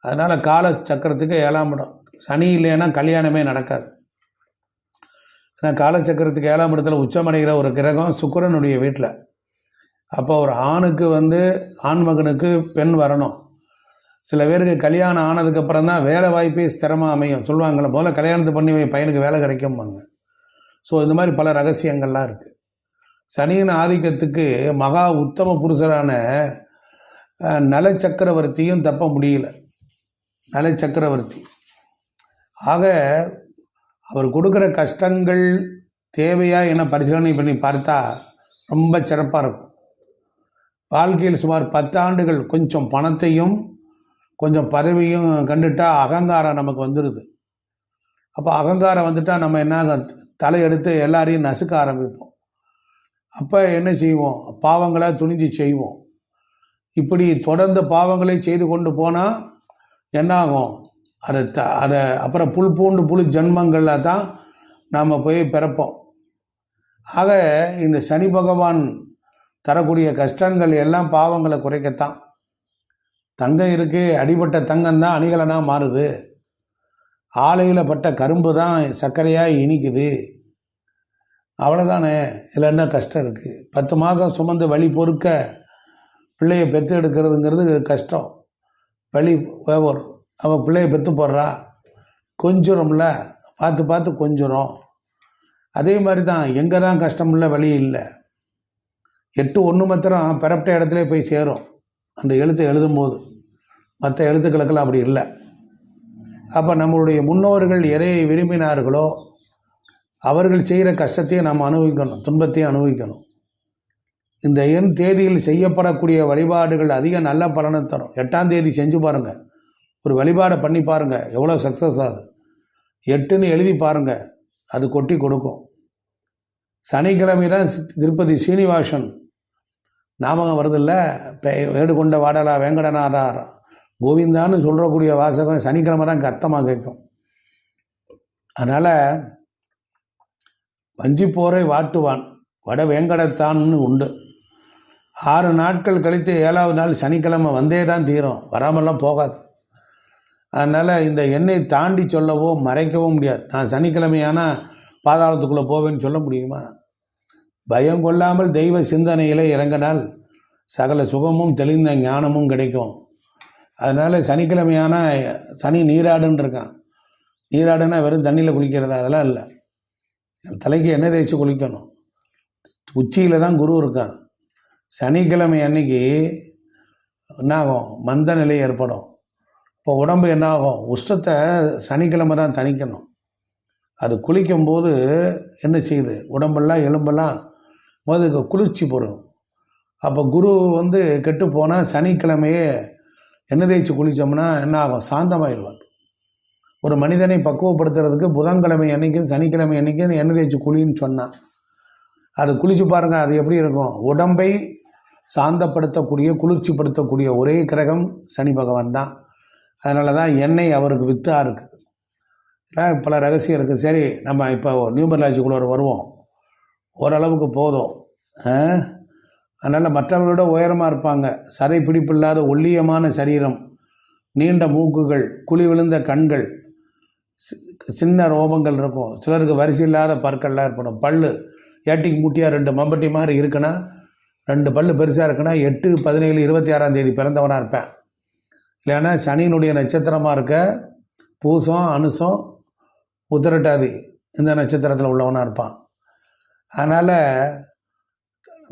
அதனால் கால சக்கரத்துக்கு 7ஆம் இடம். சனி இல்லைன்னா கல்யாணமே நடக்காது. ஏன்னா காலச்சக்கரத்துக்கு 7ஆம் இடத்துல உச்சமடைகிற ஒரு கிரகம் சுக்கிரனுடைய வீட்டில். அப்போ ஒரு ஆணுக்கு ஆண்மகனுக்கு பெண் வரணும். சில பேருக்கு கல்யாணம் ஆனதுக்கப்புறம் தான் வேலை வாய்ப்பே ஸ்திரமாக அமையும். சொல்லுவாங்களே போல் கல்யாணத்தை பண்ணி பையனுக்கு வேலை கிடைக்கும்பாங்க. ஸோ இந்த மாதிரி பல ரகசியங்கள்லாம் இருக்குது. சனியின் ஆதிக்கத்துக்கு மகா உத்தம புருஷரான நலச்சக்கரவர்த்தியும் தப்ப முடியல. நலச்சக்கரவர்த்தி ஆக அவர் கொடுக்குற கஷ்டங்கள் தேவையா என பரிசீலனை பண்ணி பார்த்தா ரொம்ப சிறப்பாக இருக்கும். வாழ்க்கையில் சுமார் 10 ஆண்டுகள் கொஞ்சம் பணத்தையும் கொஞ்சம் பதவியும் கண்டுட்டா அகங்காரம் நமக்கு வந்துடுது. அப்போ அகங்காரம் வந்துட்டால் நம்ம என்ன தலையெடுத்து எல்லாரையும் நசுக்க ஆரம்பிப்போம். அப்போ என்ன செய்வோம்? பாவங்களை துணிஞ்சு செய்வோம். இப்படி தொடர்ந்து பாவங்களை செய்து கொண்டு போனால் என்னாகும்? அதை அப்புறம் புல் பூண்டு புழு ஜென்மங்களில் தான் நாம் போய் பிறப்போம். ஆக இந்த சனி பகவான் தரக்கூடிய கஷ்டங்கள் எல்லாம் பாவங்களை குறைக்கத்தான். தங்கம் இருக்குது, அடிபட்ட தங்கம் தான் அணிகலனாக மாறுது. ஆலையில் பட்ட கரும்பு தான் சர்க்கரையாக இனிக்குது. அவ்வளோதானே. இதில் என்ன கஷ்டம் இருக்குது? 10 மாதம் சுமந்து வலி பொறுக்க பிள்ளையை பெற்று எடுக்கிறதுங்கிறது கஷ்டம். வலி வரும். அவன் பிள்ளையை பெற்று போடுறா, கொஞ்சுறோம்ல, பார்த்து பார்த்து கொஞ்சுறோம். அதே மாதிரி தான் எங்கே தான் கஷ்டம் இல்லை, வலி இல்லை. 8 ஒன்று மாத்திரம் பிறப்பிட்ட இடத்துல போய் சேரும் அந்த எழுத்தை எழுதும்போது. மற்ற எழுத்துக்களுக்கெல்லாம் அப்படி இல்லை. அப்போ நம்மளுடைய முன்னோர்கள் எதை விரும்பினார்களோ அவர்கள் செய்கிற கஷ்டத்தையும் நாம் அனுபவிக்கணும், துன்பத்தையும் அனுபவிக்கணும். இந்த எண் தேதியில் செய்யப்படக்கூடிய வழிபாடுகள் அதிக நல்ல பலனை தரும். 8ஆம் தேதி செஞ்சு பாருங்கள், ஒரு வழிபாடை பண்ணி பாருங்கள், எவ்வளோ சக்ஸஸ் ஆகுது. 8ன்னு எழுதி பாருங்கள், அது கொட்டி கொடுக்கும். சனிக்கிழமை தான் திருப்பதி சீனிவாசன் ஞாபகம் வருதில்ல, வேடு கொண்ட வாடலா வேங்கடநாதா கோவிந்தான்னு சொல்கிறக்கூடிய வாசகம் சனிக்கிழமை தான் அர்த்தமாக கேட்கும். அதனால் வஞ்சிப்போரை வாட்டுவான் வட வேங்கடத்தான்னு உண்டு. 6 நாட்கள் கழித்து 7வது நாள் சனிக்கிழமை வந்தே தான் தீரும், வராமல்லாம் போகாது. அதனால் இந்த எண்ணை தாண்டி சொல்லவோ மறைக்கவும் முடியாது. நான் சனிக்கிழமையான பாதாளத்துக்குள்ளே போவேன்னு சொல்ல முடியுமா? பயம் கொள்ளாமல் தெய்வ சிந்தனையில் இறங்கினால் சகல சுகமும் தெளிந்த ஞானமும் கிடைக்கும். அதனால் சனிக்கிழமையான சனி நீராடுன்னு இருக்கான். நீராடுனா வெறும் தண்ணியில் குளிக்கிறது அதெல்லாம் இல்லை. தலைக்கு எண்ணெய் தேய்ச்சி குளிக்கணும். உச்சியில் தான் குரு இருக்கான். சனிக்கிழமை அன்னைக்கு என்னாகும்? மந்த நிலை ஏற்படும். இப்போ உடம்பு என்னாகும்? உஷ்டத்தை சனிக்கிழமை தான் தணிக்கணும். அது குளிக்கும்போது என்ன செய்யுது? உடம்பெல்லாம் எலும்பெல்லாம் முதலுக்கு குளிர்ச்சி போடும். அப்போ குரு கெட்டு போனால் சனிக்கிழமையே எண்ணெய் தேய்ச்சி குளித்தோம்னா என்ன ஆகும்? சாந்தமாயிடுவார். ஒரு மனிதனை பக்குவப்படுத்துறதுக்கு புதன்கிழமை அன்னைக்கும் சனிக்கிழமை அன்னைக்கும் எண்ணெய் தேய்ச்சி குளின்னு சொன்னான். அது குளிச்சு பாருங்கள், அது எப்படி இருக்கும்? உடம்பை சாந்தப்படுத்தக்கூடிய குளிர்ச்சிப்படுத்தக்கூடிய ஒரே கிரகம் சனி பகவான் தான். அதனால தான் எண்ணெய் அவருக்கு வித்தாக இருக்குது. பல ரகசியம் இருக்குது. சரி, நம்ம இப்போ நியூமராலஜிக்குள்ளே வருவோம். ஓரளவுக்கு போதும். அதனால் மற்றவர்களோட உயரமாக இருப்பாங்க. சதை பிடிப்பில்லாத ஒல்லியமான சரீரம், நீண்ட மூக்குகள், குழி விழுந்த கண்கள், சின்ன ரோபங்கள் இருக்கும். சிலருக்கு வரிசை இல்லாத பற்கள்லாம் ஏற்படும். பல்லு ஏட்டிக்கு முட்டியாக 2 மம்பட்டி மாதிரி இருக்குன்னா, 2 பல்லு பெருசாக இருக்குன்னா 8, 17, 26ஆம் தேதி பிறந்தவனாக இருப்பேன். இல்லைன்னா சனியினுடைய நட்சத்திரமாக இருக்க பூசம், அனுசம், உத்திரட்டாதி இந்த நட்சத்திரத்தில் உள்ளவனாக இருப்பான். அதனால்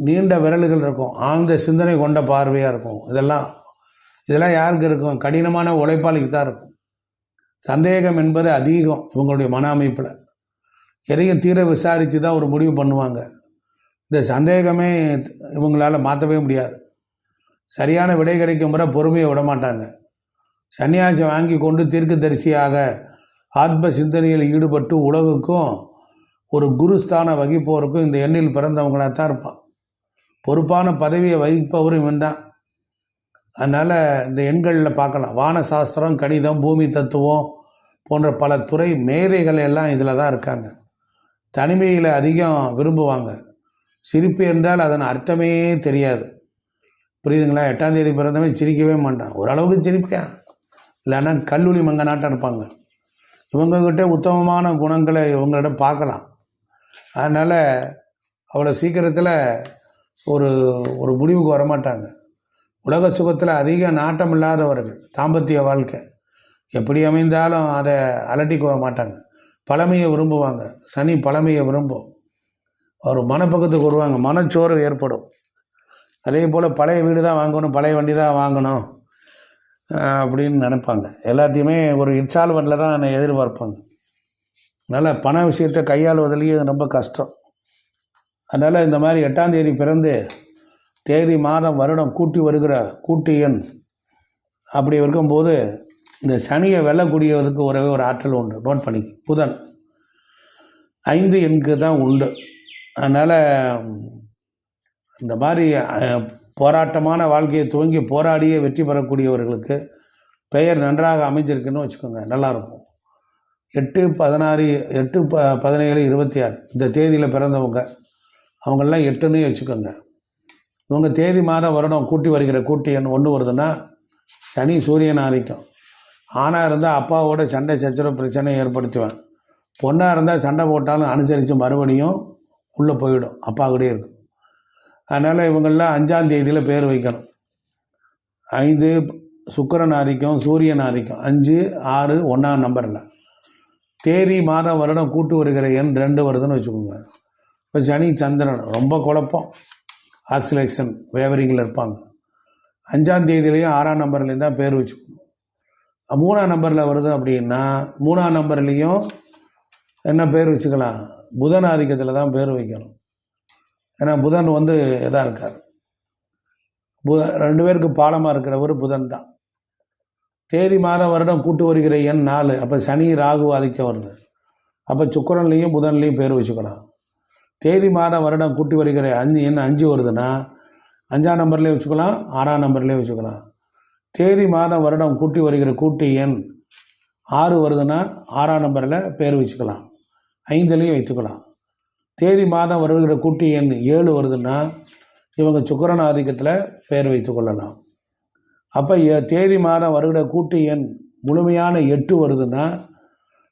நீண்ட விரல்கள் இருக்கும், ஆழ்ந்த சிந்தனை கொண்ட பார்வையாக இருக்கும். இதெல்லாம் யாருக்கு இருக்கும்? கடினமான உழைப்பாளிக்கு தான் இருக்கும். சந்தேகம் என்பது அதிகம் இவங்களுடைய மன அமைப்பில். எதையும் தீர விசாரித்து தான் ஒரு முடிவு பண்ணுவாங்க. இந்த சந்தேகமே இவங்களால் மாற்றவே முடியாது. சரியான விடை கிடைக்கும் முறை பொறுமையை விட மாட்டாங்க. சன்னியாசி வாங்கி கொண்டு தீர்க்கதரிசியாக ஆத்ம சிந்தனையில் ஈடுபட்டு உலகுக்கும் ஒரு குருஸ்தான வகிப்போருக்கும் இந்த எண்ணில் பிறந்தவங்களாக தான் இருப்பான். பொறுப்பான பதவியை வகிப்பவரும் இவன் தான். அதனால் இந்த எண்களில் பார்க்கலாம். வானசாஸ்திரம், கணிதம், பூமி தத்துவம் போன்ற பல துறை மேதைகள் எல்லாம் இதில் தான் இருக்காங்க. தனிமையில் அதிகம் விரும்புவாங்க. சிரிப்பு என்றால் அதன் அர்த்தமே தெரியாது. புரியுதுங்களா? 8ஆம் தேதி பிறந்தவன் சிரிக்கவே மாட்டான். ஓரளவுக்கு சிரிப்பான், இல்லைன்னா கல்லூரி மங்க நாட்டம் இருப்பாங்க. இவங்ககிட்ட உத்தமமான குணங்களை இவங்களிடம் பார்க்கலாம். அதனால் அவ்வளோ சீக்கிரத்தில் ஒரு முடிவுக்கு வரமாட்டாங்க. உலக சுகத்தில் அதிக நாட்டம் இல்லாதவர்கள். தாம்பத்திய வாழ்க்கை எப்படி அமைந்தாலும் அதை அலட்டிக்க மாட்டாங்க. பழமையை விரும்புவாங்க. சனி பழமையை விரும்பும். ஒரு மனப்பக்கத்துக்கு வருவாங்க. மனச்சோர்வு ஏற்படும். அதே போல் பழைய வீடு தான் வாங்கணும், பழைய வண்டி தான் வாங்கணும் அப்படின்னு நினைப்பாங்க. எல்லாத்தையுமே ஒரு இன்ஸ்டால்மெண்ட்டில் தான் எதிர்பார்ப்பாங்க. அதனால் பண விஷயத்தை கையாளுவதிலேயே ரொம்ப கஷ்டம். அதனால் இந்த மாதிரி 8ஆம் தேதி பிறந்து தேதி, மாதம், வருடம் கூட்டி வருகிற கூட்டு எண் அப்படி இருக்கும்போது இந்த சனியை வெல்லக்கூடியவருக்கு ஒரு ஆற்றல் உண்டு. நோட் பண்ணிக்க. புதன் 5 எண்ணுக்கு தான் உண்டு. அதனால் இந்த மாதிரி போராட்டமான வாழ்க்கையை துவங்கி போராடியே வெற்றி பெறக்கூடியவர்களுக்கு பெயர் நன்றாக அமைஞ்சிருக்குன்னு வச்சுக்கோங்க, நல்லாயிருக்கும். 8, 16, 8, 17, 26 இந்த தேதியில் பிறந்தவங்க அவங்கெல்லாம் 8ன்னு வச்சுக்கோங்க. இவங்க தேதி, மாதம், வருடம் கூட்டி வருகிற கூட்டி எண் 1 வருதுன்னா சனி சூரியன் ஆதிக்கம். ஆணாக இருந்தால் அப்பாவோட சண்டை சச்சரவு பிரச்சனை ஏற்படுத்துவேன். பொண்ணாக இருந்தால் சண்டை போட்டாலும் அனுசரித்து மறுபடியும் உள்ளே போயிடும், அப்பா கூடயே இருக்கும். அதனால் இவங்கெல்லாம் 5ஆம் தேதியில் பேர் வைக்கணும். 5 சுக்கிரன் ஆதிக்கம், சூரியன் ஆதிக்கம். 5, 6, 1ஆம் நம்பரில் தேதி, மாதம், வருடம் கூட்டு வருகிற எண் 2 வருதுன்னு வச்சுக்கோங்க. இப்போ சனி சந்திரன் ரொம்ப குழப்பம், ஆக்சிலேஷன், வேவரிங்கில் இருப்பாங்க. 5ஆம் தேதியிலையும் 6ஆம் நம்பர்லேயும் தான் பேர் வச்சுக்கணும். 3ஆம் நம்பரில் வருது அப்படின்னா 3ஆம் நம்பர்லேயும் என்ன பேர் வச்சுக்கலாம்? புதன் ஆதிக்கத்தில் தான் பேர் வைக்கணும். ஏன்னா புதன் இதாக இருக்கார். புதன் 2 பேருக்கு பாலமாக இருக்கிறவர் புதன் தான். தேதி, மாதம், வருடம் கூட்டு வருகிற எண் 4. அப்போ சனி, ராகு ஆதிக்கம் வருது. அப்போ சுக்கிரன்லேயும் புதன்லேயும் பேர் வச்சுக்கலாம். தேதி, மாதம், வருடம் கூட்டி வருகிற எண் 5 வருதுன்னா 5ஆம் நம்பர்லேயே வச்சுக்கலாம், 6ஆம் நம்பர்லேயே வச்சுக்கலாம். தேதி மாதம் வருடம் கூட்டி வருகிற கூட்டு எண் 6 வருதுன்னா 6ஆம் நம்பரில் பேர் வச்சுக்கலாம், 5லேயும் வைத்துக்கலாம். தேதி மாதம் வருகிற கூட்டு எண் 7 வருதுன்னா இவங்க சுக்கிரன் ஆதிக்கத்தில் பேர் வைத்து கொள்ளலாம். அப்போ தேதி மாதம் வருகிற கூட்டு எண் முழுமையான 8 வருதுன்னா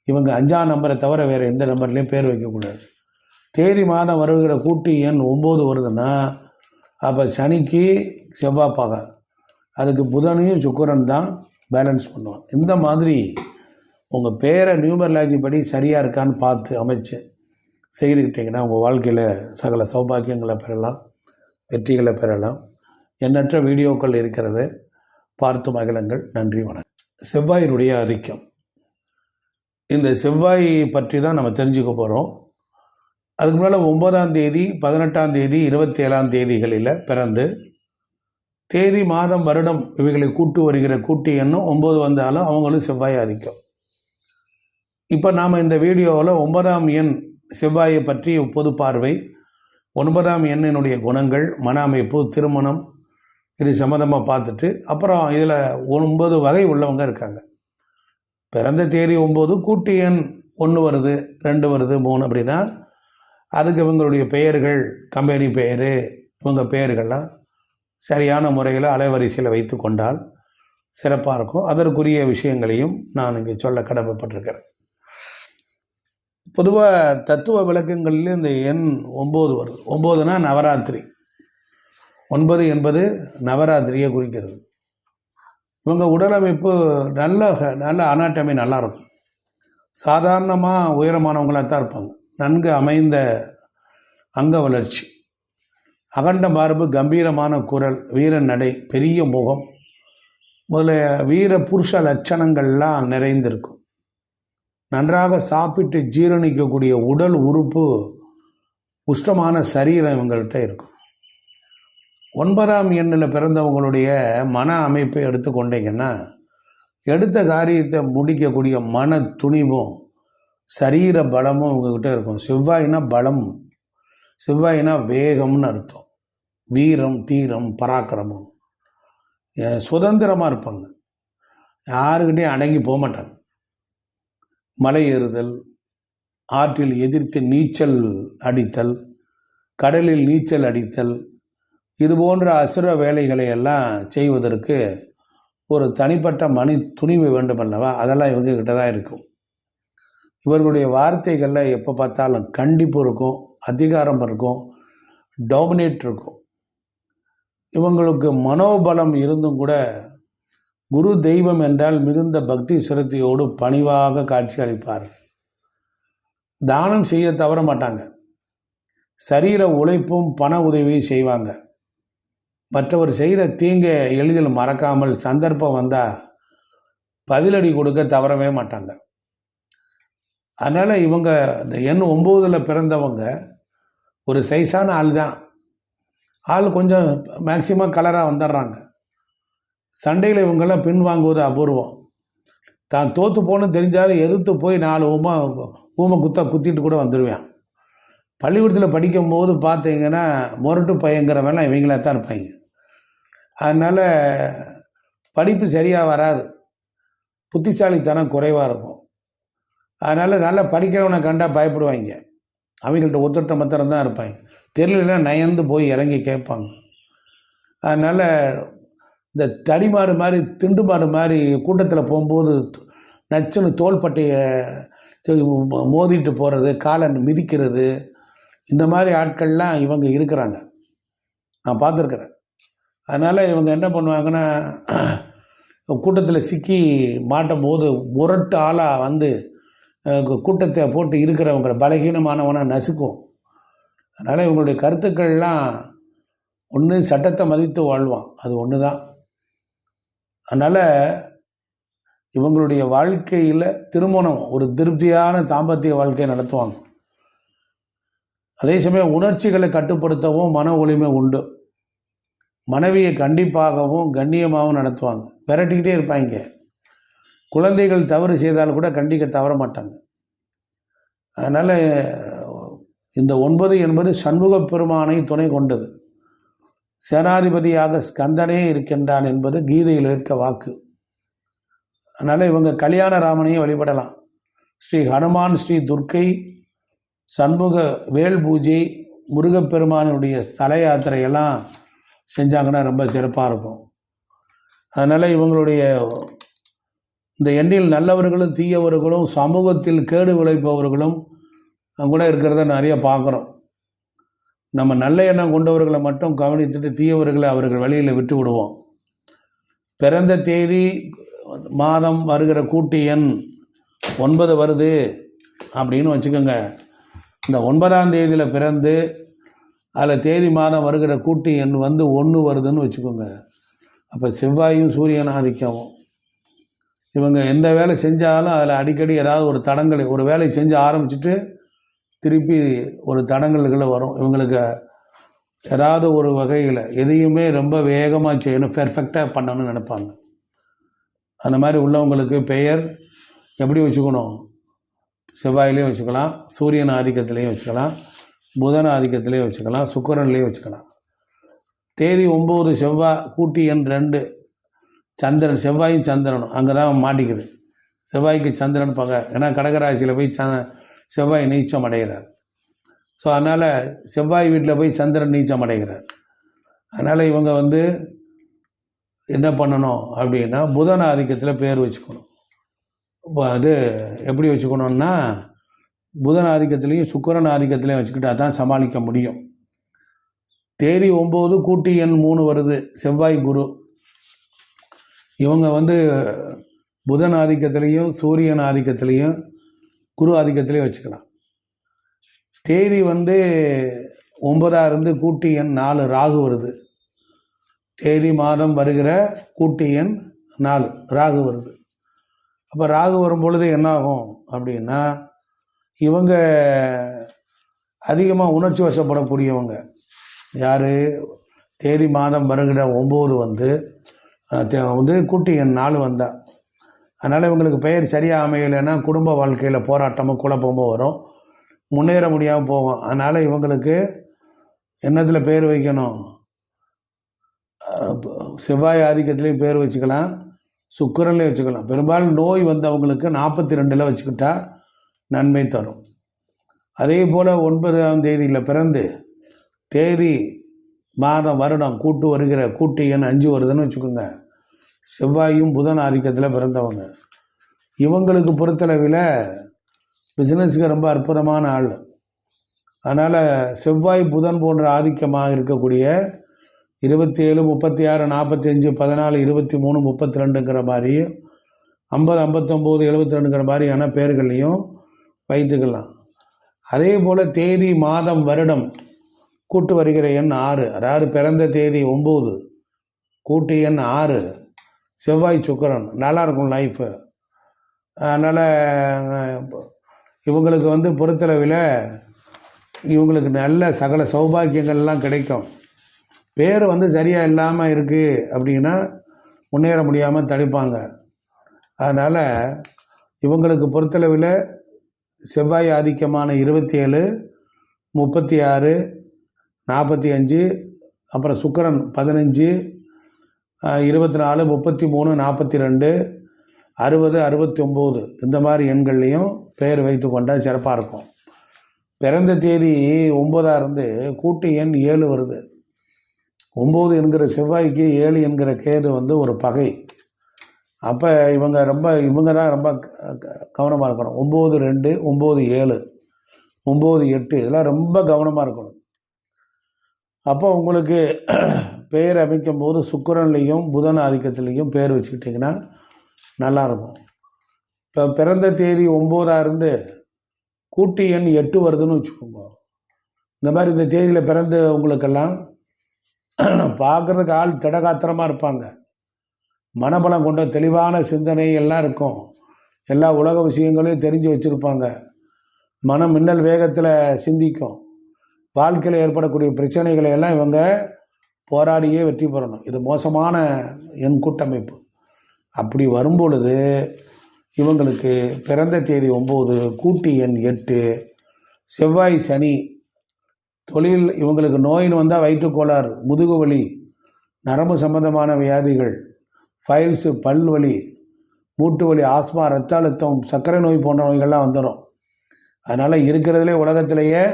இவங்க 5ஆம் நம்பரை தவிர வேறு எந்த நம்பர்லேயும் பேர் வைக்கக்கூடாது. தேதி மாதம் வருகிற கூட்டு எண் 9 வருதுன்னா அப்போ சனிக்கு செவ்வாய் பகை, அதுக்கு புதனையும் சுக்கிரன் தான் பேலன்ஸ் பண்ணுவான். இந்த மாதிரி உங்கள் பேரை நியூமராலஜி படி சரியாக இருக்கான்னு பார்த்து அமைச்சு செய்துக்கிட்டிங்கன்னா உங்கள் வாழ்க்கையில் சகல சௌபாக்கியங்களை பெறலாம், வெற்றிகளை பெறலாம். எண்ணற்ற வீடியோக்கள் இருக்கிறது, பார்த்து மகிழுங்கள். நன்றி, வணக்கம். செவ்வாயினுடைய ஆதிக்கம், இந்த செவ்வாய் பற்றி தான் நம்ம தெரிஞ்சுக்க போகிறோம். அதுக்கு முன்னால் 9ஆம் தேதி, 18ஆம் தேதி, 27ஆம் தேதிகளில் பிறந்து தேதி மாதம் வருடம் இவைகளை கூட்டு வருகிற கூட்டு எண்ணும் 9 வந்தாலும் அவங்களும் செவ்வாய் ஆதிக்கம். இப்போ நாம் இந்த வீடியோவில் 9ஆம் எண் செவ்வாயை பற்றி பொது பார்வை, 9ஆம் எண்ணினுடைய குணங்கள், மன அமைப்பு, திருமணம், இது சம்மந்தமாக பார்த்துட்டு அப்புறம் இதில் 9 வகை உள்ளவங்க இருக்காங்க. பிறந்த தேதி 9, கூட்டு எண் 1 வருது, 2 வருது, 3 அப்படின்னா அதுக்கு இவங்களுடைய பெயர்கள், கம்பெனி பெயர், இவங்க பெயர்கள்லாம் சரியான முறையில் அலைவரிசையில் வைத்து கொண்டால் சிறப்பாக இருக்கும். அதற்குரிய விஷயங்களையும் நான் இங்கே சொல்ல கடமைப்பட்டிருக்கிறேன். பொதுவாக தத்துவ விளக்கங்களில் இந்த எண் 9 வருது. 9னா நவராத்திரி, 9 என்பது நவராத்திரியை குறிக்கிறது. இவங்க உடலமைப்பு நல்ல அனாட்டமி நல்லாயிருக்கும். சாதாரணமாக உயரமானவங்களாக தான் இருப்பாங்க. நன்கு அமைந்த அங்க வளர்ச்சி, அகண்ட மார்பு, கம்பீரமான குரல், வீர நடை, பெரிய முகம், முதல்ல வீர புருஷ லட்சணங்கள்லாம் நிறைந்திருக்கும். நன்றாக சாப்பிட்டு ஜீரணிக்கக்கூடிய உடல் உறுப்பு, உஷ்டமான சரீரம் இவங்கள்ட்ட இருக்கும். 9ஆம் எண்ணில் பிறந்தவங்களுடைய மன அமைப்பை எடுத்துக்கொண்டீங்கன்னா எடுத்த காரியத்தை முடிக்கக்கூடிய மன துணிவும் சரீர பலமும் இவங்ககிட்ட இருக்கும். செவ்வாயினா பலம், செவ்வாயினா வேகம்னு அர்த்தம். வீரம், தீரம், பராக்கிரமம், சுதந்திரமாக இருப்பாங்க. யாருக்கிட்டையும் அடங்கி போக மாட்டாங்க. மலை ஏறுதல், ஆற்றில் எதிர்த்து நீச்சல் அடித்தல், கடலில் நீச்சல் அடித்தல், இது போன்ற அசுர வேலைகளை எல்லாம் செய்வதற்கு ஒரு தனிப்பட்ட மனி துணிவு வேண்டுமல்லவா, அதெல்லாம் இவங்ககிட்ட தான் இருக்கும். இவர்களுடைய வார்த்தைகளில் எப்போ பார்த்தாலும் கண்டிப்பு இருக்கும், அதிகாரம் இருக்கும், டாமினேட் இருக்கும். இவங்களுக்கு மனோபலம் இருந்தும் கூட குரு தெய்வம் என்றால் மிகுந்த பக்தி சிரத்தையோடு பணிவாக காட்சி அளிப்பார். தானம் செய்ய தவற மாட்டாங்க. சரீர உழைப்பும் பண உதவியும் செய்வாங்க. மற்றவர் செய்கிற தீங்கை எளிதில் மறக்காமல் சந்தர்ப்பம் வந்தால் பதிலடி கொடுக்க தவறவே மாட்டாங்க. அதனால் இவங்க இந்த எண் 9ல் பிறந்தவங்க ஒரு சைஸான ஆள் தான். ஆள் கொஞ்சம் மேக்சிமம் கலராக வந்துடுறாங்க. சண்டையில் இவங்கெல்லாம் பின் வாங்குவது அபூர்வம். தான் தோற்று போகணும்னு தெரிஞ்சாலும் எதிர்த்து போய் 4 ஊமை குத்திட்டு கூட வந்துடுவேன். பள்ளிக்கூடத்தில் படிக்கும்போது பார்த்தீங்கன்னா முரட்டு பையங்கிறவெல்லாம் இவங்களா தான் இருப்பாங்க. அதனால் படிப்பு சரியாக வராது, புத்திசாலித்தனம் குறைவாக இருக்கும். அதனால் நல்லா படிக்கிறவனை கண்டால் பயப்படுவாங்க. அவங்கள்ட்ட ஒத்தட்ட மத்திரம் தான் இருப்பாங்க. தெரியலன்னா நயந்து போய் இறங்கி கேட்பாங்க. அதனால் இந்த தடிமாடு மாதிரி, திண்டு மாடு மாதிரி கூட்டத்தில் போகும்போது நச்சுன்னு தோள்பட்டையை மோதிட்டு போகிறது, காலை மிதிக்கிறது, இந்த மாதிரி ஆட்கள்லாம் இவங்க இருக்கிறாங்க, நான் பார்த்துருக்குறேன். அதனால் இவங்க என்ன பண்ணுவாங்கன்னா, கூட்டத்தில் சிக்கி மாட்டும் போது முரட்டு ஆளாக வந்து கூட்டத்தை போட்டு இருக்கிறவங்களை பலகீனமானவனாக நசுக்கும். அதனால் இவங்களுடைய கருத்துக்கள்லாம் ஒன்று சட்டத்தை மதித்து வாழ்வான், அது ஒன்று தான். அதனால் இவங்களுடைய வாழ்க்கையில் திருமணம் ஒரு திருப்தியான தாம்பத்திய வாழ்க்கையை நடத்துவாங்க. அதே சமயம் உணர்ச்சிகளை கட்டுப்படுத்தவும் மன ஒளிமை உண்டு. மனைவியை கண்டிப்பாகவும் கண்ணியமாகவும் நடத்துவாங்க. விரட்டிக்கிட்டே இருப்பாங்க. குழந்தைகள் தவறு செய்தாலும் கூட கண்டிக்க தவற மாட்டாங்க. அதனால் இந்த 9 என்பது சண்முக பெருமானை துணை கொண்டது. சேனாதிபதியாக ஸ்கந்தனே இருக்கின்றான் என்பது கீதையில் இருக்க வாக்கு. அதனால் இவங்க கல்யாண ராமனையும் வழிபடலாம். ஸ்ரீ ஹனுமான், ஸ்ரீ துர்க்கை, சண்முக வேல் பூஜை, முருகப்பெருமானுடைய ஸ்தல யாத்திரையெல்லாம் செஞ்சாங்கன்னா ரொம்ப சிறப்பாக இருக்கும். அதனால் இவங்களுடைய இந்த எண்ணில் நல்லவர்களும் தீயவர்களும் சமூகத்தில் கேடு விளைப்பவர்களும் கூட இருக்கிறத நிறைய பார்க்குறோம். நம்ம நல்ல எண்ணம் கொண்டவர்களை மட்டும் கவனித்துட்டு தீயவர்களை அவர்கள் வழியில் விட்டு விடுவோம். பிறந்த தேதி மாதம் வருகிற கூட்டு எண் 9 வருது அப்படின்னு வச்சுக்கோங்க. இந்த 9ஆம் தேதியில் பிறந்து அதில் தேதி மாதம் வருகிற கூட்டு எண் 1 வருதுன்னு வச்சுக்கோங்க. அப்போ செவ்வாயும் சூரியன் ஆதிக்கம். இவங்க எந்த வேலை செஞ்சாலும் அதில் அடிக்கடி ஏதாவது ஒரு தடங்கள், ஒரு வேலை செஞ்சு ஆரம்பிச்சுட்டு திருப்பி ஒரு தடங்கல்களை வரும். இவங்களுக்கு ஏதாவது ஒரு வகையில் எதையுமே ரொம்ப வேகமாக செய்யணும், பெர்ஃபெக்டாக பண்ணணும்னு நினைப்பாங்க. அந்த மாதிரி உள்ளவங்களுக்கு பெயர் எப்படி வச்சுக்கணும்? செவ்வாயிலையும் வச்சுக்கலாம், சூரியன் ஆதிக்கத்திலையும் வச்சுக்கலாம், புதன் ஆதிக்கத்திலையும் வச்சுக்கலாம், சுக்கிரன்லேயும் வச்சுக்கலாம். தேதி 9 செவ்வாய், கூட்டு எண் 2 சந்திரன். செவ்வாயும் சந்திரனும் அங்கே தான் மாட்டிக்குது. செவ்வாய்க்கு சந்திரன் பகை. ஏன்னா கடகராசியில் போய் செவ்வாய் நீச்சம் அடைகிறார். ஸோ அதனால் செவ்வாய் வீட்டில் போய் சந்திரன் நீச்சம் அடைகிறார். அதனால் இவங்க என்ன பண்ணணும் அப்படின்னா புதன் ஆதிக்கத்தில் பேர் வச்சுக்கணும். இப்போ அது எப்படி வச்சுக்கணுன்னா புதன் ஆதிக்கத்துலேயும் சுக்கிரன் ஆதிக்கத்துலேயும் வச்சுக்கிட்டு அதான் சமாளிக்க முடியும். தேதி 9 கூட்டு எண் 3 வருது, செவ்வாய் குரு. இவங்க புதன் ஆதிக்கத்திலையும் சூரியன் ஆதிக்கத்திலையும் குரு ஆதிக்கத்திலையும் வச்சுக்கலாம். தேதி 9ஆ இருந்து கூட்டு எண் 4 ராகு வருது. தேதி மாதம் வருகிற கூட்டு எண் 4 ராகு வருது. அப்போ ராகு வரும் பொழுது என்னாகும் அப்படின்னா இவங்க அதிகமாக உணர்ச்சி வசப்படக்கூடியவங்க. யார்? தேதி மாதம் வருகிற 9 கூட்டு எண் 4 வந்தால். அதனால் இவங்களுக்கு பெயர் சரியாக அமையலைன்னா குடும்ப வாழ்க்கையில் போராட்டமும் குழப்பமும் வரும், முன்னேற முடியாமல் போகும். அதனால் இவங்களுக்கு என்னத்தில் பேர் வைக்கணும்? செவ்வாய் ஆதிக்கத்துலேயும் பேர் வச்சுக்கலாம், சுக்கிரன்லேயும் வச்சுக்கலாம். பெரும்பாலும் நோய் வந்தவங்களுக்கு 42 வச்சுக்கிட்டா நன்மை தரும். அதே போல் 9ஆம் தேதியில் பிறந்து தேதி மாதம் வருடம் கூட்டு வருகிற கூட்டு எண் 5 வருதுன்னு வச்சுக்கோங்க. செவ்வாயும் புதன் ஆதிக்கத்தில் பிறந்தவங்க. இவங்களுக்கு பொறுத்தளவில் பிஸ்னஸுக்கு ரொம்ப அற்புதமான ஆள். அதனால் செவ்வாய் புதன் போன்ற ஆதிக்கமாக இருக்கக்கூடிய 27, 36, 45, 14, 23, 32ங்கிற மாதிரி 50, 59, 72ங்கிற மாதிரியான பேர்களையும் வைத்துக்கலாம். அதே போல் தேதி மாதம் வருடம் கூட்டு வருகிற எண் 6, அதாவது பிறந்த தேதி 9 கூட்டு எண் 6 செவ்வாய் சுக்கிரன். நல்லாயிருக்கும் லைஃபு. அதனால் இவங்களுக்கு பொறுத்தளவில் இவங்களுக்கு நல்ல சகல சௌபாக்கியங்கள்லாம் கிடைக்கும். பேர் சரியாக இல்லாமல் இருக்குது அப்படின்னா முன்னேற முடியாமல் தடுப்பாங்க. அதனால் இவங்களுக்கு பொறுத்தளவில் செவ்வாய் ஆதிக்கமான 27, 36, 45, அப்புறம் சுக்கிரன் 15, 24, 33, 42, 60, 69 இந்த மாதிரி எண்கள்லையும் பெயர் வைத்து கொண்டால் சிறப்பாக இருக்கும். பிறந்த தேதி 9ஆ இருந்து கூட்டு எண் 7 வருது. 9 என்கிற செவ்வாய்க்கு 7 என்கிற கேது ஒரு பகை. அப்போ இவங்க தான் ரொம்ப கவனமாக இருக்கணும். 9, 2, 9, 7, 9, 8 இதெல்லாம் ரொம்ப கவனமாக இருக்கணும். அப்போ உங்களுக்கு பெயர் அமைக்கும் போது சுக்கிரன்லேயும் புதன் ஆதிக்கத்துலேயும் பேர் வச்சுக்கிட்டிங்கன்னா நல்லாயிருக்கும். இப்போ பிறந்த தேதி 9ஆ இருந்து கூட்டு எண் 8 வருதுன்னு வச்சுக்கோங்க. இந்த மாதிரி இந்த தேதியில் பிறந்த உங்களுக்கெல்லாம் பார்க்குறதுக்கு ஆள் திடகாத்திரமாக இருப்பாங்க. மனபலம் கொண்ட தெளிவான சிந்தனை எல்லாம் இருக்கும். எல்லா உலக விஷயங்களையும் தெரிஞ்சு வச்சுருப்பாங்க. மனம் மின்னல் வேகத்தில் சிந்திக்கும். வாழ்க்கையில் ஏற்படக்கூடிய பிரச்சனைகளை எல்லாம் இவங்க போராடியே வெற்றி பெறணும். இது மோசமான எண் கூட்டமைப்பு. அப்படி வரும்பொழுது இவங்களுக்கு பிறந்த தேதி 9 கூட்டு எண் 8 செவ்வாய் சனி தொழில் இவங்களுக்கு நோயின்னு வந்தால் வயிற்றுக்கோளாறு, முதுகு வலி, நரம்பு சம்பந்தமான வியாதிகள், ஃபைல்ஸு, பல் வலி, மூட்டு வலி, ஆஸ்மா, ரத்த அழுத்தம், சர்க்கரை நோய் போன்ற நோய்கள்லாம் வந்துடும். அதனால் இருக்கிறதுலே உலகத்திலேயே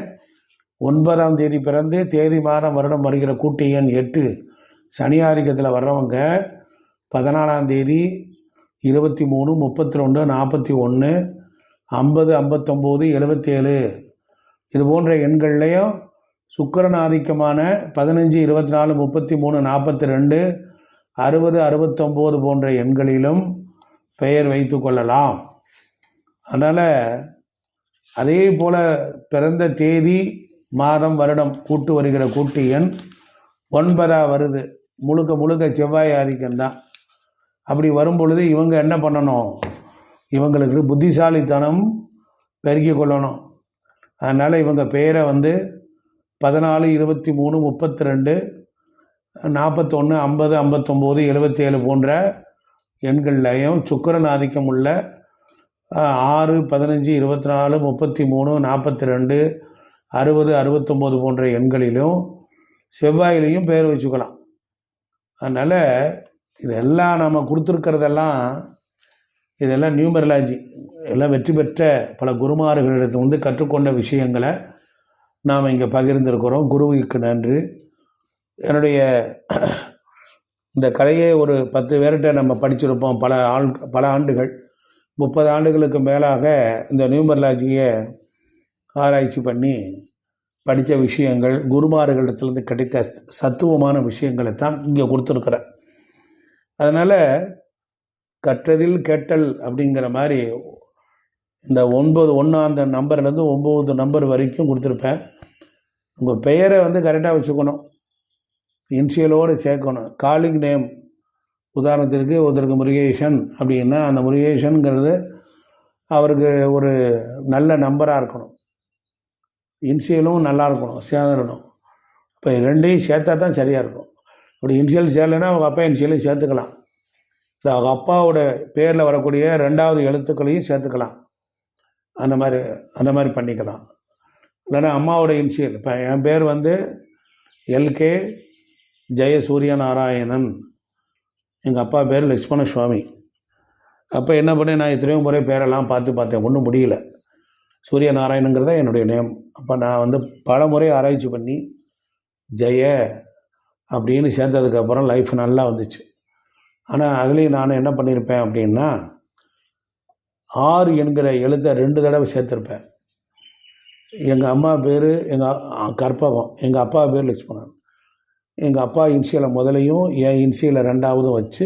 9ஆம் தேதி பிறந்து தேதி மாதம் வருடம் வருகிற கூட்டு எண் 8 சனி ஆதிக்கத்தில் வர்றவங்க 14ஆம் தேதி 23, 32, 41, 50, 59, 77 இது போன்ற எண்கள்லையும் சுக்கிரன் ஆதிக்கமான 15, 24, 33, 42, 60, 69 போன்ற எண்களிலும் பெயர் வைத்து கொள்ளலாம். அதனால் அதே போல் பிறந்த தேதி மாதம் வருடம் கூட்டு வருகிற கூட்டு எண் 9 வருது. முழுக்க செவ்வாய் ஆதிக்கம்தான். அப்படி வரும் பொழுது இவங்க என்ன பண்ணணும்? இவங்களுக்கு புத்திசாலித்தனம் பெருக்கி கொள்ளணும். அதனால் இவங்க பெயரை 14, 23, 32, 41, 50, 59, 77 போன்ற எண்கள்லையும் சுக்கிரன் ஆதிக்கம் உள்ள 6, 15, 24, 33, 42, 60, 69 போன்ற எண்களிலும் செவ்வாயிலையும் பெயர் வச்சுக்கலாம். அதனால் இதெல்லாம் நம்ம கொடுத்துருக்கிறதெல்லாம் இதெல்லாம் நியூமரலாஜி, எல்லாம் வெற்றி பெற்ற பல குருமார்களிடத்து கற்றுக்கொண்ட விஷயங்களை நாம் இங்கே பகிர்ந்திருக்கிறோம். குருவுக்கு நன்றி. என்னுடைய இந்த கலையை ஒரு 10 பேர்கிட்ட நம்ம படிச்சிருப்போம். பல ஆண்டுகள், 30 ஆண்டுகளுக்கு மேலாக இந்த நியூமரலாஜியை ஆராய்ச்சி பண்ணி படித்த விஷயங்கள், குருமார்களிடத்துலேருந்து கிடைத்த சத்துவமான விஷயங்களை தான் இங்கே கொடுத்துருக்குறேன். அதனால் கற்றதில் கேட்டல் அப்படிங்கிற மாதிரி இந்த 1 அந்த நம்பர்லேருந்து 9 நம்பர் வரைக்கும் கொடுத்துருப்பேன். உங்கள் பெயரை கரெக்டாக வச்சுக்கணும், இன்சியலோடு சேர்க்கணும். காலிங் நேம், உதாரணத்திற்கு ஒருத்தருக்கு முருகேசன் அப்படின்னா அந்த முருகேசனுங்கிறது அவருக்கு ஒரு நல்ல நம்பராக இருக்கணும், இன்சியலும் நல்லா இருக்கணும், சேர்ந்துடணும். இப்போ ரெண்டையும் சேர்த்தா தான் சரியாக இருக்கும். அப்படி இன்சியல் சேரலைன்னா அவங்க அப்பா இன்சியலையும் சேர்த்துக்கலாம். இல்லை அவங்க அப்பாவோட பேரில் வரக்கூடிய 2வது எழுத்துக்களையும் சேர்த்துக்கலாம். அந்த மாதிரி பண்ணிக்கலாம். இல்லைன்னா அம்மாவோட இன்சியல், இப்போ என் பேர் எல்கே ஜெயசூரிய நாராயணன், எங்கள் அப்பா பேர் லக்ஷ்மண சுவாமி. அப்போ என்ன பண்ணேன், நான் எத்தனையோ முறை பேரெல்லாம் பார்த்தேன், ஒன்றும் முடியல. சூரிய நாராயணங்கிறத என்னுடைய நேம். அப்போ நான் பல முறை ஆராய்ச்சி பண்ணி ஜெய அப்படின்னு சேர்த்ததுக்கப்புறம் லைஃப் நல்லா வந்துச்சு. ஆனால் அதுலேயும் நான் என்ன பண்ணியிருப்பேன் அப்படின்னா 6 என்கிற எழுத்தை 2 தடவை சேர்த்துருப்பேன். எங்கள் அம்மா பேர் கற்பகம், எங்கள் அப்பா பேர் லக்ஷ்மணன். எங்கள் அப்பா இன்சியலை முதலையும் என் இன்சியலை 2ஆவதும் வச்சு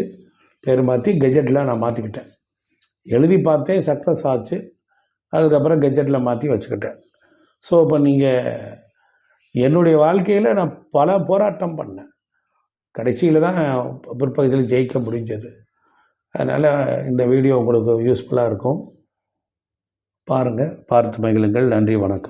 பேர் மாற்றி கெஜெட்டில் நான் மாற்றிக்கிட்டேன். எழுதி பார்த்தேன், சக்ஸஸ் ஆச்சு. அதுக்கப்புறம் கெஜெட்டில் மாற்றி வச்சுக்கிட்டேன். ஸோ இப்போ நீங்கள் என்னுடைய வாழ்க்கையில் நான் பல போராட்டம் பண்ணேன். கடைசியில் தான் பிற்பகுதியில் ஜெயிக்க முடிஞ்சது. அதனால் இந்த வீடியோ உங்களுக்கு யூஸ்ஃபுல்லாக இருக்கும். பாருங்கள், பார்த்து மகிழுங்கள். நன்றி, வணக்கம்.